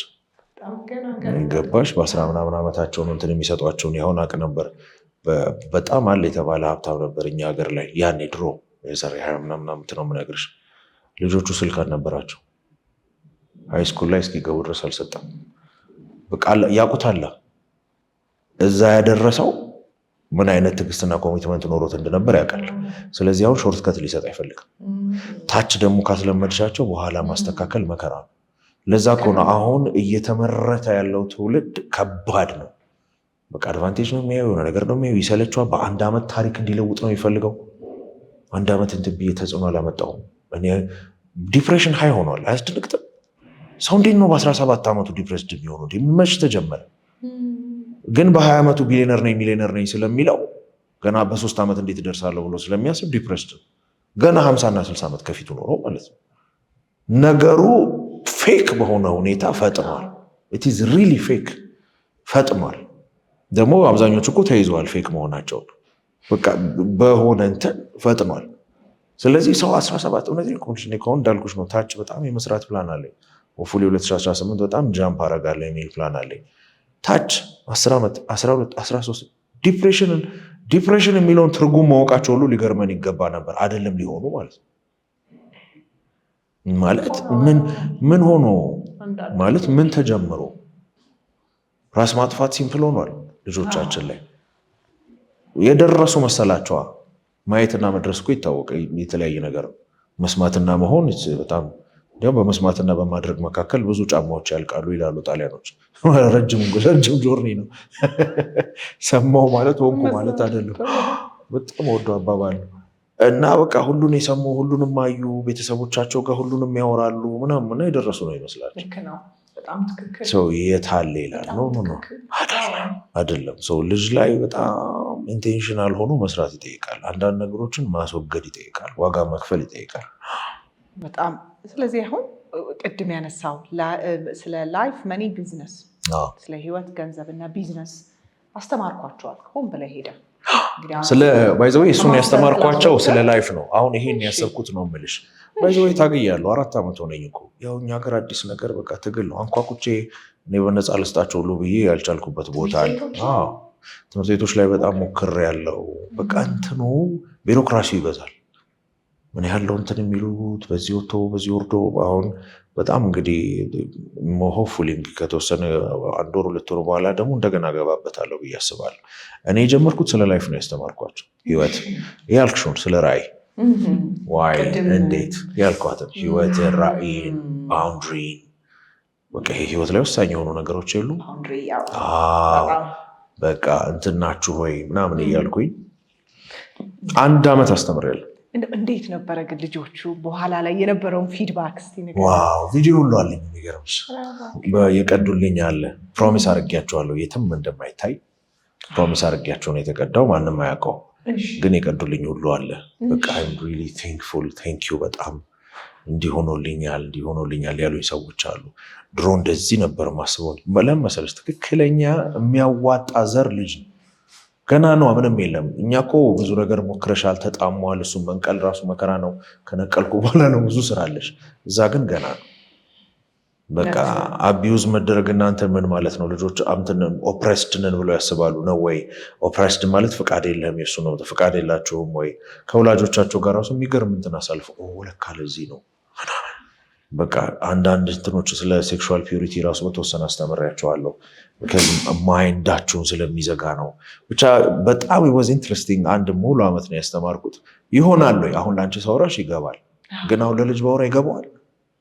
ገባሽ? በ10 ምናምን ዓመታቸውን እንትን የሚሰጧቸውን ያሁን አቅ ነበር። በጣም አለ የተባለ ሀብታም ነበር እኛ ሀገር ላይ ያኔ ድሮ የዛሬ 20 ምናምን ዓመት ነው የምነግርሽ። ልጆቹ ስልክ አልነበራቸው። ሃይስኩል ላይ እስኪገቡ ድረስ አልሰጠም። በቃ ያውቁታል እዛ ያደረሰው ምን አይነት ትዕግስትና ኮሚትመንት ኖሮት እንደነበር ያውቃል። ስለዚህ አሁን ሾርት ከት ሊሰጥ አይፈልግም። ታች ደግሞ ካስለመድሻቸው በኋላ ማስተካከል መከራ ነው። ለዛ ከሆነ አሁን እየተመረተ ያለው ትውልድ ከባድ ነው። በቃ አድቫንቴጅ ነው የሚያየው፣ የሆነ ነገር ነው የሚያየው፣ ይሰለችዋል። በአንድ ዓመት ታሪክ እንዲለውጥ ነው የሚፈልገው። አንድ ዓመት እንትን ብዬ ተጽዕኖ አላመጣሁም እኔ። ዲፕሬሽን ሃይ ሆኗል። አያስደንቅትም? ሰው እንዴት ነው በ17 ዓመቱ ዲፕሬስድ የሚሆኑ? መች ተጀመረ? ግን በ20 ዓመቱ ቢሊየነር ነኝ ሚሊየነር ነኝ ስለሚለው ገና በ3 ዓመት እንዴት እደርሳለሁ ብሎ ስለሚያስብ ዲፕሬስድ ገና 50 እና 60 ዓመት ከፊቱ ኖሮ ማለት ነው። ነገሩ ፌክ በሆነ ሁኔታ ፈጥኗል። ኢት ኢዝ ሪሊ ፌክ ፈጥኗል። ደግሞ አብዛኞቹ እኮ ተይዘዋል ፌክ መሆናቸው። በቃ በሆነ እንትን ፈጥኗል። ስለዚህ ሰው 17 እውነቴን ኮንሽን ከሆነ እንዳልኩሽ ነው። ታች በጣም የመስራት ፕላን አለኝ። ሆፉሊ 2018 በጣም ጃምፕ አረጋለሁ የሚል ፕላን አለኝ። ታች 10 ዓመት 12 13 ዲፕሬሽን የሚለውን ትርጉም ማወቃቸው ሁሉ ሊገርመን ይገባ ነበር። አይደለም ሊሆኑ ማለት ነው። ማለት ምን ሆኖ ማለት ምን ተጀምሮ ራስ ማጥፋት ሲምፕል ሆኗል። ልጆቻችን ላይ የደረሱ መሰላቸዋ። ማየትና መድረስ እኮ ይታወቀ የተለያየ ነገር ነው። መስማትና መሆን በጣም እንዲያውም በመስማትና በማድረግ መካከል ብዙ ጫማዎች ያልቃሉ ይላሉ ጣሊያኖች። ረጅም ጆርኒ ነው። ሰማው ማለት ሆንኩ ማለት አይደለም። በጣም ወዶ አባባል ነው። እና በቃ ሁሉን የሰሙ ሁሉንም አዩ፣ ቤተሰቦቻቸው ጋር ሁሉንም ያወራሉ ምናምን የደረሱ ነው ይመስላል። ሰው የታለ ይላል። ነው አይደለም። ሰው ልጅ ላይ በጣም ኢንቴንሽናል ሆኖ መስራት ይጠይቃል። አንዳንድ ነገሮችን ማስወገድ ይጠይቃል። ዋጋ መክፈል ይጠይቃል በጣም። ስለዚህ አሁን ቅድም ያነሳው ስለ ላይፍ መኒ ቢዝነስ፣ ስለ ህይወት ገንዘብ እና ቢዝነስ አስተማርኳቸዋል። ሆን ብለህ ሄደ ስለ ባይዘዌ እሱን ያስተማርኳቸው ስለ ላይፍ ነው። አሁን ይሄን ያሰብኩት ነው የምልሽ። ባይዘዌ ታግያለሁ። 4 ዓመት ሆነኝ እኮ። ያው እኛ ሀገር አዲስ ነገር በቃ ትግል ነው። አንኳኩቼ እኔ በነፃ ልስጣቸው ሁሉ ብዬ ያልቻልኩበት ቦታ አለ። ትምህርት ቤቶች ላይ በጣም ሞክሬያለሁ። በቃ እንትኑ ቢሮክራሲ ይበዛል። ምን ያለው እንትን የሚሉት በዚህ ወጥቶ በዚህ ወርዶ። አሁን በጣም እንግዲህ ሆፕፉሊ ከተወሰነ 1 ወር 2 ወር በኋላ ደግሞ እንደገና ገባበታለሁ ብዬ አስባለሁ። እኔ የጀመርኩት ስለ ላይፍ ነው ያስተማርኳቸው። ህይወት ያልክሽውን ስለ ራዕይ ዋይ እንዴት ያልኳትን ህይወት ራዕይን ባውንድሪን በቃ ህይወት ላይ ወሳኝ የሆኑ ነገሮች የሉ በቃ እንትናችሁ ወይ ምናምን እያልኩኝ 1 ዓመት አስተምሬያለሁ። እንዴት ነበረ ግን ልጆቹ በኋላ ላይ የነበረውን ፊድባክ? ዋው ቪዲዮ ሁሉ አለኝ። የሚገርምሽ የቀዱልኝ አለ። ፕሮሚስ አድርጊያቸዋለሁ የትም እንደማይታይ ፕሮሚስ አድርጊያቸው ነው የተቀዳው። ማንም አያውቀው ግን የቀዱልኝ ሁሉ አለ። በቃ I'm really thankful thank you በጣም እንዲሆኖልኛል ያሉኝ ሰዎች አሉ። ድሮ እንደዚህ ነበር ማስበው። ለምን መሰለሽ ትክክለኛ የሚያዋጣ ዘር ልጅ ነው። ገና ነው፣ ምንም የለም። እኛ እኮ ብዙ ነገር ሞክረሻል፣ ተጣሟል። እሱም መንቀል ራሱ መከራ ነው። ከነቀልኩ በኋላ ነው ብዙ ስራ አለሽ። እዛ ግን ገና ነው። በቃ አቢዩዝ መደረግ እናንተ ምን ማለት ነው? ልጆች አምተን ኦፕሬስድ ነን ብለው ያስባሉ ነው ወይ? ኦፕሬስድ ማለት ፍቃድ የለህም የሱ ነው ፍቃድ የላቸውም ወይ? ከወላጆቻቸው ጋር ራሱ የሚገርም እንትን አሳልፎ ለካ ለዚህ ነው በቃ አንዳንድ እንትኖች ስለ ሴክሹዋል ፒዩሪቲ ራሱ በተወሰነ አስተምሬያቸዋለሁ። ማይንዳቸውን ስለሚዘጋ ነው። ብቻ በጣም ወዝ ኢንትረስቲንግ። አንድ ሙሉ ዓመት ነው ያስተማርኩት። ይሆናል ወይ አሁን ለአንቺ ሳውራሽ ይገባል፣ ግን አሁን ለልጅ ባወራ ይገባዋል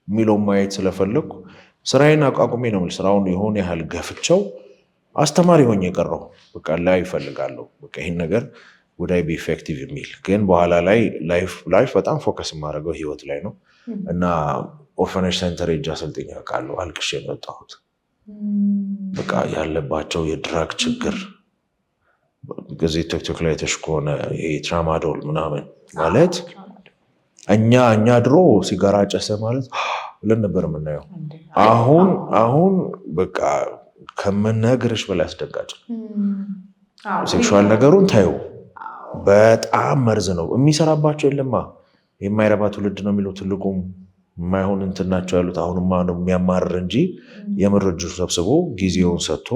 የሚለውን ማየት ስለፈለግኩ ስራዬን አቋቁሜ ነው የምልህ። ስራውን የሆነ ያህል ገፍቸው አስተማሪ ሆኜ የቀረው በቃ ላይ ይፈልጋለሁ በቃ ይህን ነገር ውዳይ ቢ ኢፌክቲቭ የሚል ግን በኋላ ላይ ላይፍ በጣም ፎከስ የማደርገው ህይወት ላይ ነው እና ኦርፋኔጅ ሴንተር ሄጄ አሰልጥኜ አውቃለሁ። አልቅሼ ነው የወጣሁት። በቃ ያለባቸው የድራግ ችግር ጊዜ ቲክቶክ ላይ ተሽ ከሆነ ይሄ ትራማዶል ምናምን ማለት እኛ ድሮ ሲጋራ ጨሰ ማለት ብለን ነበር የምናየው። አሁን በቃ ከምነግርሽ በላይ አስደንጋጭ ሴክሹዋል ነገሩን ታዩ። በጣም መርዝ ነው የሚሰራባቸው። የለማ የማይረባ ትውልድ ነው የሚለው ትልቁም የማይሆን እንትን ናቸው ያሉት። አሁንማ ነው የሚያማርር እንጂ የምር እጁን ሰብስቦ ጊዜውን ሰጥቶ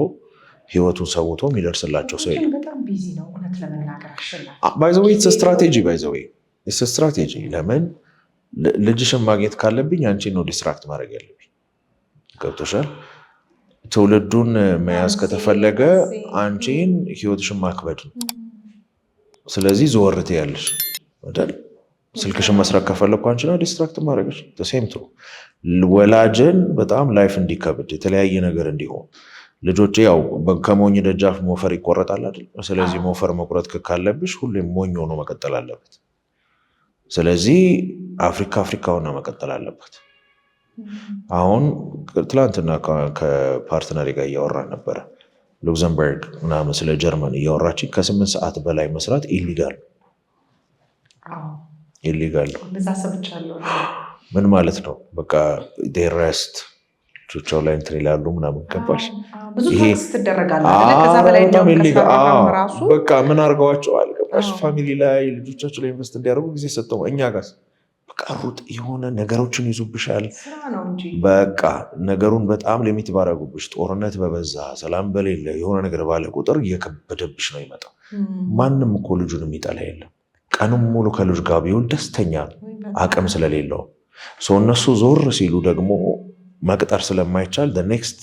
ህይወቱን ሰውቶ የሚደርስላቸው ሰው ባይዘዌይ ስትራቴጂ ባይዘዌይ ስትራቴጂ። ለምን ልጅሽን ማግኘት ካለብኝ አንቺን ነው ዲስትራክት ማድረግ ያለብኝ። ገብቶሻል? ትውልዱን መያዝ ከተፈለገ አንቺን ህይወትሽን ማክበድ ነው። ስለዚህ ዘወርት ያለሽ አይደል? ስልክሽን መስራት ከፈለግኩ አንቺ ነው ዲስትራክት ማድረግሽ። ተሴምቶ ወላጅን በጣም ላይፍ እንዲከብድ የተለያየ ነገር እንዲሆን ልጆቼ ያው ከሞኝ ደጃፍ ሞፈር ይቆረጣል አይደል? ስለዚህ ሞፈር መቁረጥ ካለብሽ ሁሌም ሞኝ ሆኖ መቀጠል አለበት። ስለዚህ አፍሪካ ሆና መቀጠል አለበት። አሁን ትላንትና ከፓርትነሪ ጋር እያወራን ነበረ። ሉክዘምበርግ ምናምን ስለ ጀርመን እያወራችን ከ8 ሰዓት በላይ መስራት ኢሊጋል ምን ማለት ነው? በቃ ሬስት ቾቻው ላይ እንትን ይላሉ ምናምን ገባሽ? በቃ ምን አድርገዋቸዋል ገባሽ? ፋሚሊ ላይ ልጆቻቸው ላይ ኢንቨስት እንዲያደርጉ ጊዜ ሰጠው። እኛ ጋር በቃ ሩጥ የሆነ ነገሮችን ይዙብሻል። በቃ ነገሩን በጣም ሊሚት ባረጉብሽ፣ ጦርነት በበዛ ሰላም በሌለ የሆነ ነገር ባለ ቁጥር እየከበደብሽ ነው ይመጣው። ማንም እኮ ልጁን የሚጠላ የለም። ቀኑም ሙሉ ከልጅ ጋር ቢውል ደስተኛ አቅም ስለሌለው ሰው እነሱ ዞር ሲሉ ደግሞ መቅጠር ስለማይቻል ኔክስት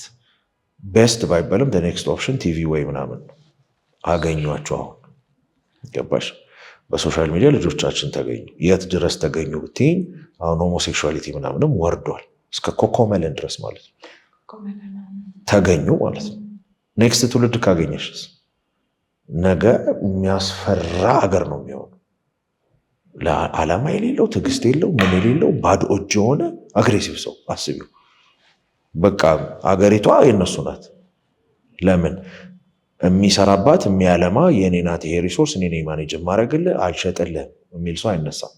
ቤስት ባይባልም ኔክስት ኦፕሽን ቲቪ ወይ ምናምን አገኟቸው። አሁን ገባሽ? በሶሻል ሚዲያ ልጆቻችን ተገኙ። የት ድረስ ተገኙ ብትይኝ አሁን ሆሞሴክሹዋሊቲ ምናምንም ወርዷል እስከ ኮኮመለን ድረስ ማለት ነው ተገኙ ማለት ነው። ኔክስት ትውልድ ካገኘሽስ ነገ የሚያስፈራ አገር ነው የሚሆነው። ለዓላማ የሌለው ትዕግስት የለው ምን የሌለው ባዶ እጅ የሆነ አግሬሲቭ ሰው አስቢው። በቃ አገሪቷ የነሱ ናት። ለምን የሚሰራባት የሚያለማ የኔ ናት ይሄ ሪሶርስ እኔ ነኝ ማኔጅ ማድረግልህ አልሸጥልህም የሚል ሰው አይነሳም።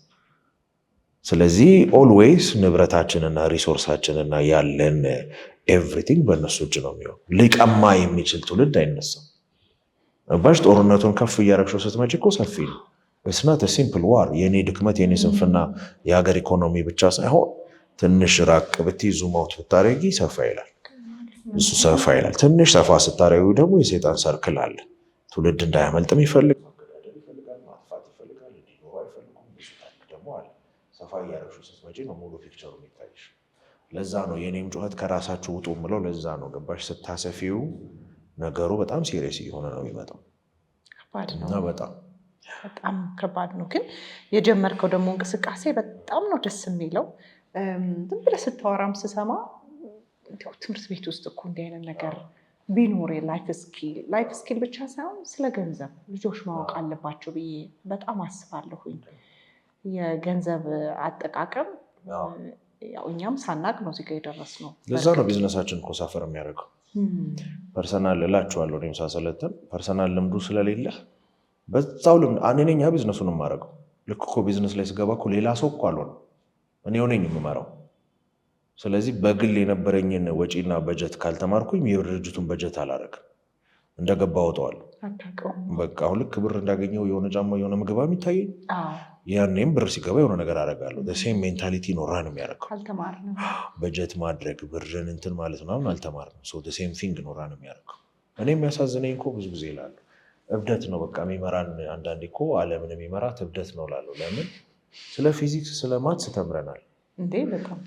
ስለዚህ ኦልዌይስ ንብረታችንና ሪሶርሳችንና ያለን ኤቭሪቲንግ በእነሱ እጅ ነው የሚሆን። ሊቀማ የሚችል ትውልድ አይነሳም። ባሽ ጦርነቱን ከፍ እያረግሽው ስትመጪ እኮ ሰፊ ነው። ስናት ሲምፕል ዋር የኔ ድክመት የኔ ስንፍና የሀገር ኢኮኖሚ ብቻ ሳይሆን ትንሽ ራቅ ብትይ ዙም አውት ብታረጊ ሰፋ ይላል። እሱ ሰፋ ይላል። ትንሽ ሰፋ ስታረጊው ደግሞ የሰይጣን ሰርክል አለ። ትውልድ እንዳያመልጥም ይፈልጋል፣ ማጥፋት ይፈልጋል፣ እንዲኖር አይፈልጉም። ደግሞ አለ ሰፋ እያረግሽው ስትመጪ ነው ሙሉ ፒክቸሩ የሚታይሽ። ለዛ ነው የኔም ጩኸት ከራሳችሁ ውጡ ምለው። ለዛ ነው ገባሽ? ስታሰፊው ነገሩ በጣም ሲሪየስ እየሆነ ነው የሚመጣው እና በጣም ከባድ ነው። ግን የጀመርከው ደግሞ እንቅስቃሴ በጣም ነው ደስ የሚለው። ዝም ብለህ ስታወራም ስሰማ ትምህርት ቤት ውስጥ እኮ እንዲህ አይነት ነገር ቢኖር ላይፍ ስኪል ብቻ ሳይሆን ስለ ገንዘብ ልጆች ማወቅ አለባቸው ብዬ በጣም አስባለሁኝ። የገንዘብ አጠቃቀም እኛም ሳናቅ ነው እዚህ ጋ የደረስነው። ለዛ ነው ቢዝነሳችን እኮ ሳፈር የሚያደርገው። ፐርሰናል እላችኋለሁ እኔም ሳሰለጥን ፐርሰናል ልምዱ ስለሌለህ በዛው ልምድ አንደኛ ቢዝነሱን የማደርገው ልክ እኮ ቢዝነስ ላይ ስገባ እኮ ሌላ ሰው እኮ አልሆነም እኔ ሆነኝ የምመራው። ስለዚህ በግል የነበረኝን ወጪና በጀት ካልተማርኩኝ የድርጅቱን በጀት አላረግም። እንደገባ ወጣዋለሁ። በቃ አሁን ልክ ብር እንዳገኘው የሆነ ጫማ የሆነ ምግብ የሚታየኝ ያኔም ብር ሲገባ የሆነ ነገር አደርጋለሁ። ሴም ሜንታሊቲ ነው ራን የሚያደርገው። አልተማርንም። በጀት ማድረግ ብርን እንትን ማለት ምናምን አልተማርንም። ሴም ቲንግ ነው ራን የሚያደርገው። እኔ የሚያሳዝነኝ እኮ ብዙ ጊዜ ይላሉ እብደት ነው በቃ የሚመራን። አንዳንዴ እኮ ዓለምን የሚመራት እብደት ነው ላለው። ለምን ስለ ፊዚክስ ስለ ማትስ ተምረናል እንዴ? በጣም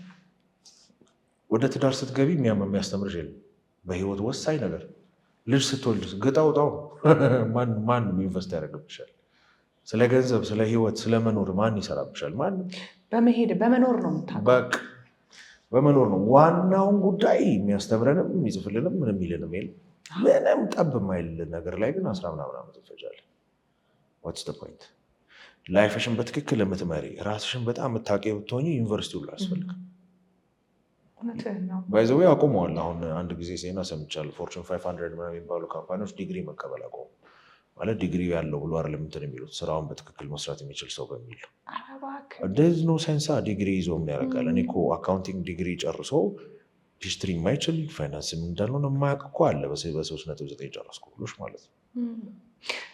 ወደ ትዳር ስትገቢ የሚያስተምርሽ የለም። በህይወት ወሳኝ ነገር ልጅ ስትወልድ ግጣውጣው ማን ኢንቨስት ያደርግብሻል? ስለ ገንዘብ፣ ስለ ህይወት፣ ስለ መኖር ማን ይሰራብሻል? ማንም። በመኖር ነው የምታውቀው። በቃ በመኖር ነው። ዋናውን ጉዳይ የሚያስተምረንም የሚጽፍልንም ምንም ይልንም የለም። ምንም ጠብ የማይል ነገር ላይ ግን 10 ምናምን ዓመት ትፈጃለሽ። ዋትስ ዘ ፖይንት? ላይፍሽን በትክክል የምትመሪ ራስሽን በጣም የምታውቂ ብትሆኚ ዩኒቨርሲቲ ሁሉ አያስፈልግም። ባይዘዌ አቁመዋል። አሁን አንድ ጊዜ ዜና ሰምቻለሁ። ፎርቹን 500 ምናምን የሚባሉ ካምፓኒዎች ዲግሪ መቀበል አቆሙ። ማለት ዲግሪ ያለው ብሎ አይደለም እንትን የሚሉት ስራውን በትክክል መስራት የሚችል ሰው በሚል እንደዚህ ነው። ሳይንሳ ዲግሪ ይዞ ምን ያደርጋል? እኔ እኮ አካውንቲንግ ዲግሪ ጨርሶ ሂስትሪ የማይችል ፋይናንስ እንዳልሆነ የማያውቅ እኮ አለ። በ3.9 ጨረስኩ ብሎሽ ማለት ነው።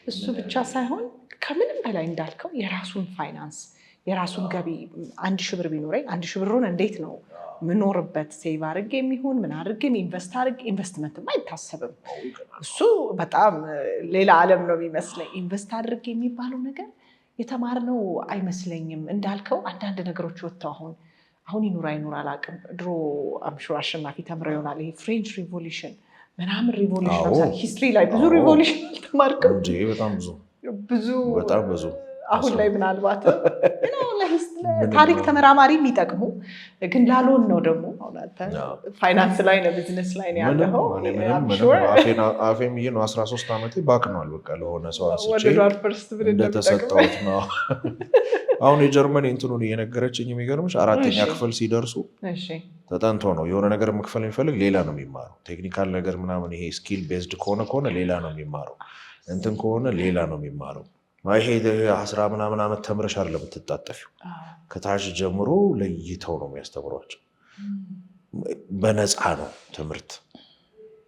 እሱ ብቻ ሳይሆን ከምንም በላይ እንዳልከው የራሱን ፋይናንስ የራሱን ገቢ 1000 ብር ቢኖረኝ 1000 ብሩን እንዴት ነው ምኖርበት? ሴቭ አድርጌ የሚሆን ምን አድርጌ ኢንቨስት አድርጌ ኢንቨስትመንትማ አይታሰብም። እሱ በጣም ሌላ ዓለም ነው የሚመስለኝ። ኢንቨስት አድርጌ የሚባለው ነገር የተማርነው አይመስለኝም። እንዳልከው አንዳንድ ነገሮች ወጥተው አሁን ይኑር አይኑር አላውቅም። ድሮ አምሹር አሸናፊ ተምረው ይሆናል። ይሄ ፍሬንች ሪቮሉሽን ምናምን ሪቮሉሽን ሂስትሪ ላይ ብዙ ሪቮሉሽን አልተማርክም? በጣም ብዙ አሁን ላይ ምናልባት ታሪክ ተመራማሪ የሚጠቅሙ ግን ላልሆን ነው ደግሞ ፋይናንስ ላይ ነው ቢዝነስ ላይ ነው ያለው። አፌም ይሄ ነው 13 ዓመቴ ባክኗል። በቃ ለሆነ ሰው አንስቼ እንደተሰጠሁት ነው። አሁን የጀርመን እንትኑን እየነገረችኝ የሚገርምሽ 4ኛ ክፍል ሲደርሱ ተጠንቶ ነው የሆነ ነገር መክፈል የሚፈልግ ሌላ ነው የሚማረው። ቴክኒካል ነገር ምናምን ይሄ ስኪል ቤዝድ ከሆነ ሌላ ነው የሚማረው። እንትን ከሆነ ሌላ ነው የሚማረው። ይሄ 10 ምናምን ዓመት ተምረሽ አይደለም የምትጣጠፊው። ከታች ጀምሮ ለይተው ነው የሚያስተምሯቸው። በነፃ ነው ትምህርት።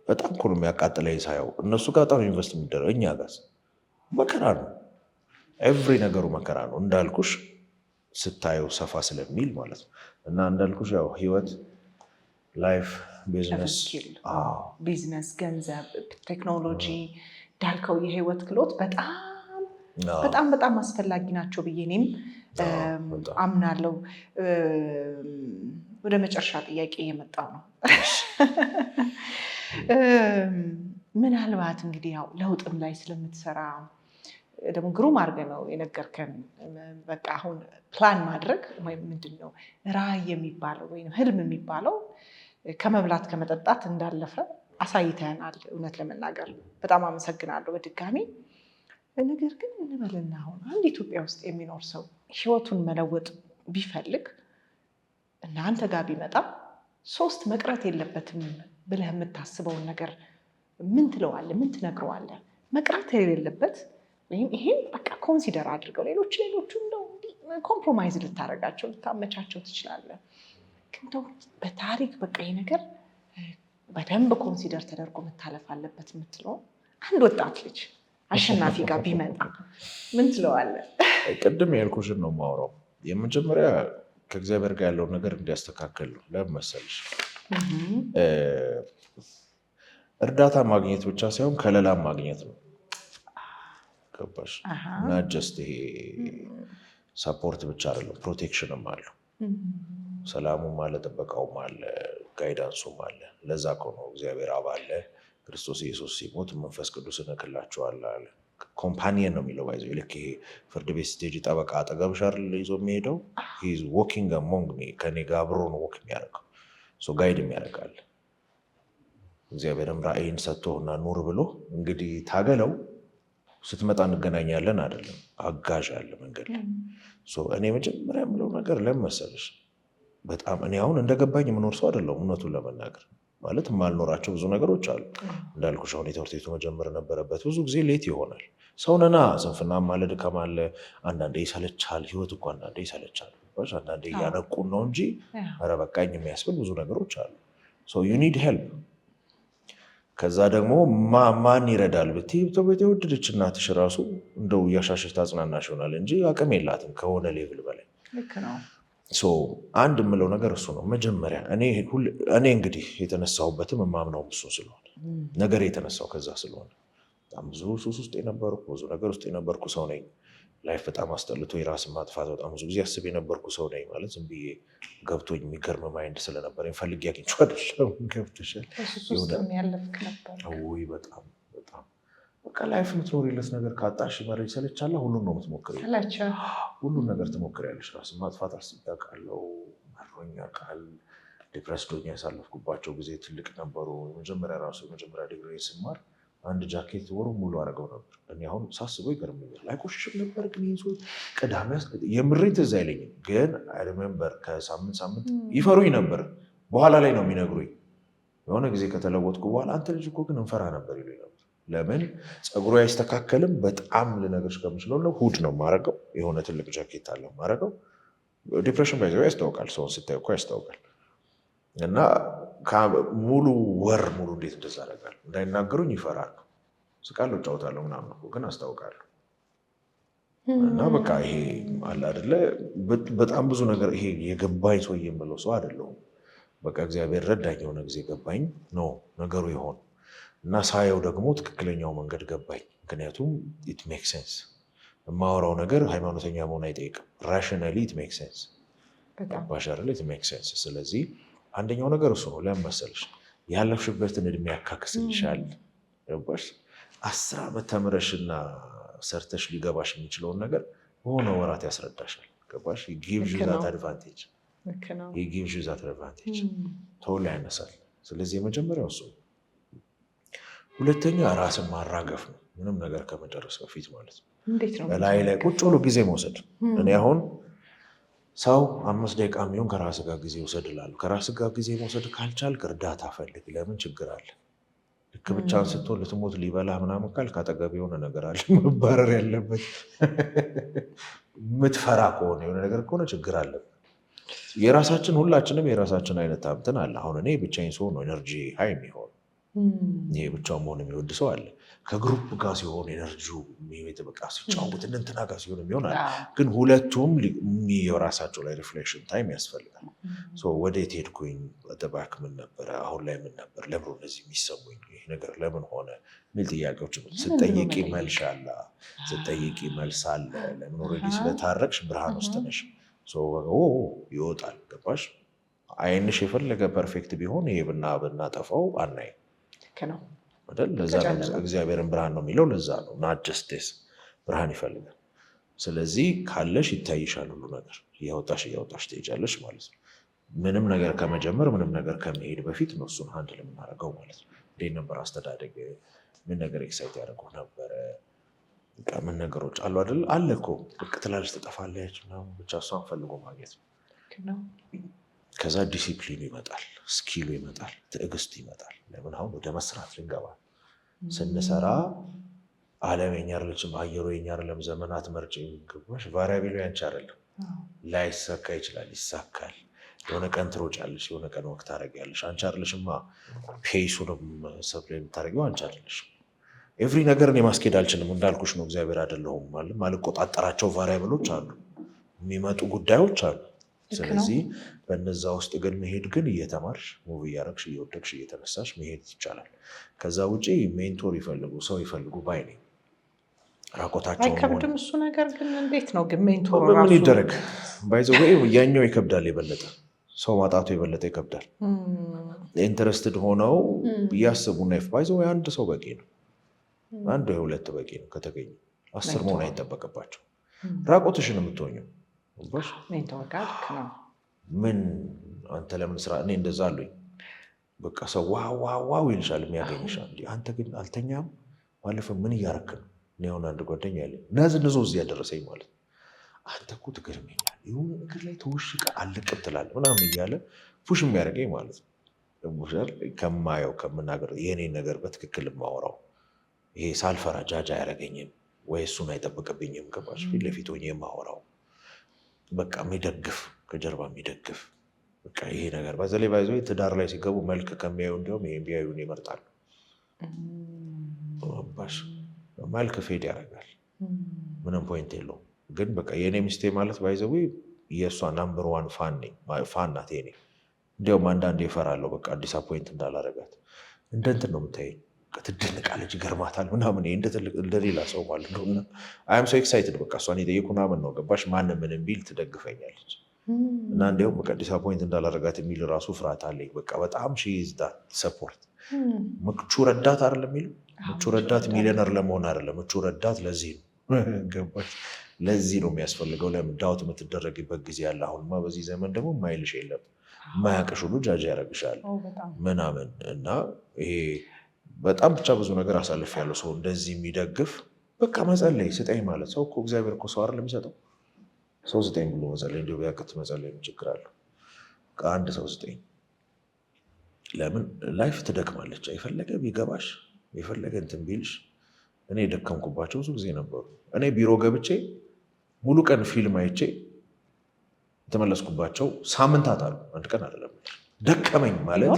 በጣም እኮ ነው የሚያቃጥለኝ ሳየው። እነሱ ጋር በጣም ኢንቨስት የሚደረግ እኛ ጋር መከራ ነው። ኤቭሪ ነገሩ መከራ ነው እንዳልኩሽ፣ ስታየው ሰፋ ስለሚል ማለት ነው። እና እንዳልኩሽ ያው ህይወት ላይፍ ቢዝነስ፣ ገንዘብ፣ ቴክኖሎጂ እንዳልከው የህይወት ክህሎት በጣም አስፈላጊ ናቸው ብዬ እኔም አምናለሁ። ወደ መጨረሻ ጥያቄ የመጣው ነው። ምናልባት እንግዲህ ያው ለውጥም ላይ ስለምትሰራ ደግሞ ግሩም አድርገህ ነው የነገርከን። በቃ አሁን ፕላን ማድረግ ወይም ምንድን ነው ራዕይ የሚባለው ወይም ህልም የሚባለው ከመብላት ከመጠጣት እንዳለፈ አሳይተናል። እውነት ለመናገር በጣም አመሰግናለሁ በድጋሚ። ነገር ግን እንበልና አሁን አንድ ኢትዮጵያ ውስጥ የሚኖር ሰው ህይወቱን መለወጥ ቢፈልግ እና አንተ ጋር ቢመጣ 3 መቅረት የለበትም ብለህ የምታስበውን ነገር ምን ትለዋለህ? ምን ትነግረዋለህ? መቅረት የሌለበት ወይም ይሄን በቃ ኮንሲደር አድርገው ሌሎቹ ነው ኮምፕሮማይዝ ልታደርጋቸው ልታመቻቸው ትችላለህ። ግን በታሪክ በቃ ይሄ ነገር በደንብ ኮንሲደር ተደርጎ መታለፍ አለበት የምትለው አንድ ወጣት ልጅ አሸናፊ ጋር ቢመጣ ምን ትለዋለህ? ቅድም ያልኩሽን ነው የማወራው። የመጀመሪያ ከእግዚአብሔር ጋር ያለውን ነገር እንዲያስተካከል ነው። ለምን መሰልሽ? እርዳታ ማግኘት ብቻ ሳይሆን ከለላም ማግኘት ነው። ገባሽ? እና ጀስት ይሄ ሰፖርት ብቻ አይደለም፣ ፕሮቴክሽንም አለው። ሰላሙም አለ፣ ጥበቃውም አለ፣ ጋይዳንሱም አለ። ለዛ እኮ ነው እግዚአብሔር አብ አለ፣ ክርስቶስ ኢየሱስ ሲሞት መንፈስ ቅዱስ እልክላችኋለሁ አለ። ኮምፓኒየን ነው የሚለው ባይዘው። ልክ ይሄ ፍርድ ቤት ስቴጅ ጠበቃ አጠገብሽ አይደል ይዞ የሚሄደው? ሂዝ ዎኪንግ አሞንግ ሚ፣ ከኔ ጋር አብሮ ነው ወክ የሚያደርገው። ሶ ጋይድ የሚያደርጋል። እግዚአብሔርም ራእይን ሰጥቶና ኑር ብሎ እንግዲህ ታገለው ስትመጣ እንገናኛለን አይደለም፣ አጋዥ አለ መንገድ ላይ። እኔ መጀመሪያ የምለው ነገር ለምን መሰለሽ፣ በጣም እኔ አሁን እንደገባኝ የምኖር ሰው አይደለሁም። እውነቱን ለመናገር ማለት የማልኖራቸው ብዙ ነገሮች አሉ። እንዳልኩሽ አሁን የትምህርት ቤቱ መጀመር ነበረበት። ብዙ ጊዜ ሌት ይሆናል። ሰውነና ስንፍና ማለ ድካም አለ። አንዳንዴ ይሰለቻል። ህይወት እኮ አንዳንዴ ይሰለቻል። አንዳንዴ እያነቁን ነው እንጂ ኧረ በቃኝ የሚያስብል ብዙ ነገሮች አሉ። ዩ ኒድ ሄልፕ። ከዛ ደግሞ ማን ይረዳል ብትይ የተወደደች እናትሽ ራሱ እንደው እያሻሸሽ ታጽናናሽ ይሆናል እንጂ አቅም የላትም ከሆነ ሌቭል በላይ። አንድ የምለው ነገር እሱ ነው። መጀመሪያ እኔ እንግዲህ የተነሳሁበትም የማምነው እሱ ስለሆነ ነገር የተነሳው ከዛ ስለሆነ በጣም ብዙ ሱስ ውስጥ የነበርኩ ብዙ ነገር ውስጥ የነበርኩ ሰው ነኝ። ላይፍ በጣም አስጠልቶ የራስን ማጥፋት በጣም ብዙ ጊዜ አስብ የነበርኩ ሰው ነኝ። ማለት ዝም ብዬ ገብቶኝ የሚገርም ማይንድ ስለነበረኝ ፈልጌ አግኝቼ አይደለም። ገብቶሻል? ወይ በጣም በቃ ላይፍ የምትኖሪለት ነገር ካጣሽ መረጅ ሰለቻለ። ሁሉን ነው የምትሞክሪው። ሁሉን ነገር ትሞክሪያለሽ። ራስን ማጥፋት አስቤ አውቃለሁ። መሮኝ ያውቃል። ዲፕረስ ዶኛ ያሳለፍኩባቸው ጊዜ ትልቅ ነበሩ። የመጀመሪያ ዲግሪ ስማር አንድ ጃኬት ወሩ ሙሉ አደረገው ነበር። እኔ አሁን ሳስበው ይገርመኛል። አይቆሽሽም ነበር ግን ይዞ ቅዳሜ የምሬት እዛ አይለኝም። ግን አይ ሪሜምበር ከሳምንት ይፈሩኝ ነበር። በኋላ ላይ ነው የሚነግሩኝ። የሆነ ጊዜ ከተለወጥኩ በኋላ አንተ ልጅ እኮ ግን እንፈራ ነበር ይሉኝ ነበር። ለምን ፀጉሩ አይስተካከልም። በጣም ልነግርሽ ከምችለው ነው ሁድ ነው የማደርገው። የሆነ ትልቅ ጃኬት አለ የማደርገው። ዲፕሬሽን ባይዘው ያስታውቃል። ሰውን ስታይ እኮ ያስታውቃል። እና ሙሉ ወር ሙሉ እንዴት እንደዛ አደርጋለሁ። እንዳይናገሩኝ ይፈራሉ። ስቃለሁ፣ እጫወታለሁ ምናምን ግን አስታውቃለሁ። እና በቃ ይሄ አለ አይደለ በጣም ብዙ ነገር ይሄ የገባኝ ሰው የምለው ሰው አይደለሁም። በቃ እግዚአብሔር ረዳኝ። የሆነ ጊዜ ገባኝ ነው ነገሩ ይሆን እና ሳየው ደግሞ ትክክለኛው መንገድ ገባኝ። ምክንያቱም ኢት ሜክ ሴንስ። የማወራው ነገር ሃይማኖተኛ መሆን አይጠይቅም። ራሽናሊ ኢት ሜክ ሴንስ። ገባሽ አይደለ? ኢት ሜክ ሴንስ። ስለዚህ አንደኛው ነገር እሱ ነው። ለምን መሰለሽ? ያለፍሽበትን እድሜ ያካክስልሻል። ገባሽ? 10 ዓመት ተምረሽና ሰርተሽ ሊገባሽ የሚችለውን ነገር በሆነ ወራት ያስረዳሻል። ገባሽ? ጊቭዝ ዩ ዛት አድቫንቴጅ ተውላ ያነሳል። ስለዚህ የመጀመሪያው እሱ። ሁለተኛ ራስን ማራገፍ ነው። ምንም ነገር ከመጨረስ በፊት ማለት ነው። በላይ ላይ ቁጭ ብሎ ጊዜ መውሰድ። እኔ አሁን ሰው 5 ደቂቃ የሚሆን ከራስ ጋር ጊዜ ውሰድ እላለሁ። ከራስ ጋር ጊዜ መውሰድ ካልቻልክ እርዳታ ፈልግ። ለምን ችግር አለ? ልክ ብቻህን ስትሆን ልትሞት ሊበላ ምናምን ካልክ አጠገብ የሆነ ነገር አለ መባረር ያለበት። የምትፈራ ከሆነ የሆነ ነገር ከሆነ ችግር አለበት። ሁላችንም የራሳችን አይነት እንትን አለ። አሁን እኔ ብቻዬን ስሆን ነው ኤነርጂ ሀይ የሚሆን። ይሄ ብቻውን መሆን የሚወድ ሰው አለ። ከግሩፕ ጋር ሲሆን ኤነርጂው በቃ ሲጫወት እንትና ጋር ሲሆን የሚሆን አለ። ግን ሁለቱም የራሳቸው ላይ ሪፍሌክሽን ታይም ያስፈልጋል። ወዴት ሄድኩኝ? በተባክ ምን ነበረ? አሁን ላይ ምን ነበር? ለምን እነዚህ የሚሰሙኝ? ይህ ነገር ለምን ሆነ? የሚል ጥያቄዎች ስጠይቂ መልስ አለ። ለምን ኦልሬዲ ስለታረቅሽ ብርሃን ውስጥ ነሽ። ይወጣል። ገባሽ? አይንሽ የፈለገ ፐርፌክት ቢሆን ይሄ ብናጠፋው አናይም አይደል? ለዛ ነው እግዚአብሔርን ብርሃን ነው የሚለው። ለዛ ነው ናት ጀስቲስ ብርሃን ይፈልጋል። ስለዚህ ካለሽ ይታይሻል ሁሉ ነገር። እያወጣሽ ትሄጃለሽ ማለት ነው። ምንም ነገር ከመጀመር ምንም ነገር ከመሄድ በፊት ነው እሱን አንድ ለምናደርገው ማለት ነው። እንዴት ነበር አስተዳደግ? ምን ነገር ኤክሳይት ያደርገው ነበረ? ምን ነገሮች አሉ አይደል? አለ እኮ ብቅ ትላለች፣ ትጠፋለች ምናምን። ብቻ እሷን ፈልጎ ማግኘት ነው። ከዛ ዲሲፕሊን ይመጣል፣ ስኪሉ ይመጣል፣ ትዕግስት ይመጣል። ለምን አሁን ወደ መስራት ልንገባ ስንሰራ ዓለም የኛ አይደለችም፣ አየሩ የኛ አይደለም፣ ዘመናት መርጭ ግቦች ቫሪያቢሉ ያንቺ አይደለም። ላይሳካ ይችላል፣ ይሳካል። የሆነ ቀን ትሮጫለሽ፣ የሆነ ቀን ወቅት ታደርጊያለሽ። አንቺ አይደለሽማ ፔሱንም ሰፕላይ የምታደርጊው አንቺ አይደለሽም። ኤቭሪ ነገርን የማስኬድ አልችልም እንዳልኩሽ ነው። እግዚአብሔር አይደለሁም ማለት ማልቆጣጠራቸው ቫሪያብሎች አሉ፣ የሚመጡ ጉዳዮች አሉ። ስለዚህ በነዛ ውስጥ ግን መሄድ ግን እየተማርሽ ሙቭ እያደረግሽ እየወደቅሽ እየተነሳሽ መሄድ ይቻላል። ከዛ ውጭ ሜንቶር ይፈልጉ ሰው ይፈልጉ ባይ ነኝ። ራቆታቸው አይከብድም እሱ ነገር ግን እንዴት ነው ግን ሜንቶር ምን ይደረግ? ባይዘው ያኛው ይከብዳል፣ የበለጠ ሰው ማጣቱ የበለጠ ይከብዳል። ኢንተረስትድ ሆነው እያስቡና ባይዘው አንድ ሰው በቂ ነው፣ አንድ ወይ ሁለት በቂ ነው ከተገኘ። 10 መሆን አይጠበቅባቸው። ራቆትሽን የምትሆኘው ምን አንተ ለምን ስራ እኔ እንደዛ አሉኝ። በቃ ሰው ዋው ይልሻል የሚያገኝሻ። አንተ ግን አልተኛም ባለፈው ምን እያረክ ነው? እኔ አሁን አንድ ጓደኛ ያለኝ ነዝንዞ እዚህ ያደረሰኝ ማለት ነው። አንተ እኮ ትገርመኛል፣ የሆነ ነገር ላይ ተውሽቀ አልቅም ትላለህ ምናምን እያለ ፑሽ የሚያደርገኝ ማለት ነው። ከማየው ከምናገር የእኔን ነገር በትክክል የማወራው ይሄ ሳልፈራ ጃጃ አያደርገኝም ወይ እሱን አይጠብቅብኝም። ገባሽ? ፊት ለፊት ሆኜ የማወራው በቃ የሚደግፍ ከጀርባ የሚደግፍ በቃ ይሄ ነገር በተለይ ባይዞ ትዳር ላይ ሲገቡ መልክ ከሚያዩ እንዲሁም ይሄ ቢያዩን ይመርጣሉ። ባሽ መልክ ፌድ ያደርጋል። ምንም ፖይንት የለውም። ግን በቃ የኔ ሚስቴ ማለት ባይዘው የእሷ ናምበር 1 ፋን ናት የኔ። እንዲያውም አንዳንዴ እፈራለሁ በቃ ዲስአፖይንት እንዳላረጋት። እንደ እንትን ነው የምታየኝ፣ ትደነቃለች፣ ይገርማታል ምናምን እንደሌላ ሰው ማለት ነው። እና አም ሶ ኤክሳይትድ በቃ እሷን የጠየኩ ምናምን ነው ገባሽ። ማንም ምንም ቢል ትደግፈኛለች። እና እንዲያውም በቃ ዲስአፖይንት እንዳላረጋት የሚል ራሱ ፍርሃት አለኝ። በቃ በጣም ሺዝ ሰፖርት ምቹ ረዳት አይደለም የሚሉ ምቹ ረዳት ሚሊዮነር ለመሆን አይደለም። ምቹ ረዳት ለዚህ ነው ገባሽ። ለዚህ ነው የሚያስፈልገው። ለምን ዳውት የምትደረግበት ጊዜ ያለ። አሁንማ በዚህ ዘመን ደግሞ ማይልሽ የለም። ማያቀሽ ሁሉ ጃጅ ያደርግሻል ምናምን። እና ይሄ በጣም ብቻ ብዙ ነገር አሳልፍ ያለው ሰው እንደዚህ የሚደግፍ በቃ መጸለይ ስጠኝ ማለት ሰው እኮ እግዚአብሔር እኮ ሰው አይደለም የሚሰጠው። ሰው ስጠኝ ብሎ መጸለይ እንዲሁ ቢያቅት መጸለይ ችግር አለው። አንድ ሰው ስጠኝ። ለምን ላይፍ ትደክማለች። የፈለገ ቢገባሽ የፈለገ እንትን ቢልሽ። እኔ የደከምኩባቸው ብዙ ጊዜ ነበሩ። እኔ ቢሮ ገብቼ ሙሉ ቀን ፊልም አይቼ የተመለስኩባቸው ሳምንታት አሉ። አንድ ቀን አይደለም። ደከመኝ ማለት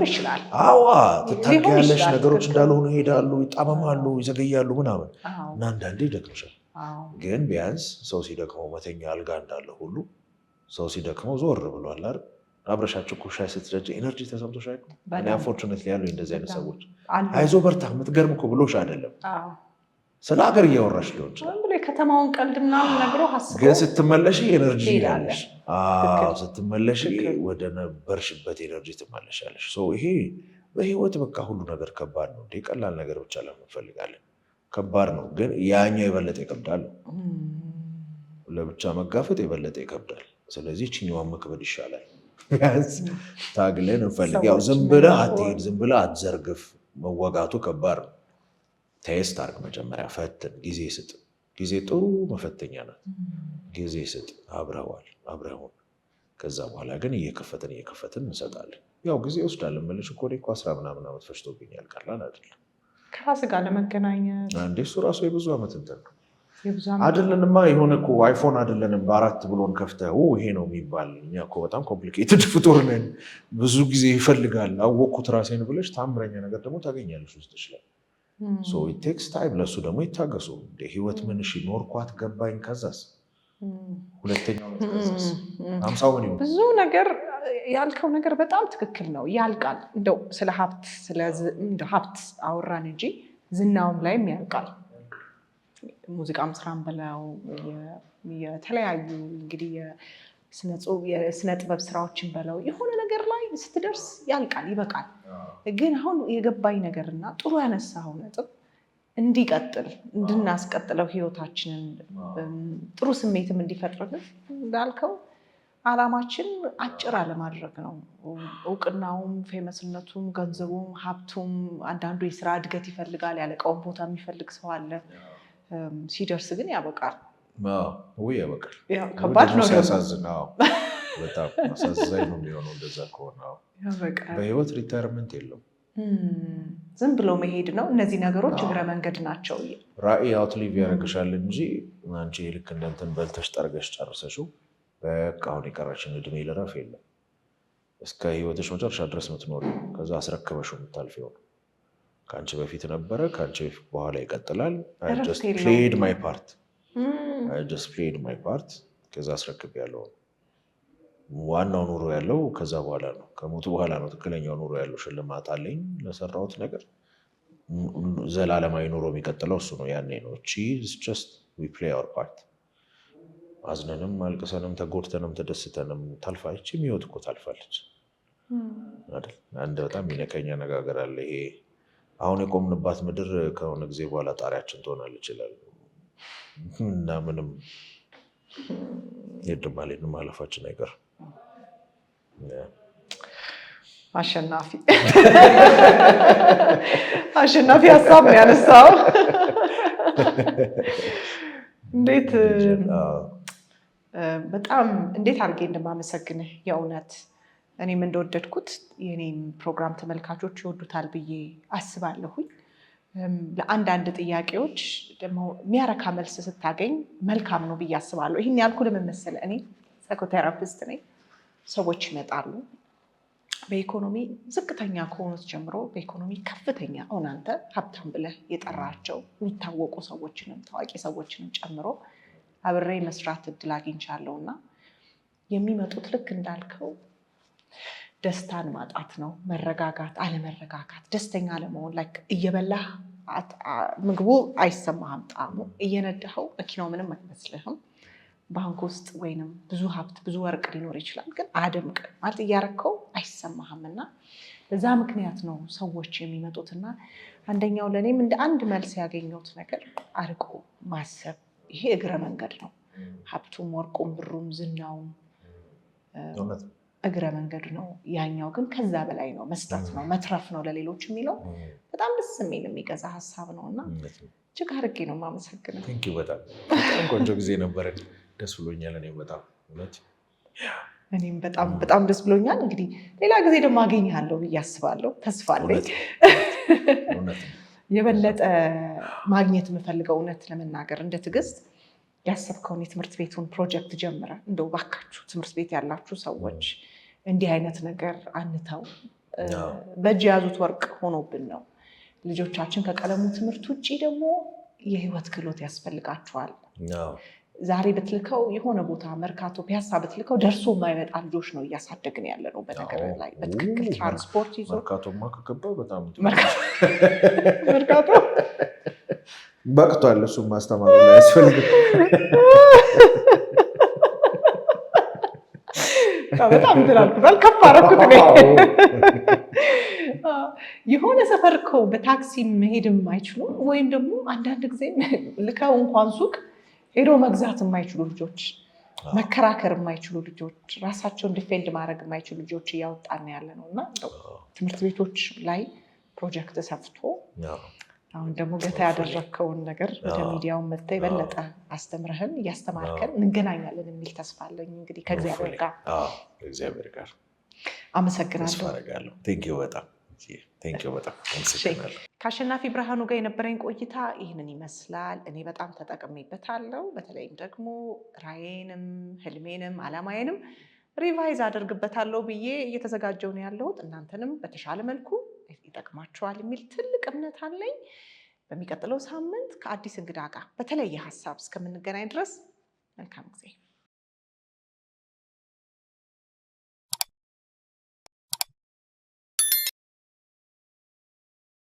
አዋ ትታገያለሽ። ነገሮች እንዳልሆኑ ይሄዳሉ፣ ይጣመማሉ፣ ይዘገያሉ ምናምን እና አንዳንዴ ይደክምሻል። ግን ቢያንስ ሰው ሲደክመው መተኛ አልጋ እንዳለ ሁሉ ሰው ሲደክመው ዞር ብሏል አይደል? አብረሻቸው እኮ ሻይ ስትጨጪ ኤነርጂ ተሰምቶሽ አይደል? እኔ አንፎርቹኔትሊ ያለው እንደዚህ አይነት ሰዎች አይዞህ በርታ የምትገርም እኮ ብሎሽ አይደለም ስለ ሀገር እያወራሽ ሊሆን ይችላል። ከተማውን ቀልድ ምናምን ነግሮ ግን ስትመለሽ ኤነርጂ ያለሽ ስትመለሽ ወደ ነበርሽበት ኤነርጂ ትመለሻለሽ። ይሄ በህይወት በቃ ሁሉ ነገር ከባድ ነው። እንደ ቀላል ነገር ብቻ ለምን እንፈልጋለን? ከባድ ነው። ግን ያኛው የበለጠ ይከብዳል። ለብቻ መጋፈጥ የበለጠ ይከብዳል። ስለዚህ ችኛዋን መክበድ ይሻላል። ቢያንስ ታግለን እንፈልግ። ያው ዝም ብለህ አትሄድ፣ ዝም ብለህ አትዘርግፍ። መወጋቱ ከባድ ነው። ቴስት አድርግ መጀመሪያ፣ ፈትን፣ ጊዜ ስጥ። ጊዜ ጥሩ መፈተኛ ናት። ጊዜ ስጥ፣ አብረውን። ከዛ በኋላ ግን እየከፈትን እንሰጣለን። ያው ጊዜ ይወስዳል። እምልሽ እኮ እኔ 10 ምናምን ዓመት ፈጅቶብኛል። ቀላል አይደለም። ከራስ ጋር ለመገናኘት አንዴ እሱ ራሱ የብዙ ዓመት እንትን ነው አይደለንማ። የሆነ እኮ አይፎን አይደለንም በ4 ብሎን ከፍተህ ይሄ ነው የሚባል። እኛ እኮ በጣም ኮምፕሊኬትድ ፍጡር ነን። ብዙ ጊዜ ይፈልጋል። አወቅኩት ራሴን ብለሽ ታምረኛ ነገር ደግሞ ታገኛለሽ ውስጥሽ ላይ። ቴክስ ታይም። ለእሱ ደግሞ ይታገሱ። ህይወት ምን እሺ ኖርኳት ገባኝ። ከዛስ ሁለተኛው ከዛስ 50 ምን ይሆን? ብዙ ነገር ያልከው ነገር በጣም ትክክል ነው። ያልቃል። እንደው ስለ ሀብት አወራን እንጂ ዝናውም ላይም ያልቃል። ሙዚቃም ስራም በለው የተለያዩ እንግዲህ የስነ ጥበብ ስራዎችን በለው የሆነ ነገር ላይ ስትደርስ ያልቃል፣ ይበቃል። ግን አሁን የገባኝ ነገርና ጥሩ ያነሳው ነጥብ እንዲቀጥል እንድናስቀጥለው ህይወታችንን ጥሩ ስሜትም እንዲፈጥርልን እንዳልከው አላማችን አጭር አለማድረግ ነው። እውቅናውም፣ ፌመስነቱም፣ ገንዘቡም፣ ሀብቱም አንዳንዱ የስራ እድገት ይፈልጋል። ያለቀውን ቦታ የሚፈልግ ሰው አለ። ሲደርስ ግን ያበቃል። ያበቃል። ከባድ ነው። ሲያሳዝን በጣም አሳዛኝ ነው የሚሆነው እንደዛ ከሆነ። በህይወት ሪታይርመንት የለም። ዝም ብሎ መሄድ ነው። እነዚህ ነገሮች እግረ መንገድ ናቸው። ራዕይ አውትሊቭ ያደርግሻል እንጂ አንቺ ልክ እንደ እንትን በልተሽ ጠርገሽ ጨርሰሽው በቃ አሁን የቀረችን እድሜ ልረፍ የለም። እስከ ህይወትሽ መጨረሻ ድረስ ምትኖር፣ ከዛ አስረክበሽው የምታልፊው ነው። ከአንቺ በፊት ነበረ፣ ከአንቺ በኋላ ይቀጥላል። ጀስት ፕሌይድ ማይ ፓርት ከዛ አስረክብ ያለው ዋናው ኑሮ ያለው ከዛ በኋላ ነው። ከሞቱ በኋላ ነው ትክክለኛው ኑሮ ያለው። ሽልማት አለኝ ለሰራሁት ነገር። ዘላለማዊ ኑሮ የሚቀጥለው እሱ ነው። ያኔ ነው ጀስት ዊ ፕሌይ አወር ፓርት። አዝነንም አልቅሰንም ተጎድተንም ተደስተንም ታልፋለች። ህይወት እኮ ታልፋለች አይደል? አንድ በጣም የሚነቀኝ አነጋገር አለ። ይሄ አሁን የቆምንባት ምድር ከሆነ ጊዜ በኋላ ጣሪያችን ትሆናለች ይላል እና ምንም የድም ማለፋችን አይቀር። አሸናፊ ሀሳብ ነው ያነሳው። በጣም እንዴት አድርጌ እንደማመሰግንህ የእውነት እኔም እንደወደድኩት የኔም ፕሮግራም ተመልካቾች ይወዱታል ብዬ አስባለሁኝ። ለአንዳንድ ጥያቄዎች ደግሞ የሚያረካ መልስ ስታገኝ መልካም ነው ብዬ አስባለሁ። ይህን ያልኩ ለምን መሰለህ? እኔ ሳይኮቴራፒስት ነኝ። ሰዎች ይመጣሉ፣ በኢኮኖሚ ዝቅተኛ ከሆኑት ጀምሮ በኢኮኖሚ ከፍተኛ አሁን አንተ ሀብታም ብለህ የጠራቸው የሚታወቁ ሰዎችንም ታዋቂ ሰዎችንም ጨምሮ አብሬ መስራት እድል አግኝቻለሁ እና የሚመጡት ልክ እንዳልከው ደስታን ማጣት ነው። መረጋጋት፣ አለመረጋጋት፣ ደስተኛ አለመሆን ላይ እየበላህ ምግቡ አይሰማህም ጣዕሙ፣ እየነዳኸው መኪናው ምንም አይመስልህም። ባንክ ውስጥ ወይንም ብዙ ሀብት ብዙ ወርቅ ሊኖር ይችላል፣ ግን አደምቅ ማለት እያረከው አይሰማህም እና በዛ ምክንያት ነው ሰዎች የሚመጡትና አንደኛው ለእኔም እንደ አንድ መልስ ያገኘሁት ነገር አርቆ ማሰብ። ይሄ እግረ መንገድ ነው። ሀብቱም ወርቁም ብሩም ዝናውም እግረ መንገድ ነው። ያኛው ግን ከዛ በላይ ነው። መስጠት ነው፣ መትረፍ ነው ለሌሎች የሚለው በጣም ደስ የሚል የሚገዛ ሀሳብ ነው እና እጅግ አድርጌ ነው የማመሰግነው። በጣም ቆንጆ ጊዜ ነበረ። ደስ ብሎኛል። እኔም በጣም ደስ ብሎኛል። እንግዲህ ሌላ ጊዜ ደግሞ አገኝሃለሁ ብዬ አስባለሁ። ተስፋ አለኝ። የበለጠ ማግኘት የምፈልገው እውነት ለመናገር እንደ ትዕግስት ያሰብከውን የትምህርት ቤቱን ፕሮጀክት ጀምረ እንደው ባካችሁ ትምህርት ቤት ያላችሁ ሰዎች እንዲህ አይነት ነገር አንተው። በእጅ የያዙት ወርቅ ሆኖብን ነው። ልጆቻችን ከቀለሙ ትምህርት ውጭ ደግሞ የህይወት ክህሎት ያስፈልጋቸዋል። ዛሬ ብትልከው የሆነ ቦታ መርካቶ ፒያሳ ብትልከው ደርሶ የማይመጣ ልጆች ነው እያሳደግን ያለ ነው። በነገር ላይ በትክክል ትራንስፖርት ይዞ መርካቶማ ከገባ በጣም መርካቶ በቅቷል። እሱም ማስተማሩ ላይ ያስፈልግ በጣም ትላልኩታል። ከፍ አደረኩት። የሆነ ሰፈር እኮ በታክሲ መሄድም አይችሉም። ወይም ደግሞ አንዳንድ ጊዜ ልከው እንኳን ሱቅ ሄዶ መግዛት የማይችሉ ልጆች፣ መከራከር የማይችሉ ልጆች፣ ራሳቸውን ዲፌንድ ማድረግ የማይችሉ ልጆች እያወጣን ያለ ነው እና ትምህርት ቤቶች ላይ ፕሮጀክት ሰፍቶ አሁን ደግሞ ገታ ያደረግከውን ነገር ወደ ሚዲያውን መጥተህ የበለጠ አስተምረህን እያስተማርከን እንገናኛለን የሚል ተስፋ አለኝ። እንግዲህ ከእግዚአብሔር ጋር አመሰግናለሁ። በጣም ከአሸናፊ ብርሃኑ ጋር የነበረኝ ቆይታ ይህንን ይመስላል። እኔ በጣም ተጠቅሜበታለሁ። በተለይም ደግሞ ራዕዬንም ህልሜንም አላማዬንም ሪቫይዝ አደርግበታለሁ ብዬ እየተዘጋጀሁ ነው ያለሁት። እናንተንም በተሻለ መልኩ ይጠቅማችኋል የሚል ትልቅ እምነት አለኝ። በሚቀጥለው ሳምንት ከአዲስ እንግዳ ጋር በተለየ ሀሳብ እስከምንገናኝ ድረስ መልካም ጊዜ